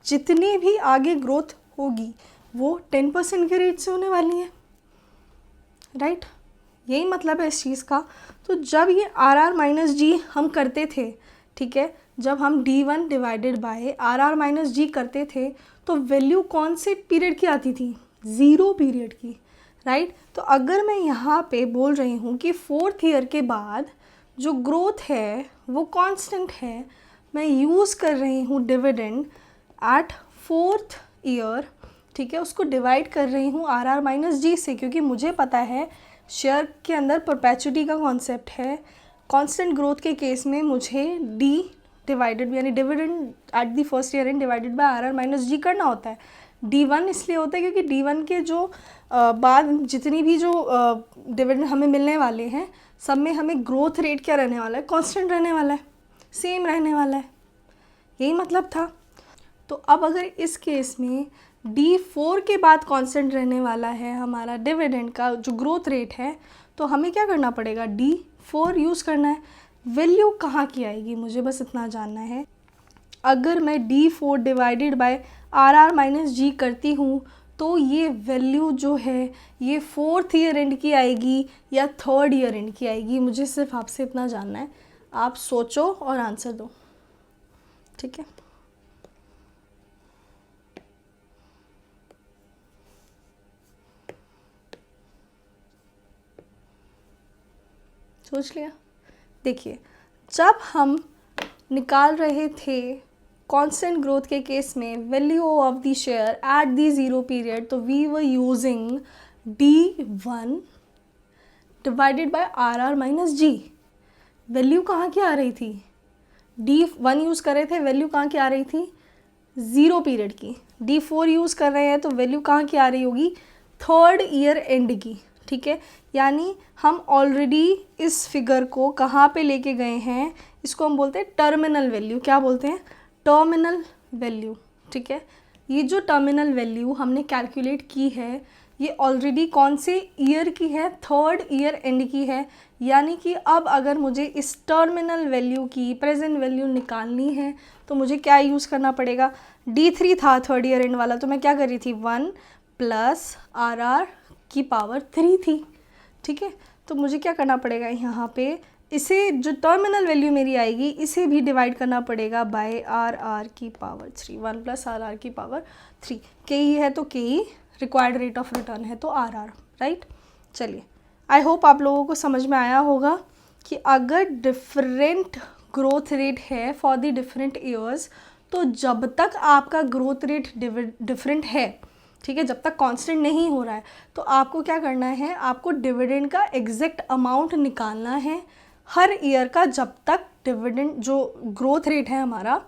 जितनी भी आगे ग्रोथ होगी वो 10% के रेट से होने वाली है, राइट। यही मतलब है इस चीज़ का। तो जब ये RR माइनस जी हम करते थे, ठीक है, जब हम D1 divided by RR minus G करते थे तो वैल्यू कौन से पीरियड की आती थी? 0 पीरियड की, राइट। तो अगर मैं यहाँ पे बोल रही हूँ कि 4th ईयर के बाद जो ग्रोथ है वो कांस्टेंट है, मैं यूज़ कर रही हूँ डिविडेंड एट 4th ईयर, ठीक है, उसको डिवाइड कर रही हूँ RR माइनस जी से, क्योंकि मुझे पता है शेयर के अंदर परपेचुटी का कॉन्सेप्ट है। कांस्टेंट ग्रोथ के केस में मुझे D डिवाइडेड यानी dividend at the first year end divided by RR minus G करना होता है। D1 इसलिए होता है क्योंकि D1 के जो बाद जितनी भी जो डिविडेंड हमें मिलने वाले हैं सब में हमें ग्रोथ रेट क्या रहने वाला है? कांस्टेंट रहने वाला है, सेम रहने वाला है, यही मतलब था। तो अब अगर इस केस में D4 के बाद कांस्टेंट रहने वाला है हमारा डिविडेंड का जो ग्रोथ रेट है, तो हमें क्या करना पड़ेगा? D4 यूज़ करना है। वैल्यू कहाँ की आएगी मुझे बस इतना जानना है। अगर मैं D4 divided by RR minus G करती हूँ तो ये वैल्यू जो है ये 4th ईयर एंड की आएगी या 3rd ईयर एंड की आएगी, मुझे सिर्फ आपसे इतना जानना है। आप सोचो और आंसर दो, ठीक है। सोच लिया? देखिए, जब हम निकाल रहे थे कांस्टेंट ग्रोथ के केस में value of the share at the 0 period, तो we were using D1 divided by RR minus G. Value कहाँ की आ रही थी? D1 यूज़ कर रहे थे, वैल्यू कहाँ की आ रही थी? 0 पीरियड की। D4 यूज़ कर रहे हैं तो वैल्यू कहाँ की आ रही होगी? 3rd ईयर एंड की, ठीक है। यानी हम ऑलरेडी इस फिगर को कहाँ पे लेके गए हैं? इसको हम बोलते हैं टर्मिनल वैल्यू। क्या बोलते हैं? टर्मिनल वैल्यू, ठीक है। ये जो टर्मिनल वैल्यू हमने कैलकुलेट की है ये ऑलरेडी कौन से ईयर की है? 3rd ईयर एंड की है। यानी कि अब अगर मुझे इस टर्मिनल वैल्यू की प्रेजेंट वैल्यू निकालनी है तो मुझे क्या यूज़ करना पड़ेगा? D3 था 3rd ईयर एंड वाला, तो मैं क्या कर रही थी? 1 + RR की पावर 3 थी, ठीक है। तो मुझे क्या करना पड़ेगा यहाँ पे? इसे जो टर्मिनल वैल्यू मेरी आएगी इसे भी डिवाइड करना पड़ेगा बाय RR की पावर 3, 1 + RR की पावर 3। KE है तो KE, required rate of return है तो RR, राइट। चलिए, आई होप आप लोगों को समझ में आया होगा कि अगर डिफरेंट ग्रोथ रेट है फॉर द डिफरेंट ईयर्स, तो जब तक आपका ग्रोथ रेट डिफरेंट है, ठीक है, जब तक कांस्टेंट नहीं हो रहा है, तो आपको क्या करना है? आपको डिविडेंड का एग्जैक्ट अमाउंट निकालना है हर ईयर का, जब तक डिविडेंड जो ग्रोथ रेट है हमारा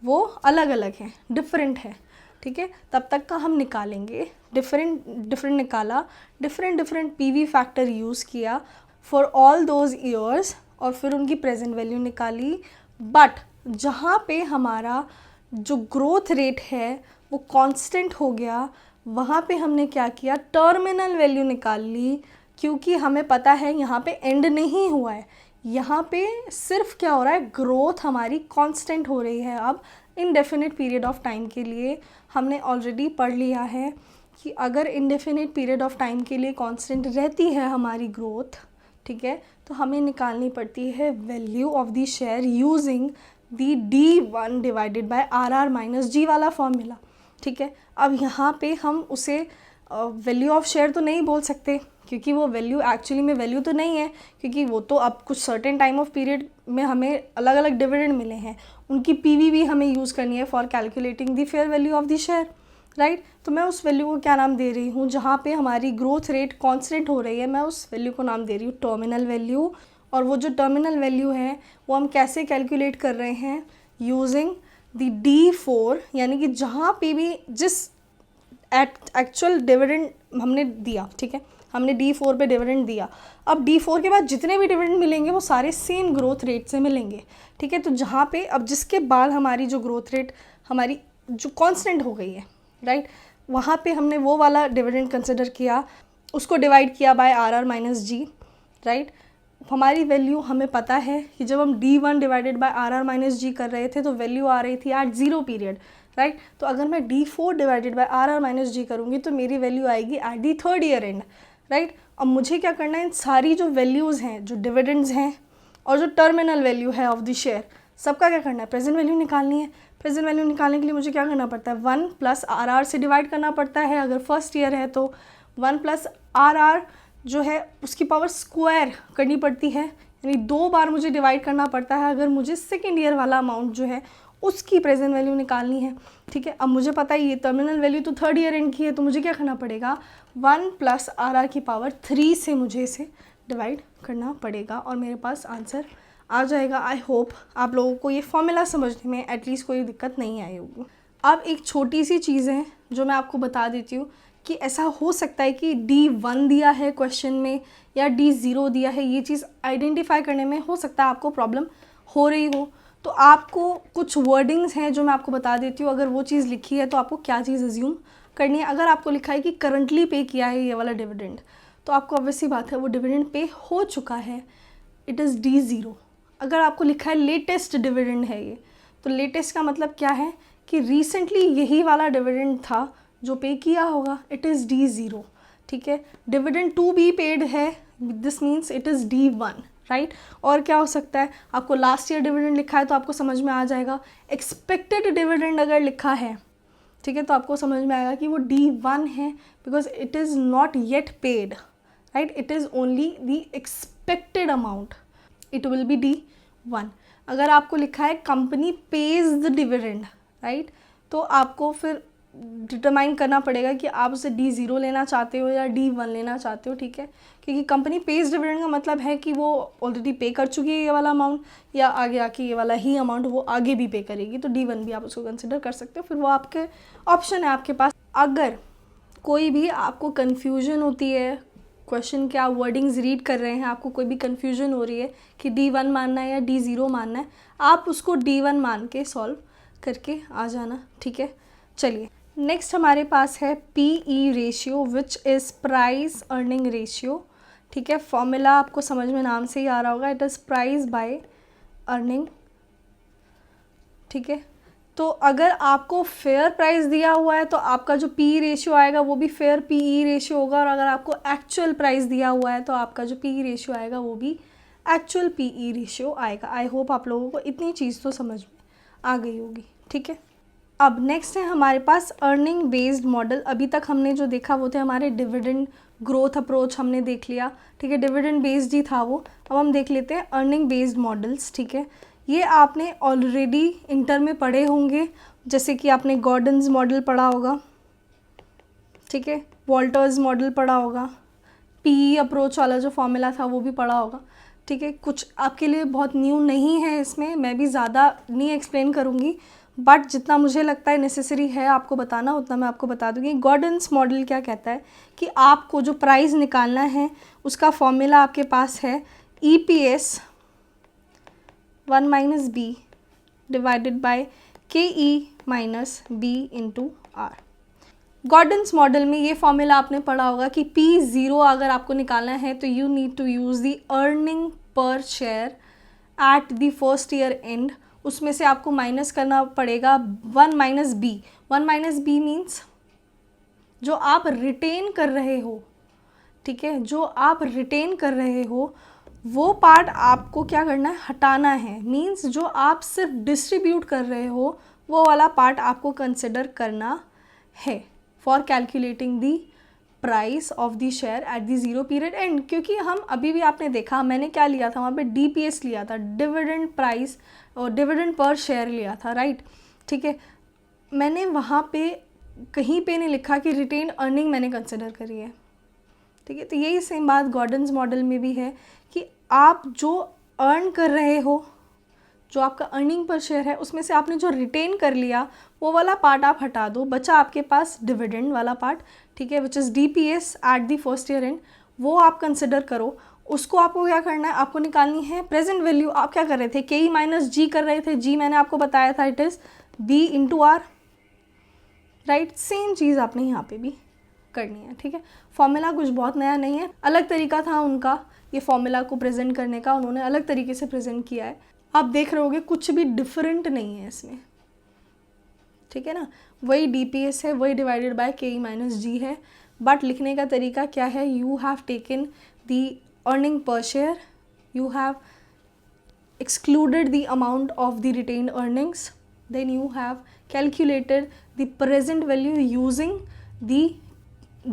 वो अलग अलग है, डिफरेंट है, ठीक है, तब तक का हम निकालेंगे। डिफरेंट निकाला, डिफरेंट PV फैक्टर यूज़ किया फॉर ऑल दोज ईयर्स और फिर उनकी प्रेजेंट वैल्यू निकाली। बट जहाँ पे हमारा जो ग्रोथ रेट है वो कांस्टेंट हो गया, वहाँ पे हमने क्या किया? टर्मिनल वैल्यू निकाल ली, क्योंकि हमें पता है यहाँ पे एंड नहीं हुआ है, यहाँ पे सिर्फ क्या हो रहा है? ग्रोथ हमारी कांस्टेंट हो रही है अब इनडेफिनिट पीरियड ऑफ टाइम के लिए। हमने ऑलरेडी पढ़ लिया है कि अगर इनडेफिनिट पीरियड ऑफ टाइम के लिए कांस्टेंट रहती है हमारी ग्रोथ, ठीक है, तो हमें निकालनी पड़ती है value of the share using the D1 divided by RR minus G वाला फॉर्मूला, ठीक है। अब यहाँ पे हम उसे वैल्यू ऑफ शेयर तो नहीं बोल सकते, क्योंकि वो वैल्यू एक्चुअली में वैल्यू तो नहीं है, क्योंकि वो तो अब कुछ सर्टेन टाइम ऑफ पीरियड में हमें अलग अलग डिविडेंड मिले हैं, उनकी PV भी हमें यूज़ करनी है for calculating the fair value of the share, right. तो मैं उस वैल्यू को क्या नाम दे रही हूँ? जहाँ पे हमारी ग्रोथ रेट कांस्टेंट हो रही है, मैं उस वैल्यू को नाम दे रही हूँ टर्मिनल वैल्यू। और वो जो टर्मिनल वैल्यू है वो हम कैसे कैलकुलेट कर रहे हैं? यूजिंग द D4, यानी कि जहाँ पे भी जिस एक्चुअल डिविडेंड हमने दिया, ठीक है, हमने D4 पे डिविडेंड दिया। अब D4 के बाद जितने भी डिविडेंड मिलेंगे वो सारे सेम ग्रोथ रेट से मिलेंगे, ठीक है। तो जहाँ पे अब जिसके बाद हमारी जो ग्रोथ रेट हमारी जो कांस्टेंट हो गई है, राइट, वहाँ पे हमने वो वाला डिविडेंड कंसिडर किया, उसको डिवाइड किया बाय RR माइनस G, राइट। हमारी वैल्यू हमें पता है कि जब हम D1 divided by RR minus G कर रहे थे तो वैल्यू आ रही थी एट 0 पीरियड, राइट। तो अगर मैं D4 divided by RR minus G करूँगी तो मेरी वैल्यू आएगी at the third year and, right. अब मुझे क्या करना है, इन सारी जो वैल्यूज़ हैं, जो डिविडेंड्स हैं और जो टर्मिनल वैल्यू है ऑफ द शेयर, सबका क्या करना है, प्रेजेंट वैल्यू निकालनी है। प्रेजेंट वैल्यू निकालने के लिए मुझे क्या करना पड़ता है, 1 प्लस RR से डिवाइड करना पड़ता है। अगर फर्स्ट ईयर है तो 1 प्लस RR जो है उसकी पावर स्क्वायर करनी पड़ती है, यानी 2 बार मुझे डिवाइड करना पड़ता है अगर मुझे सेकेंड ईयर वाला अमाउंट जो है उसकी प्रेजेंट वैल्यू निकालनी है, ठीक है। अब मुझे पता है ये टर्मिनल वैल्यू तो थर्ड ईयर एंड की है, तो मुझे क्या करना पड़ेगा, 1 प्लस RR की पावर 3 से मुझे इसे डिवाइड करना पड़ेगा और मेरे पास आंसर आ जाएगा। आई होप आप लोगों को ये फॉर्मूला समझने में एटलीस्ट कोई दिक्कत नहीं आई होगी। अब एक छोटी सी चीज़ है जो मैं आपको बता देती हूँ कि ऐसा हो सकता है कि D1 दिया है क्वेश्चन में या D0 दिया है, ये चीज़ आइडेंटिफाई करने में हो सकता है आपको प्रॉब्लम हो रही हो। तो आपको कुछ वर्डिंग्स हैं जो मैं आपको बता देती हूँ, अगर वो चीज़ लिखी है तो आपको क्या चीज़ अज्यूम करनी है। अगर आपको लिखा है कि करंटली पे किया है ये वाला डिविडेंड, तो आपको ऑब्वियसली बात है वो डिविडेंड पे हो चुका है, इट इज़ D0। अगर आपको लिखा है लेटेस्ट डिविडेंड है ये, तो लेटेस्ट का मतलब क्या है कि रिसेंटली यही वाला डिविडेंड था जो पे किया होगा, इट इज़ D0, ठीक है। डिविडेंड टू बी पेड है, this means it is D1, right. और क्या हो सकता है, आपको लास्ट ईयर डिविडेंड लिखा है तो आपको समझ में आ जाएगा। एक्सपेक्टेड डिविडेंड अगर लिखा है, ठीक है, तो आपको समझ में आएगा कि वो D1 है, because it is not yet paid, right, it is only the expected amount, it will be D1। अगर आपको लिखा है company page the dividend, right, तो आपको फिर डिटरमाइन करना पड़ेगा कि आप उसे D0 लेना चाहते हो या D1 लेना चाहते हो, ठीक है। क्योंकि कंपनी पेज डिविडेंड का मतलब है कि वो ऑलरेडी पे कर चुकी है ये वाला अमाउंट, या आगे आके ये वाला ही अमाउंट वो आगे भी पे करेगी, तो D1 भी आप उसको कंसिडर कर सकते हो। फिर वो आपके ऑप्शन है आपके पास। अगर कोई भी आपको कन्फ्यूजन होती है क्वेश्चन के, आप वर्डिंग्स रीड कर रहे हैं, आपको कोई भी कन्फ्यूजन हो रही है कि D1 मानना है या D0 मानना है, आप उसको D1 मान के सॉल्व करके आ जाना, ठीक है। चलिए नेक्स्ट हमारे पास है PE ratio which is price earning ratio, ठीक है। फॉर्मूला आपको समझ में नाम से ही आ रहा होगा, it is price by earning, ठीक है। तो अगर आपको फेयर प्राइस दिया हुआ है तो आपका जो PE रेशियो आएगा वो भी फेयर PE रेशियो होगा, और अगर आपको एक्चुअल प्राइस दिया हुआ है तो आपका जो PE रेशियो आएगा वो भी एक्चुअल PE रेशियो आएगा। आई होप आप लोगों को इतनी चीज़ तो समझ में आ गई होगी, ठीक है। अब नेक्स्ट है हमारे पास अर्निंग बेस्ड मॉडल। अभी तक हमने जो देखा वो थे हमारे डिविडेंड ग्रोथ अप्रोच हमने देख लिया, ठीक है, डिविडेंड बेस्ड ही था वो। अब हम देख लेते हैं अर्निंग बेस्ड मॉडल्स, ठीक है। ये आपने ऑलरेडी इंटर में पढ़े होंगे, जैसे कि आपने गॉर्डन्स मॉडल पढ़ा होगा, ठीक है, वॉल्टर्स मॉडल पढ़ा होगा, PE अप्रोच वाला जो फॉर्मूला था वो भी पढ़ा होगा, ठीक है। कुछ आपके लिए बहुत न्यू नहीं है इसमें, मैं भी ज़्यादा नहीं एक्सप्लेन करूँगी, बट जितना मुझे लगता है नेसेसरी है आपको बताना उतना मैं आपको बता दूँगी। गॉर्डन्स मॉडल क्या कहता है कि आपको जो प्राइस निकालना है उसका फॉर्मूला आपके पास है EPS 1 minus B divided by KE minus B into R। Gordon's model में ये फॉर्मूला आपने पढ़ा होगा कि P0 अगर आपको निकालना है तो you need to use the earning per share at the first year end. उसमें से आपको माइनस करना पड़ेगा 1 minus B। 1 minus B means जो आप रिटेन कर रहे हो, ठीक है, जो आप रिटेन कर रहे हो वो पार्ट आपको क्या करना है, हटाना है। मीन्स जो आप सिर्फ डिस्ट्रीब्यूट कर रहे हो वो वाला पार्ट आपको कंसिडर करना है for calculating the price of the share at the zero period and. क्योंकि हम अभी भी आपने देखा मैंने क्या लिया था वहाँ पे, DPS लिया था, डिविडेंड प्राइस और डिविडेंड पर शेयर लिया था, राइट, ठीक है। मैंने वहाँ पे कहीं पे नहीं लिखा कि रिटेन अर्निंग मैंने कंसिडर करी है, ठीक है। तो यही सेम बात गॉर्डन्स मॉडल में भी है कि आप जो अर्न कर रहे हो, जो आपका अर्निंग पर शेयर है, उसमें से आपने जो रिटेन कर लिया वो वाला पार्ट आप हटा दो, बचा आपके पास डिविडेंड वाला पार्ट, ठीक है, which is DPS at the first year and. वो आप कंसिडर करो। उसको आपको क्या करना है, आपको निकालनी है प्रेजेंट वैल्यू। आप क्या कर रहे थे, के ई माइनस जी कर रहे थे। जी मैंने आपको बताया था it is B into R, right. Same चीज़ आपने यहाँ पे भी करनी है, ठीक है। फॉर्मूला कुछ बहुत नया नहीं है, अलग तरीका था उनका ये फॉर्मूला को प्रेजेंट करने का, उन्होंने अलग तरीके से प्रेजेंट किया है। आप देख रहे होगे कुछ भी डिफरेंट नहीं है इसमें, ठीक है ना। वही DPS है, वही डिवाइडेड बाय के ई माइनस जी है, बट लिखने का तरीका क्या है, you have taken the earning per share, you have excluded the amount of the retained earnings, then you have calculated the present value using the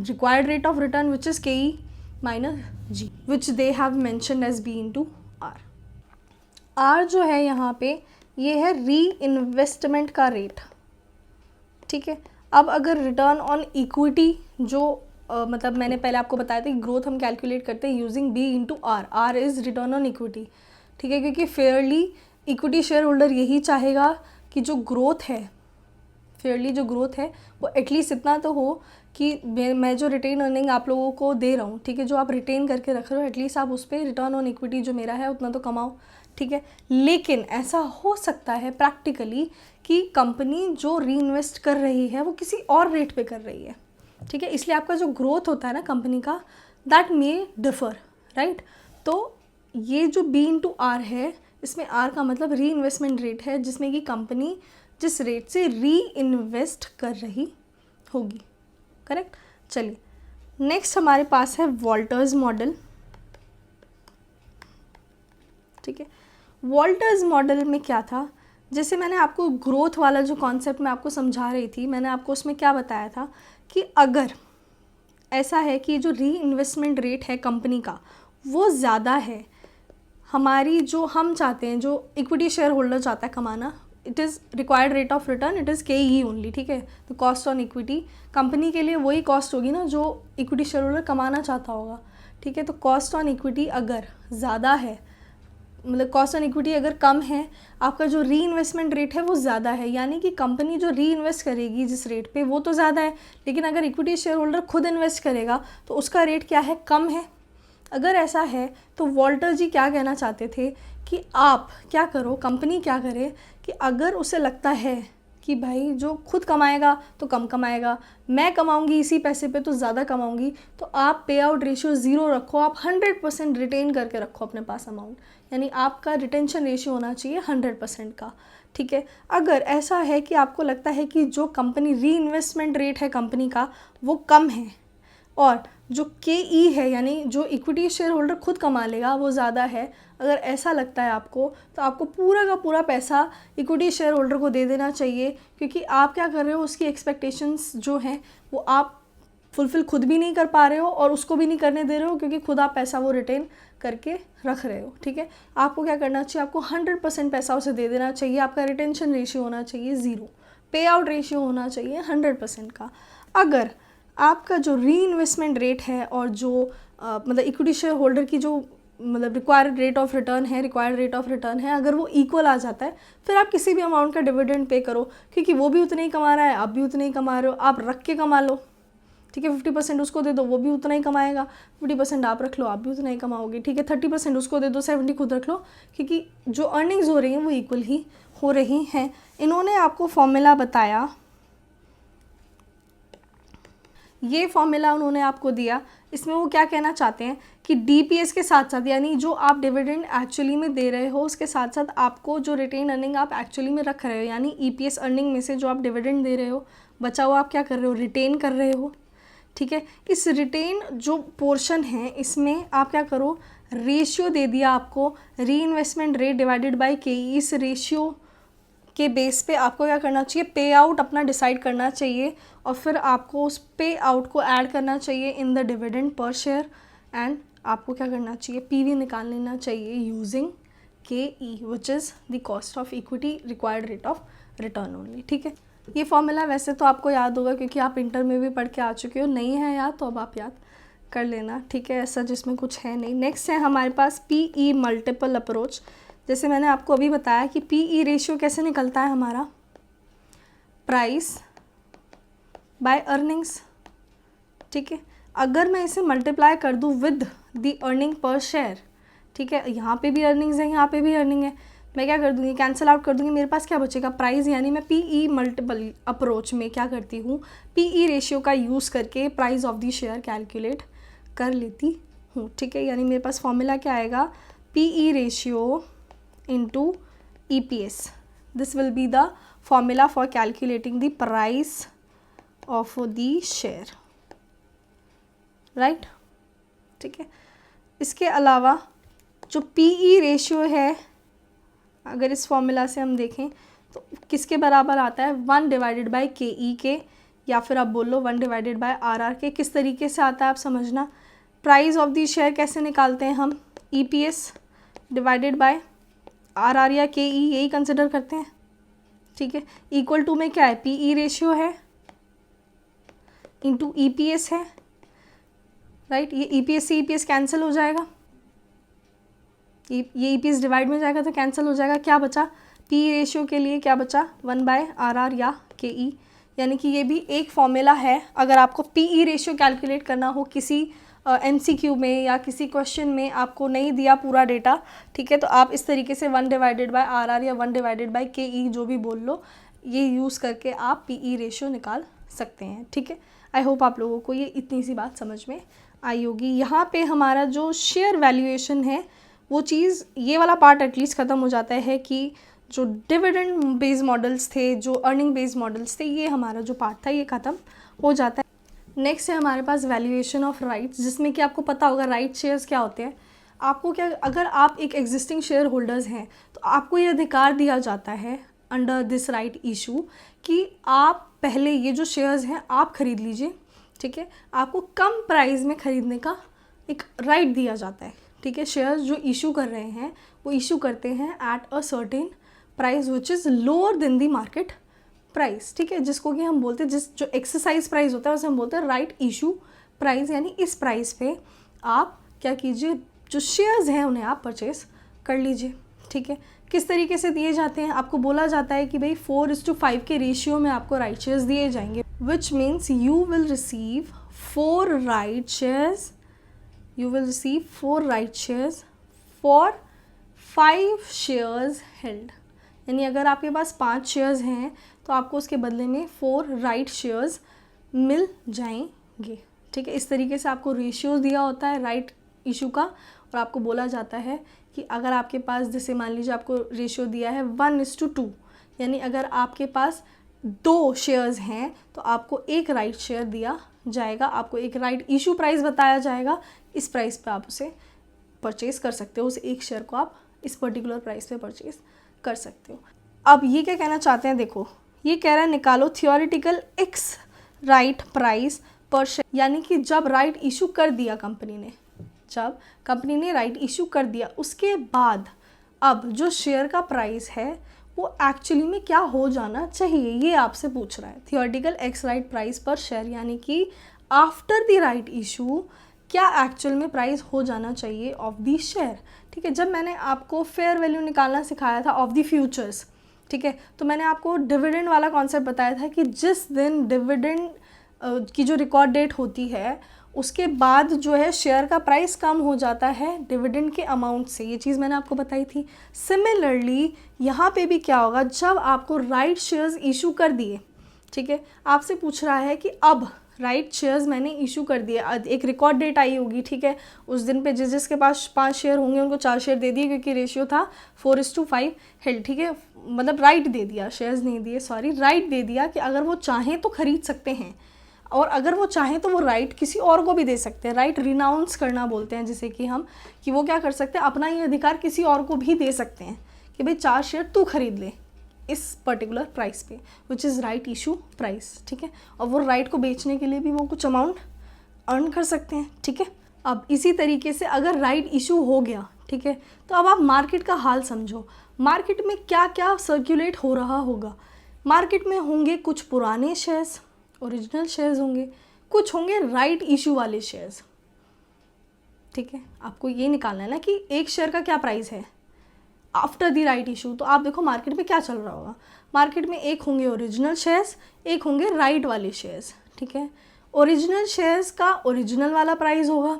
required rate of return which is KE minus G, which they have mentioned as B into R. R जो है यहाँ पे ये है री investment का rate, ठीक है। अब अगर रिटर्न ऑन इक्विटी जो मतलब मैंने पहले आपको बताया था कि ग्रोथ हम कैलकुलेट करते हैं using B into R, R is return on equity, ठीक है। क्योंकि फेयरली इक्विटी शेयर होल्डर यही चाहेगा कि जो ग्रोथ है, फेयरली जो ग्रोथ है वो एटलीस्ट इतना तो हो कि मैं जो रिटेन अर्निंग आप लोगों को दे रहा हूँ, ठीक है, जो आप रिटेन करके रख रहे हो, एटलीस्ट आप उस पर रिटर्न ऑन इक्विटी जो मेरा है उतना तो कमाओ, ठीक है। लेकिन ऐसा हो सकता है प्रैक्टिकली कि कंपनी जो री इन्वेस्ट कर रही है वो किसी और रेट पे कर रही है, ठीक है। इसलिए आपका जो ग्रोथ होता है ना कंपनी का, दैट मे डिफर, राइट। तो ये जो B इंटू आर है, इसमें R का मतलब री इन्वेस्टमेंट रेट है, जिसमें कि कंपनी जिस रेट से री इन्वेस्ट कर रही होगी, करेक्ट। चलिए नेक्स्ट हमारे पास है वॉल्टर्स मॉडल, ठीक है। वॉल्टर्स मॉडल में क्या था, जैसे मैंने आपको ग्रोथ वाला जो कॉन्सेप्ट मैं आपको समझा रही थी, मैंने आपको उसमें क्या बताया था कि अगर ऐसा है कि जो री इन्वेस्टमेंट रेट है कंपनी का वो ज़्यादा है, हमारी जो हम चाहते हैं, जो इक्विटी शेयर होल्डर चाहता है कमाना, it is required rate of return, it is KE only, ठीक है। तो कॉस्ट ऑन इक्विटी कंपनी के लिए वही कॉस्ट होगी ना जो इक्विटी शेयर होल्डर कमाना चाहता होगा, ठीक है। तो कॉस्ट ऑन इक्विटी अगर ज़्यादा है, मतलब कॉस्ट ऑन इक्विटी अगर कम है, आपका जो री इन्वेस्टमेंट रेट है वो ज़्यादा है, यानी कि कंपनी जो री इन्वेस्ट करेगी जिस रेट पे वो तो ज़्यादा है, लेकिन अगर इक्विटी शेयर होल्डर खुद इन्वेस्ट करेगा तो उसका रेट क्या है, कम है। अगर ऐसा है तो वॉल्टर जी क्या कहना चाहते थे कि आप क्या करो, कंपनी क्या करे कि अगर उसे लगता है कि भाई जो खुद कमाएगा तो कम कमाएगा, मैं कमाऊंगी इसी पैसे पे तो ज़्यादा कमाऊंगी, तो आप पे आउट रेशियो 0 रखो, आप 100% रिटेन करके रखो अपने पास अमाउंट, यानी आपका रिटेंशन रेशियो होना चाहिए 100% का, ठीक है। अगर ऐसा है कि आपको लगता है कि जो कंपनी री इन्वेस्टमेंट रेट है कंपनी का वो कम है और जो KE है यानी जो इक्विटी शेयर होल्डर खुद कमा लेगा वो ज़्यादा है, अगर ऐसा लगता है आपको तो आपको पूरा का पूरा पैसा इक्विटी शेयर होल्डर को दे देना चाहिए, क्योंकि आप क्या कर रहे हो, उसकी एक्सपेक्टेशंस जो हैं वो आप फुलफ़िल खुद भी नहीं कर पा रहे हो और उसको भी नहीं करने दे रहे हो, क्योंकि खुद आप पैसा वो रिटेन करके रख रहे हो, ठीक है। आपको क्या करना चाहिए, आपको 100% पैसा उसे दे देना चाहिए, आपका रिटेंशन रेशियो होना चाहिए 0, पे आउट रेशियो होना चाहिए 100% का। अगर आपका जो री इन्वेस्टमेंट रेट है और जो मतलब इक्विटी शेयर होल्डर की जो मतलब रिक्वायर्ड रेट ऑफ रिटर्न है अगर वो इक्वल आ जाता है, फिर आप किसी भी अमाउंट का डिविडेंड पे करो, क्योंकि वो भी उतना ही कमा रहा है, आप भी उतना ही कमा रहे हो, आप रख के कमा लो, ठीक है। 50% उसको दे दो, वो भी उतना ही कमाएगा, 50% आप रख लो, आप भी उतना ही कमाओगे, ठीक है। 30% उसको दे दो, 70 खुद रख लो, क्योंकि जो अर्निंग्स हो रही हैं वो इक्वल ही हो रही हैं। इन्होंने आपको फॉर्मूला बताया, ये फॉर्मूला उन्होंने आपको दिया, इसमें वो क्या कहना चाहते हैं कि DPS के साथ साथ, यानी जो आप डिविडेंड एक्चुअली में दे रहे हो उसके साथ साथ आपको जो रिटेन अर्निंग आप एक्चुअली में रख रहे हो, यानी EPS अर्निंग में से जो आप डिविडेंड दे रहे हो बचा हुआ आप क्या कर रहे हो, रिटेन कर रहे हो, ठीक है। इस रिटेन जो पोर्शन है इसमें आप क्या करो, रेशियो दे दिया आपको, री investment rate divided by KE, इस रेशियो के बेस पे आपको क्या करना चाहिए, पे आउट अपना डिसाइड करना चाहिए और फिर आपको उस पे आउट को ऐड करना चाहिए इन द डिविडेंड पर शेयर, एंड आपको क्या करना चाहिए, PV निकाल लेना चाहिए using KE which is the cost of equity required rate of return only, ठीक है। ये फॉर्मूला वैसे तो आपको याद होगा क्योंकि आप इंटर में भी पढ़ के आ चुके हो, नहीं है याद तो अब आप याद कर लेना, ठीक है। ऐसा जिसमें कुछ है नहीं। नेक्स्ट है हमारे पास PE मल्टीपल अप्रोच। जैसे मैंने आपको अभी बताया कि PE रेशियो कैसे निकलता है हमारा, प्राइस बाय अर्निंग्स, ठीक है। अगर मैं इसे मल्टीप्लाई कर दूँ with the earning per share, ठीक है, यहाँ पे भी अर्निंग्स है, यहाँ पे भी अर्निंग है, मैं क्या कर दूँगी, कैंसिल आउट कर दूँगी, मेरे पास क्या बचेगा, प्राइस। यानी मैं पीई मल्टीपल अप्रोच में क्या करती हूँ, पीई रेशियो का यूज़ करके price of the share calculate कर लेती हूँ, ठीक है। यानी मेरे पास फॉर्मूला क्या आएगा, PE ratio into EPS, this will be the formula for calculating the price of the share, right, ठीक है। इसके अलावा जो पीई रेशियो है, अगर इस फॉर्मूला से हम देखें तो किसके बराबर आता है, 1 डिवाइडेड बाई KE के, या फिर आप बोल लो 1 डिवाइडेड बाई RR के। किस तरीके से आता है आप समझना, प्राइस ऑफ द शेयर कैसे निकालते हैं हम, EPS डिवाइडेड बाय RR या KE, यही कंसिडर करते हैं, ठीक है। इक्वल टू में क्या है, PE रेशियो है इंटू EPS है, राइट। ये EPS से EPS कैंसिल हो जाएगा, ये EPS डिवाइड में जाएगा तो कैंसिल हो जाएगा, क्या बचा, PE रेशियो के लिए क्या बचा, 1 बाय RR या KE। यानी कि ये भी एक फॉर्मूला है, अगर आपको PE रेशियो कैलकुलेट करना हो किसी MCQ में या किसी क्वेश्चन में आपको नहीं दिया पूरा डेटा, ठीक है, तो आप इस तरीके से 1 डिवाइडेड बाय RR या 1 डिवाइडेड बाय KE जो भी बोल लो, ये यूज़ करके आप PE रेशियो निकाल सकते हैं, ठीक है। आई होप आप लोगों को ये इतनी सी बात समझ में आई होगी। यहाँ पे हमारा जो शेयर वैल्यूएशन है वो चीज़, ये वाला पार्ट एटलीस्ट ख़त्म हो जाता है कि जो डिविडेंड बेस्ड मॉडल्स थे, जो अर्निंग बेस्ड मॉडल्स थे, ये हमारा जो पार्ट था ये ख़त्म हो जाता है। नेक्स्ट है हमारे पास वैल्यूएशन ऑफ राइट्स, जिसमें कि आपको पता होगा राइट शेयर्स क्या होते हैं। आपको क्या, अगर आप एक एग्जिस्टिंग शेयर होल्डर्स हैं तो आपको ये अधिकार दिया जाता है अंडर दिस राइट इशू कि आप पहले ये जो शेयर्स हैं आप ख़रीद लीजिए, ठीक है। आपको कम प्राइस में ख़रीदने का एक राइट दिया जाता है, ठीक है। शेयर्स जो इशू कर रहे हैं वो इशू करते हैं at a certain price which is lower than the market price, ठीक है, जिसको कि हम बोलते हैं, जो एक्सरसाइज प्राइस होता है उसे हम बोलते हैं राइट इशू प्राइस। यानी इस प्राइस पे आप क्या कीजिए, जो शेयर्स हैं उन्हें आप परचेस कर लीजिए, ठीक है। किस तरीके से दिए जाते हैं, आपको बोला जाता है कि भाई 4:5 के रेशियो में आपको राइट शेयर्स दिए जाएंगे, which means you will receive 4 right shares, you will receive 4 right shares for 5 shares held। यानी अगर आपके पास 5 शेयर्स हैं तो आपको उसके बदले में 4 राइट शेयर्स मिल जाएंगे, ठीक है। इस तरीके से आपको रेशियो दिया होता है राइट इशू का, और आपको बोला जाता है कि अगर आपके पास, जैसे मान लीजिए आपको रेशियो दिया है 1:2, यानी अगर आपके पास 2 शेयर्स हैं तो आपको एक राइट शेयर दिया जाएगा, आपको एक राइट इशू प्राइस बताया जाएगा, इस प्राइस पे आप उसे परचेज़ कर सकते हो, उस एक शेयर को आप इस पर्टिकुलर प्राइस पे परचेज़ कर सकते हो। अब ये क्या कहना चाहते हैं, देखो ये कह रहा है निकालो थियोरेटिकल एक्स राइट प्राइस पर शेयर। यानी कि जब राइट इशू कर दिया कंपनी ने, जब कंपनी ने राइट इशू कर दिया उसके बाद अब जो शेयर का प्राइस है वो एक्चुअली में क्या हो जाना चाहिए, ये आपसे पूछ रहा है। थियोरेटिकल एक्स राइट प्राइस पर शेयर, यानी कि आफ्टर द राइट इशू क्या एक्चुअल में प्राइस हो जाना चाहिए ऑफ द शेयर, ठीक है। जब मैंने आपको फेयर वैल्यू निकालना सिखाया था ऑफ द फ्यूचर्स, ठीक है, तो मैंने आपको डिविडेंड वाला कॉन्सेप्ट बताया था कि जिस दिन डिविडेंड की जो रिकॉर्ड डेट होती है उसके बाद जो है शेयर का प्राइस कम हो जाता है डिविडेंड के अमाउंट से, ये चीज़ मैंने आपको बताई थी। सिमिलरली यहाँ पे भी क्या होगा, जब आपको राइट शेयर्स इशू कर दिए, ठीक है, आपसे पूछ रहा है कि अब राइट शेयर्स मैंने इशू कर दिए, एक रिकॉर्ड डेट आई होगी, ठीक है, उस दिन पे जिसके पास 5 शेयर होंगे उनको 4 शेयर दे दिए क्योंकि रेशियो था 4:5 हेल्ड, ठीक है, मतलब राइट दे दिया, शेयर्स नहीं दिए, सॉरी, राइट दे दिया कि अगर वो चाहें तो ख़रीद सकते हैं, और अगर वो चाहें तो वो राइट किसी और को भी दे सकते हैं। राइट रिनाउंस करना बोलते हैं जिसे कि हम, कि वो क्या कर सकते हैं, अपना ये अधिकार किसी और को भी दे सकते हैं कि भाई 4 शेयर तू खरीद ले इस पर्टिकुलर प्राइस पे, which is right issue price, ठीक है। और वो राइट को बेचने के लिए भी वो कुछ अमाउंट अर्न कर सकते हैं, ठीक है। अब इसी तरीके से अगर राइट इशू हो गया, ठीक है, तो अब आप मार्केट का हाल समझो, मार्केट में क्या क्या सर्कुलेट हो रहा होगा। मार्केट में होंगे कुछ पुराने शेयर्स, ओरिजिनल शेयर्स होंगे, कुछ होंगे राइट इशू वाले शेयर्स, ठीक है। आपको ये निकालना है ना कि एक शेयर का क्या प्राइस है आफ्टर द राइट इशू। तो आप देखो मार्केट में क्या चल रहा होगा, मार्केट में एक होंगे ओरिजिनल शेयर्स, एक होंगे राइट वाले शेयर्स, ठीक है। ओरिजिनल शेयर्स का ओरिजिनल वाला प्राइस होगा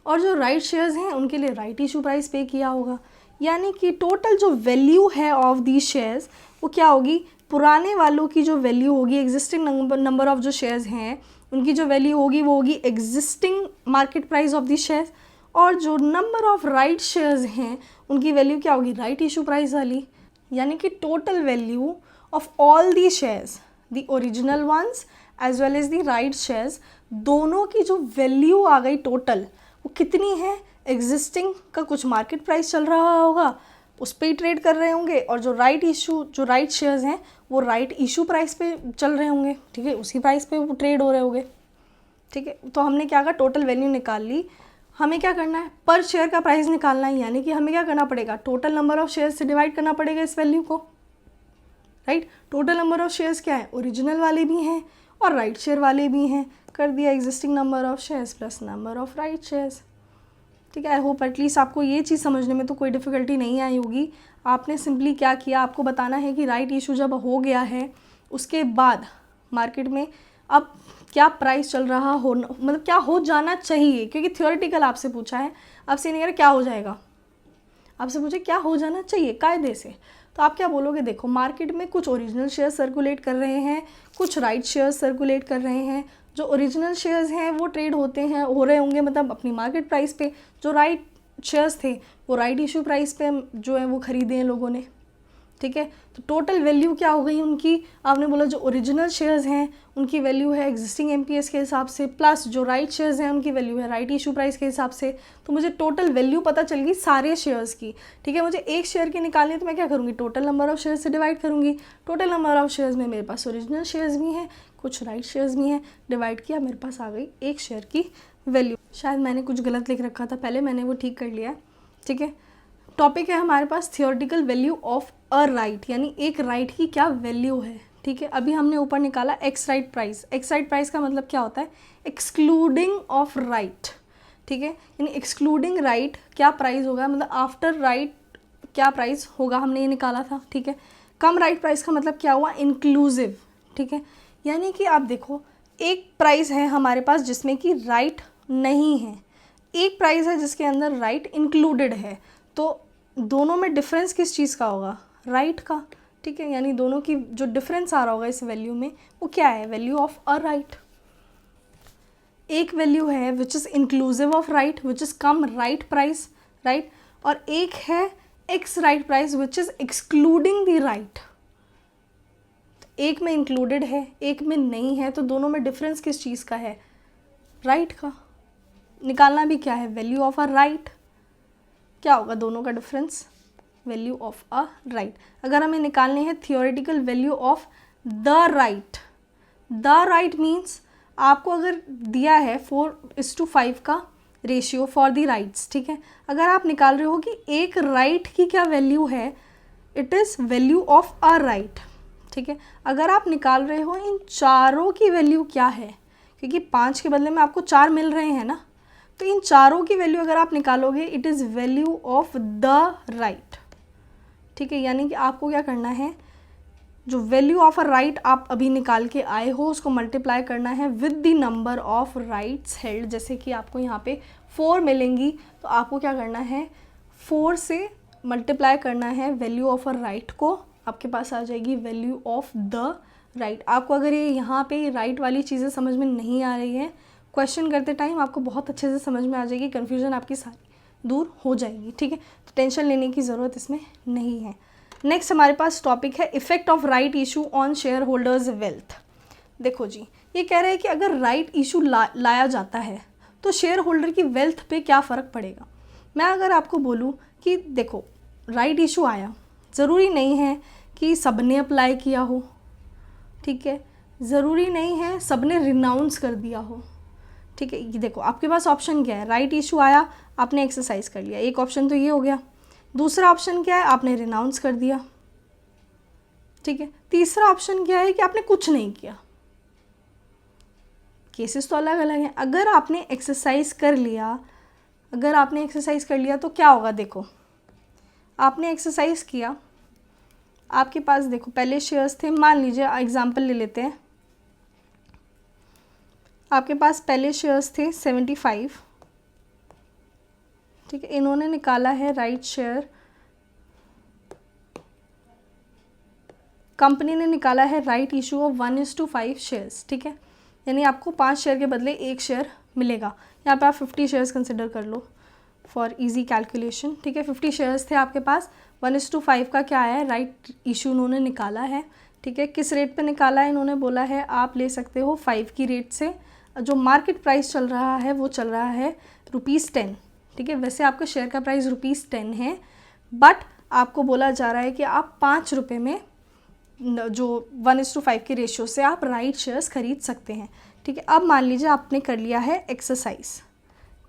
और जो राइट शेयर्स हैं उनके लिए राइट इशू प्राइस पे किया होगा। यानी कि टोटल जो वैल्यू है ऑफ दी शेयर्स वो क्या होगी, पुराने वालों की जो वैल्यू होगी, एग्जिस्टिंग नंबर ऑफ जो शेयर्स हैं उनकी जो वैल्यू होगी वो होगी existing market price of the shares, और जो नंबर ऑफ राइट शेयर्स हैं उनकी वैल्यू क्या होगी, राइट इशू प्राइस वाली। यानी कि total value of all the shares, the original ones as well as the right shares, दोनों की जो वैल्यू आ गई टोटल वो कितनी है, एग्जिस्टिंग का कुछ मार्केट प्राइस चल रहा होगा उस पर ही ट्रेड कर रहे होंगे, और जो राइट शेयर्स हैं वो राइट इशू प्राइस पे चल रहे होंगे, ठीक है, उसी प्राइस पे वो ट्रेड हो रहे होंगे, ठीक है। तो हमने क्या कहा, टोटल वैल्यू निकाल ली। हमें क्या करना है, पर शेयर का प्राइस निकालना है, यानी कि हमें क्या करना पड़ेगा, टोटल नंबर ऑफ शेयर्स से डिवाइड करना पड़ेगा इस वैल्यू को, right. Total number of shares क्या है, ओरिजिनल वाले भी हैं और राइट शेयर वाले भी हैं, कर दिया existing number of shares plus number of right shares, ठीक है। आई होप एटलीस्ट आपको ये चीज़ समझने में तो कोई डिफ़िकल्टी नहीं आई होगी। आपने सिंपली क्या किया, आपको बताना है कि राइट इशू जब हो गया है उसके बाद मार्केट में अब क्या प्राइस चल रहा हो, मतलब क्या हो जाना चाहिए, क्योंकि थियोरेटिकल आपसे पूछा है, आपसे नहीं कह रहा क्या हो जाएगा, आपसे पूछे क्या हो जाना चाहिए कायदे से, तो आप क्या बोलोगे, देखो मार्केट में कुछ ओरिजिनल शेयर सर्कुलेट कर रहे हैं, कुछ राइट शेयर्स सर्कुलेट कर रहे हैं। जो ओरिजिनल शेयर्स हैं वो ट्रेड हो रहे होंगे मतलब अपनी मार्केट प्राइस पे, जो राइट शेयर्स थे वो राइट इशू प्राइस पे जो है वो ख़रीदे हैं लोगों ने, ठीक है। तो टोटल वैल्यू क्या हो गई उनकी, आपने बोला जो ओरिजिनल शेयर्स हैं उनकी वैल्यू है एग्जिस्टिंग एमपीएस के हिसाब से, प्लस जो राइट शेयर्स हैं उनकी वैल्यू है राइट इशू प्राइस के हिसाब से। तो मुझे टोटल वैल्यू पता चल गई सारे शेयर्स की, ठीक है। मुझे एक शेयर की निकालनी है तो मैं क्या करूँगी, टोटल नंबर ऑफ शेयर्स से डिवाइड करूँगी। टोटल नंबर ऑफ शेयर्स में मेरे पास ओरिजिनल शेयर्स भी हैं, कुछ राइट शेयर्स भी हैं, डिवाइड किया, मेरे पास आ गई एक शेयर की वैल्यू। शायद मैंने कुछ गलत लिख रखा था पहले, मैंने वो ठीक कर लिया, ठीक है। टॉपिक है हमारे पास theoretical value of a right, यानी एक राइट की क्या वैल्यू है, ठीक है। अभी हमने ऊपर निकाला x right price. X right price का मतलब क्या होता है, एक्सक्लूडिंग ऑफ राइट, ठीक है। यानी एक्सक्लूडिंग राइट क्या प्राइस होगा, मतलब आफ्टर राइट क्या प्राइस होगा, हमने ये निकाला था, ठीक है। कम राइट प्राइस का मतलब क्या हुआ, इंक्लूसिव, ठीक है। यानी कि आप देखो एक प्राइस है हमारे पास जिसमें कि राइट नहीं है, एक प्राइस है जिसके अंदर राइट इंक्लूडेड है, तो दोनों में डिफरेंस किस चीज़ का होगा, राइट का, ठीक है। यानी दोनों की जो डिफरेंस आ रहा होगा इस वैल्यू में वो क्या है, वैल्यू ऑफ अ राइट। एक वैल्यू है which is inclusive of right which is come right price, right, और एक है x right price which is excluding the right. एक में इंक्लूडेड है एक में नहीं है, तो दोनों में डिफरेंस किस चीज़ का है, राइट का। निकालना भी क्या है, वैल्यू ऑफ अ राइट, क्या होगा दोनों का difference, value of a right. अगर हमें निकालने हैं theoretical value of the right, the right means आपको अगर दिया है 4:5 का रेशियो फॉर द राइट्स, ठीक है। अगर आप निकाल रहे हो कि एक राइट की क्या वैल्यू है, it is value of a right, ठीक है। अगर आप निकाल रहे हो इन चारों की वैल्यू क्या है, क्योंकि 5 के बदले में आपको 4 मिल रहे हैं ना, तो इन चारों की वैल्यू अगर आप निकालोगे it is value of the right, ठीक है। यानी कि आपको क्या करना है, जो वैल्यू ऑफ अ राइट आप अभी निकाल के आए हो उसको मल्टीप्लाई करना है with the number of rights held. जैसे कि आपको यहाँ पे 4 मिलेंगी तो आपको क्या करना है, 4 से मल्टीप्लाई करना है वैल्यू ऑफ अ राइट को, आपके पास आ जाएगी वैल्यू ऑफ द राइट। आपको अगर ये यहाँ पे राइट वाली चीज़ें समझ में नहीं आ रही हैं, क्वेश्चन करते टाइम आपको बहुत अच्छे से समझ में आ जाएगी, कन्फ्यूजन आपकी सारी दूर हो जाएगी, ठीक है। तो टेंशन लेने की ज़रूरत इसमें नहीं है। नेक्स्ट हमारे पास टॉपिक है effect of right issue on share holders wealth. देखो जी, ये कह रहे हैं कि अगर राइट इशू लाया जाता है तो शेयर होल्डर की वेल्थ पे क्या फ़र्क पड़ेगा। मैं अगर आपको बोलूँ कि देखो राइट इशू आया, ज़रूरी नहीं है कि सब ने अप्लाई किया हो, ठीक है, ज़रूरी नहीं है सब ने रिनाउंस कर दिया हो, ठीक है। ये देखो आपके पास ऑप्शन क्या है, राइट इशू आया आपने एक्सरसाइज कर लिया, एक ऑप्शन तो ये हो गया। दूसरा ऑप्शन क्या है, आपने रिनाउंस कर दिया, ठीक है। तीसरा ऑप्शन क्या है कि आपने कुछ नहीं किया। केसेस तो अलग अलग हैं। अगर आपने एक्सरसाइज कर लिया, अगर आपने एक्सरसाइज कर लिया तो क्या होगा, देखो आपने एक्सरसाइज किया, आपके पास देखो पहले शेयर्स थे, मान लीजिए एग्जांपल ले लेते हैं, आपके पास पहले शेयर्स थे 75, ठीक है, इन्होंने निकाला है राइट शेयर, कंपनी ने निकाला है राइट इशू ऑफ 1:5 शेयर्स, ठीक है, यानी आपको 5 शेयर के बदले 1 शेयर मिलेगा। यहाँ पे आप 50 शेयर्स कंसिडर कर लो फॉर इजी कैलकुलेशन, ठीक है। 50 शेयर्स थे आपके पास, 1:5 का क्या है, राइट इशू उन्होंने निकाला है, ठीक है। किस रेट पे निकाला है, इन्होंने बोला है आप ले सकते हो 5 की रेट से, जो मार्केट प्राइस चल रहा है वो चल रहा है ₹10, ठीक है। वैसे आपका शेयर का प्राइस ₹10 है, बट आपको बोला जा रहा है कि आप 5 रुपये में जो 1:5 के रेशियो से आप राइट शेयर्स खरीद सकते हैं, ठीक है। अब मान लीजिए आपने कर लिया है एक्सरसाइज,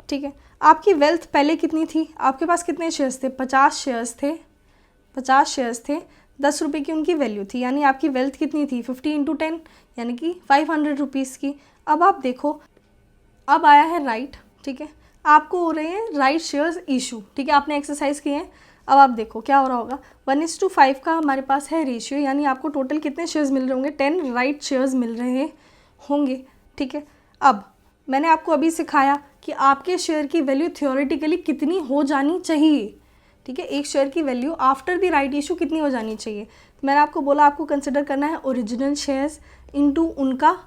ठीक है। आपकी वेल्थ पहले कितनी थी, आपके पास कितने शेयर्स थे, 50 शेयर्स थे, 50 शेयर्स थे, 10 रुपये की उनकी वैल्यू थी, यानी आपकी वेल्थ कितनी थी 50 × 10 यानी कि 500 रुपीज़ की। अब आप देखो, अब आया है राइट, ठीक है, आपको हो रहे हैं राइट शेयर्स इशू, ठीक है, आपने एक्सरसाइज किए हैं। अब आप देखो क्या हो रहा होगा, 1:5 का हमारे पास है रेशियो, यानी आपको टोटल कितने शेयर्स मिल रहे होंगे, 10 राइट शेयर्स मिल रहे होंगे, ठीक है। अब मैंने आपको अभी सिखाया कि आपके शेयर की वैल्यू थ्योरेटिकली कितनी हो जानी चाहिए, ठीक है, एक शेयर की value after the right issue कितनी हो जानी चाहिए। मैंने आपको बोला आपको कंसिडर करना है ओरिजिनल शेयर्स इनटू उनका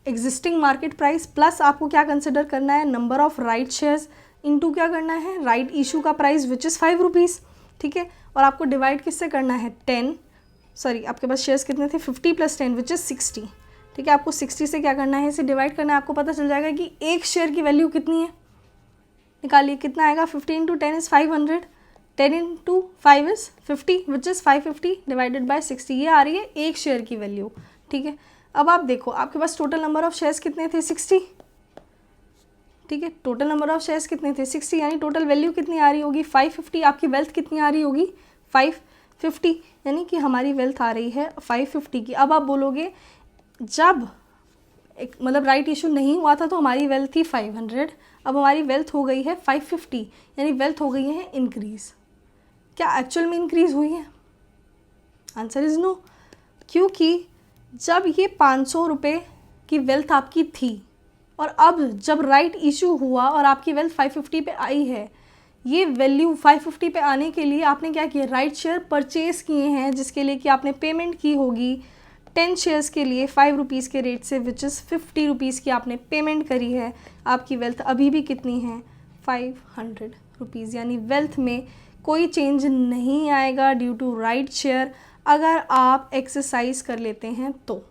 एग्जिस्टिंग मार्केट प्राइस, प्लस आपको क्या कंसिडर करना है, number of right shares into क्या करना है, राइट इशू का प्राइस विच इज़ 5 रुपीज़, ठीक है। और आपको डिवाइड किससे करना है, आपके पास शेयर्स कितने थे 50 + 10 विच इज़ 60, ठीक है। आपको 60 से क्या करना है, इसे डिवाइड करना है, आपको पता चल जाएगा कि एक शेयर की वैल्यू कितनी है, निकालिए कितना आएगा, 50 × 10 is 500, 10 × 5 is 50 which is 550 divided by 60, ये आ रही है एक शेयर की वैल्यू, ठीक है। अब आप देखो आपके पास टोटल नंबर ऑफ शेयर्स कितने थे 60, ठीक है, टोटल नंबर ऑफ शेयर्स कितने थे 60, यानी टोटल वैल्यू कितनी आ रही होगी 550, आपकी वेल्थ कितनी आ रही होगी 550, यानी कि हमारी वेल्थ आ रही है 550 की। अब आप बोलोगे जब एक मतलब राइट इशू नहीं हुआ था तो हमारी वेल्थ थी 500, अब हमारी वेल्थ हो गई है 550, यानी वेल्थ हो गई है इंक्रीज़। क्या एक्चुअल में इंक्रीज़ हुई है, आंसर इज़ नो, क्योंकि जब ये 500 रुपये की वेल्थ आपकी थी और अब जब राइट इशू हुआ और आपकी वेल्थ 550 पे आई है, ये वैल्यू 550 पे आने के लिए आपने क्या किया, राइट शेयर परचेज़ किए हैं, जिसके लिए कि आपने पेमेंट की होगी 10 शेयर्स के लिए 5 रुपीज़ के रेट से, विच इज़ 50 रुपीज़ की आपने पेमेंट करी है। आपकी वेल्थ अभी भी कितनी है 500 रुपीज़, यानी वेल्थ में कोई चेंज नहीं आएगा ड्यू टू राइट शेयर अगर आप एक्सरसाइज कर लेते हैं तो,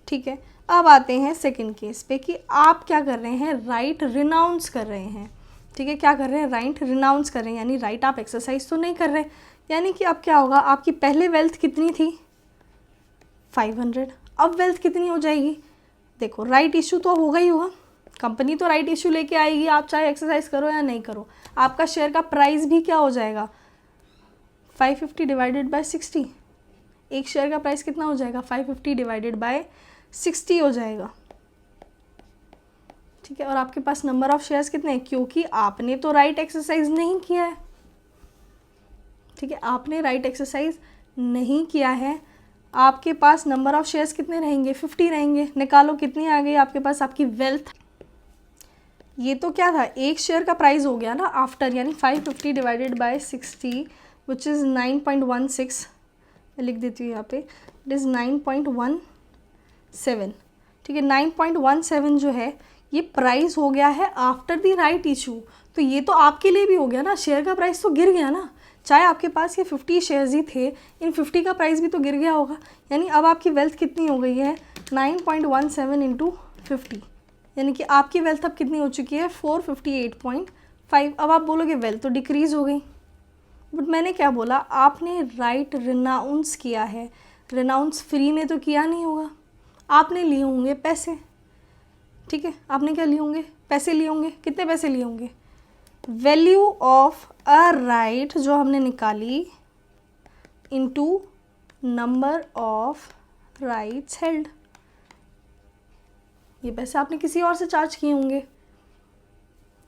ठीक है। अब आते हैं सेकंड केस पे कि आप क्या कर रहे हैं, राइट रिनाउंस कर रहे हैं, ठीक है, क्या कर रहे हैं, राइट रिनाउंस कर रहे हैं, यानी राइट आप एक्सरसाइज तो नहीं कर रहे, यानी कि अब क्या होगा, आपकी पहले वेल्थ कितनी थी 500, अब वेल्थ कितनी हो जाएगी, देखो राइट इशू तो होगा ही होगा, कंपनी तो राइट इशू लेके आएगी, आप चाहे एक्सरसाइज करो या नहीं करो, आपका शेयर का प्राइस भी क्या हो जाएगा 550 डिवाइडेड बाय 60, एक शेयर का प्राइस कितना हो जाएगा 550 डिवाइडेड बाय 60 हो जाएगा, ठीक है। और आपके पास नंबर ऑफ शेयर्स कितने हैं, क्योंकि आपने तो राइट एक्सरसाइज नहीं किया है, ठीक है, आपने राइट एक्सरसाइज नहीं किया है, आपके पास नंबर ऑफ शेयर्स कितने रहेंगे 50 रहेंगे, निकालो कितनी आ गई आपके पास आपकी वेल्थ, ये तो क्या था एक शेयर का प्राइस हो गया ना आफ्टर, यानी 550 डिवाइडेड बाय 60 विच इज़ 9.16, मैं लिख देती हूँ यहाँ पे, इट इज़ 9.17, ठीक है। 9.17 जो है ये प्राइस हो गया है आफ्टर द राइट इशू, तो ये तो आपके लिए भी हो गया ना, शेयर का प्राइस तो गिर गया ना, चाहे आपके पास ये 50 शेयर्स ही थे, इन 50 का प्राइस भी तो गिर गया होगा, यानी अब आपकी वेल्थ कितनी हो गई है 9.17 इंटू 50, यानी कि आपकी वेल्थ अब कितनी हो चुकी है 458.5। अब आप बोलोगे वेल्थ तो डिक्रीज़ हो गई, बट मैंने क्या बोला, आपने राइट रिनाउंस किया है, रिनाउंस फ्री में तो किया नहीं होगा, आपने लिए होंगे पैसे, ठीक है, आपने क्या लिए होंगे पैसे लिए होंगे, कितने पैसे लिए होंगे, वैल्यू ऑफ अ राइट जो हमने निकाली into number of rights held, ये पैसे आपने किसी और से चार्ज किए होंगे,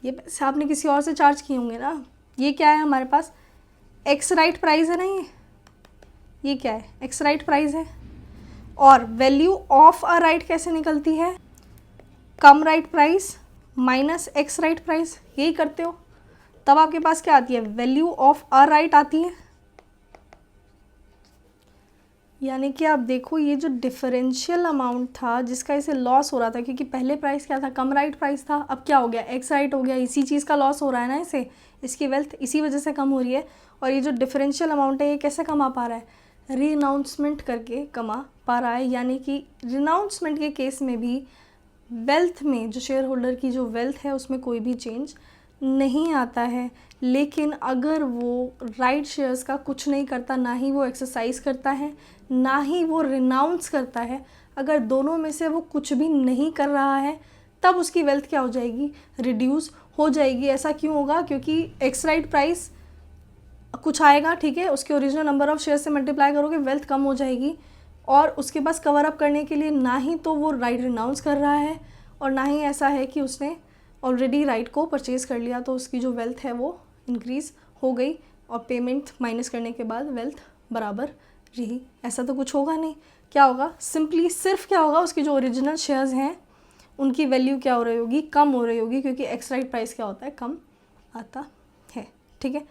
ये पैसे आपने किसी और से चार्ज किए होंगे ना। ये क्या है हमारे पास एक्स राइट प्राइस है ना, ये क्या है एक्स राइट प्राइस है, और वैल्यू ऑफ अ राइट कैसे निकलती है, cum right price minus ex right price, यही करते हो, तब आपके पास क्या आती है, वैल्यू ऑफ अ राइट आती है। यानी कि आप देखो ये जो डिफरेंशियल अमाउंट था जिसका इसे लॉस हो रहा था, क्योंकि पहले प्राइस क्या था, कम राइट प्राइस था, अब क्या हो गया, एक्स राइट हो गया, इसी चीज़ का लॉस हो रहा है ना इसे, इसकी वेल्थ इसी वजह से कम हो रही है। और ये जो डिफरेंशियल अमाउंट है ये कैसे कमा पा रहा है, रीअनाउंसमेंट करके कमा पा रहा है। यानी कि रीअनाउंसमेंट के केस में भी वेल्थ में, जो शेयर होल्डर की जो वेल्थ है उसमें कोई भी चेंज नहीं आता है। लेकिन अगर वो राइट शेयर्स का कुछ नहीं करता, ना ही वो एक्सरसाइज करता है, ना ही वो रिनाउंस करता है, अगर दोनों में से वो कुछ भी नहीं कर रहा है, तब उसकी वेल्थ क्या हो जाएगी, रिड्यूस हो जाएगी। ऐसा क्यों होगा, क्योंकि एक्स राइट प्राइस कुछ आएगा, ठीक है, उसके ओरिजिनल नंबर ऑफ शेयर से मल्टीप्लाई करोगे, वेल्थ कम हो जाएगी, और उसके पास कवर अप करने के लिए ना ही तो वो राइट रिनाउंस कर रहा है और ना ही ऐसा है कि उसने ऑलरेडी राइट को परचेज़ कर लिया, तो उसकी जो वेल्थ है वो इंक्रीज़ हो गई और पेमेंट माइनस करने के बाद वेल्थ बराबर रही। ऐसा तो कुछ होगा नहीं। क्या होगा, सिंपली सिर्फ क्या होगा, उसकी जो ओरिजिनल शेयर्स हैं उनकी वैल्यू क्या हो रही होगी, कम हो रही होगी, क्योंकि एक्स राइट प्राइस क्या होता है, कम आता है, ठीक है।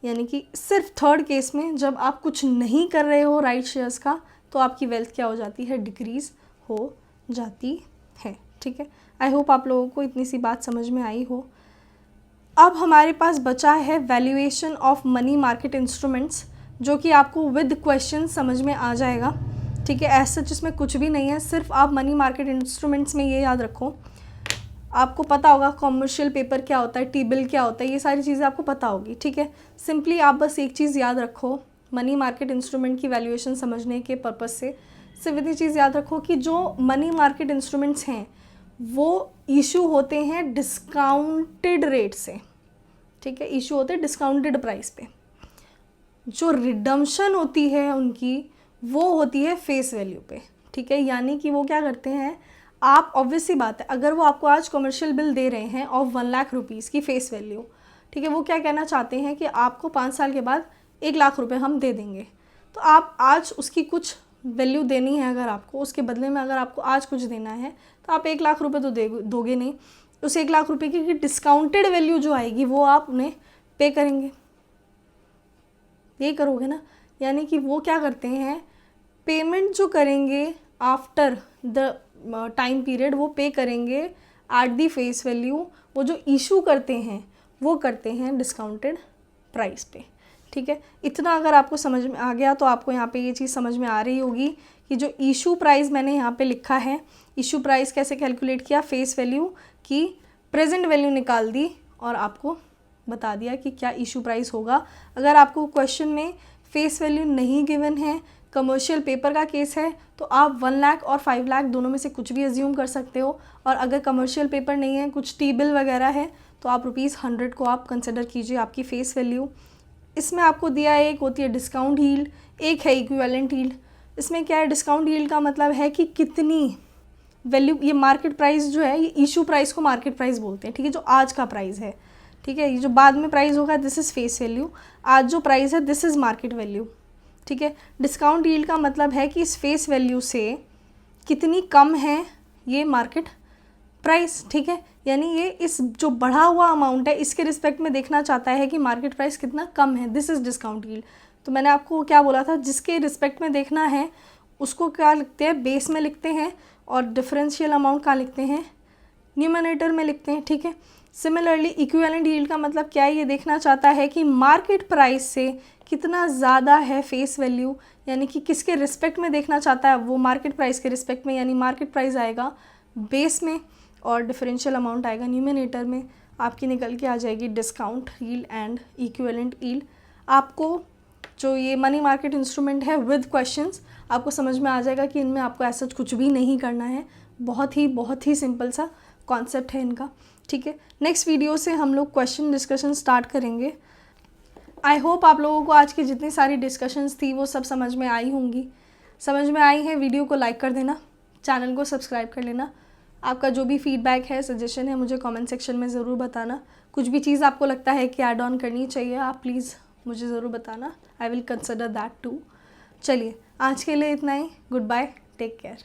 यानी कि सिर्फ थर्ड केस में जब आप कुछ नहीं कर रहे हो राइट शेयर्स का, तो आपकी वेल्थ क्या हो जाती है, डिक्रीज़ हो जाती है, ठीक है। आई होप आप लोगों को इतनी सी बात समझ में आई हो। अब हमारे पास बचा है valuation of money market instruments, जो कि आपको विद क्वेश्चन समझ में आ जाएगा, ठीक है। ऐसा जिसमें कुछ भी नहीं है, सिर्फ आप मनी मार्केट इंस्ट्रूमेंट्स में ये याद रखो, आपको पता होगा कॉमर्शियल पेपर क्या होता है, टी बिल क्या होता है, ये सारी चीज़ें आपको पता होगी, ठीक है। सिंपली आप बस एक चीज़ याद रखो, मनी मार्केट इंस्ट्रूमेंट की वैल्यूएशन समझने के पर्पज़ से सिर्फ इतनी चीज़ याद रखो कि जो मनी मार्केट इंस्ट्रूमेंट्स हैं वो इशू होते हैं डिस्काउंटेड रेट से, ठीक है, इशू होते हैं डिस्काउंटेड प्राइस पे। जो रिडम्पशन होती है उनकी वो होती है फेस वैल्यू पे, ठीक है। यानी कि वो क्या करते हैं, आप ऑब्वियस सी बात है, अगर वो आपको आज कमर्शियल बिल दे रहे हैं ऑफ 1 लाख रुपीज़ की फेस वैल्यू, ठीक है, वो क्या कहना चाहते हैं कि आपको 5 साल के बाद 1 लाख रुपए हम दे देंगे। तो आप आज उसकी कुछ वैल्यू देनी है, अगर आपको उसके बदले में अगर आपको आज कुछ देना है तो आप 1 लाख रुपए तो दोगे नहीं, उस 1 लाख रुपए की डिस्काउंटेड वैल्यू जो आएगी वो आप उन्हें पे करेंगे, यही करोगे ना। यानी कि वो क्या करते हैं, पेमेंट जो करेंगे आफ्टर द टाइम पीरियड वो पे करेंगे एट दी फेस वैल्यू, वो जो इशू करते हैं वो करते हैं डिस्काउंटेड प्राइस पे, ठीक है। इतना अगर आपको समझ में आ गया तो आपको यहाँ पे ये चीज़ समझ में आ रही होगी कि जो इशू प्राइस मैंने यहाँ पे लिखा है, इशू प्राइस कैसे कैलकुलेट किया, फेस वैल्यू की प्रेजेंट वैल्यू निकाल दी और आपको बता दिया कि क्या इशू प्राइस होगा। अगर आपको क्वेश्चन में फेस वैल्यू नहीं गिवन है, कमर्शियल पेपर का केस है, तो आप 1 लाख और 5 लाख दोनों में से कुछ भी अज्यूम कर सकते हो। और अगर कमर्शियल पेपर नहीं है, कुछ टी बिल वगैरह है, तो आप ₹100 को आप कंसिडर कीजिए आपकी फेस वैल्यू। इसमें आपको दिया है, एक होती है डिस्काउंट यील्ड, एक है इक्विवेलेंट यील्ड। इसमें क्या है, डिस्काउंट यील्ड का मतलब है कि कितनी वैल्यू, ये मार्केट प्राइस जो है, ये इशू प्राइस को मार्केट प्राइस बोलते हैं, ठीक है, जो आज का प्राइस है, ठीक है। ये जो बाद में प्राइस होगा दिस इज़ फेस वैल्यू, आज जो प्राइस है दिस इज़ मार्केट वैल्यू, ठीक है। डिस्काउंट यील्ड का मतलब है कि इस फेस वैल्यू से कितनी कम है ये मार्केट प्राइस, ठीक है। यानी ये इस जो बढ़ा हुआ अमाउंट है इसके रिस्पेक्ट में देखना चाहता है कि मार्केट प्राइस कितना कम है, दिस इज़ डिस्काउंट यील्ड। तो मैंने आपको क्या बोला था, जिसके रिस्पेक्ट में देखना है उसको क्या लिखते हैं, बेस में लिखते हैं, और डिफरेंशियल अमाउंट कहाँ लिखते हैं, न्यूमरेटर में लिखते हैं, ठीक है। सिमिलरली इक्विवेलेंट यील्ड का मतलब क्या है, ये देखना चाहता है कि मार्केट प्राइस से कितना ज़्यादा है फेस वैल्यू, यानी कि किसके रिस्पेक्ट में देखना चाहता है, वो मार्केट प्राइस के रिस्पेक्ट में, यानी मार्केट प्राइस आएगा बेस में और डिफरेंशियल अमाउंट आएगा न्यूमरेटर में। आपकी निकल के आ जाएगी discount yield and equivalent yield. आपको जो ये मनी मार्केट इंस्ट्रूमेंट है विद क्वेश्चंस आपको समझ में आ जाएगा कि इनमें आपको ऐसा कुछ भी नहीं करना है, बहुत ही सिंपल सा कॉन्सेप्ट है इनका, ठीक है। नेक्स्ट वीडियो से हम लोग क्वेश्चन डिस्कशन स्टार्ट करेंगे। आई होप आप लोगों को आज की जितनी सारी डिस्कशंस थी वो सब समझ में आई होंगी। समझ में आई है, वीडियो को लाइक कर देना, चैनल को सब्सक्राइब कर लेना। आपका जो भी फीडबैक है, सजेशन है, मुझे कमेंट सेक्शन में ज़रूर बताना। कुछ भी चीज़ आपको लगता है कि ऐड ऑन करनी चाहिए, आप प्लीज़ मुझे ज़रूर बताना, I will consider that too. चलिए आज के लिए इतना ही, गुड बाय, टेक केयर।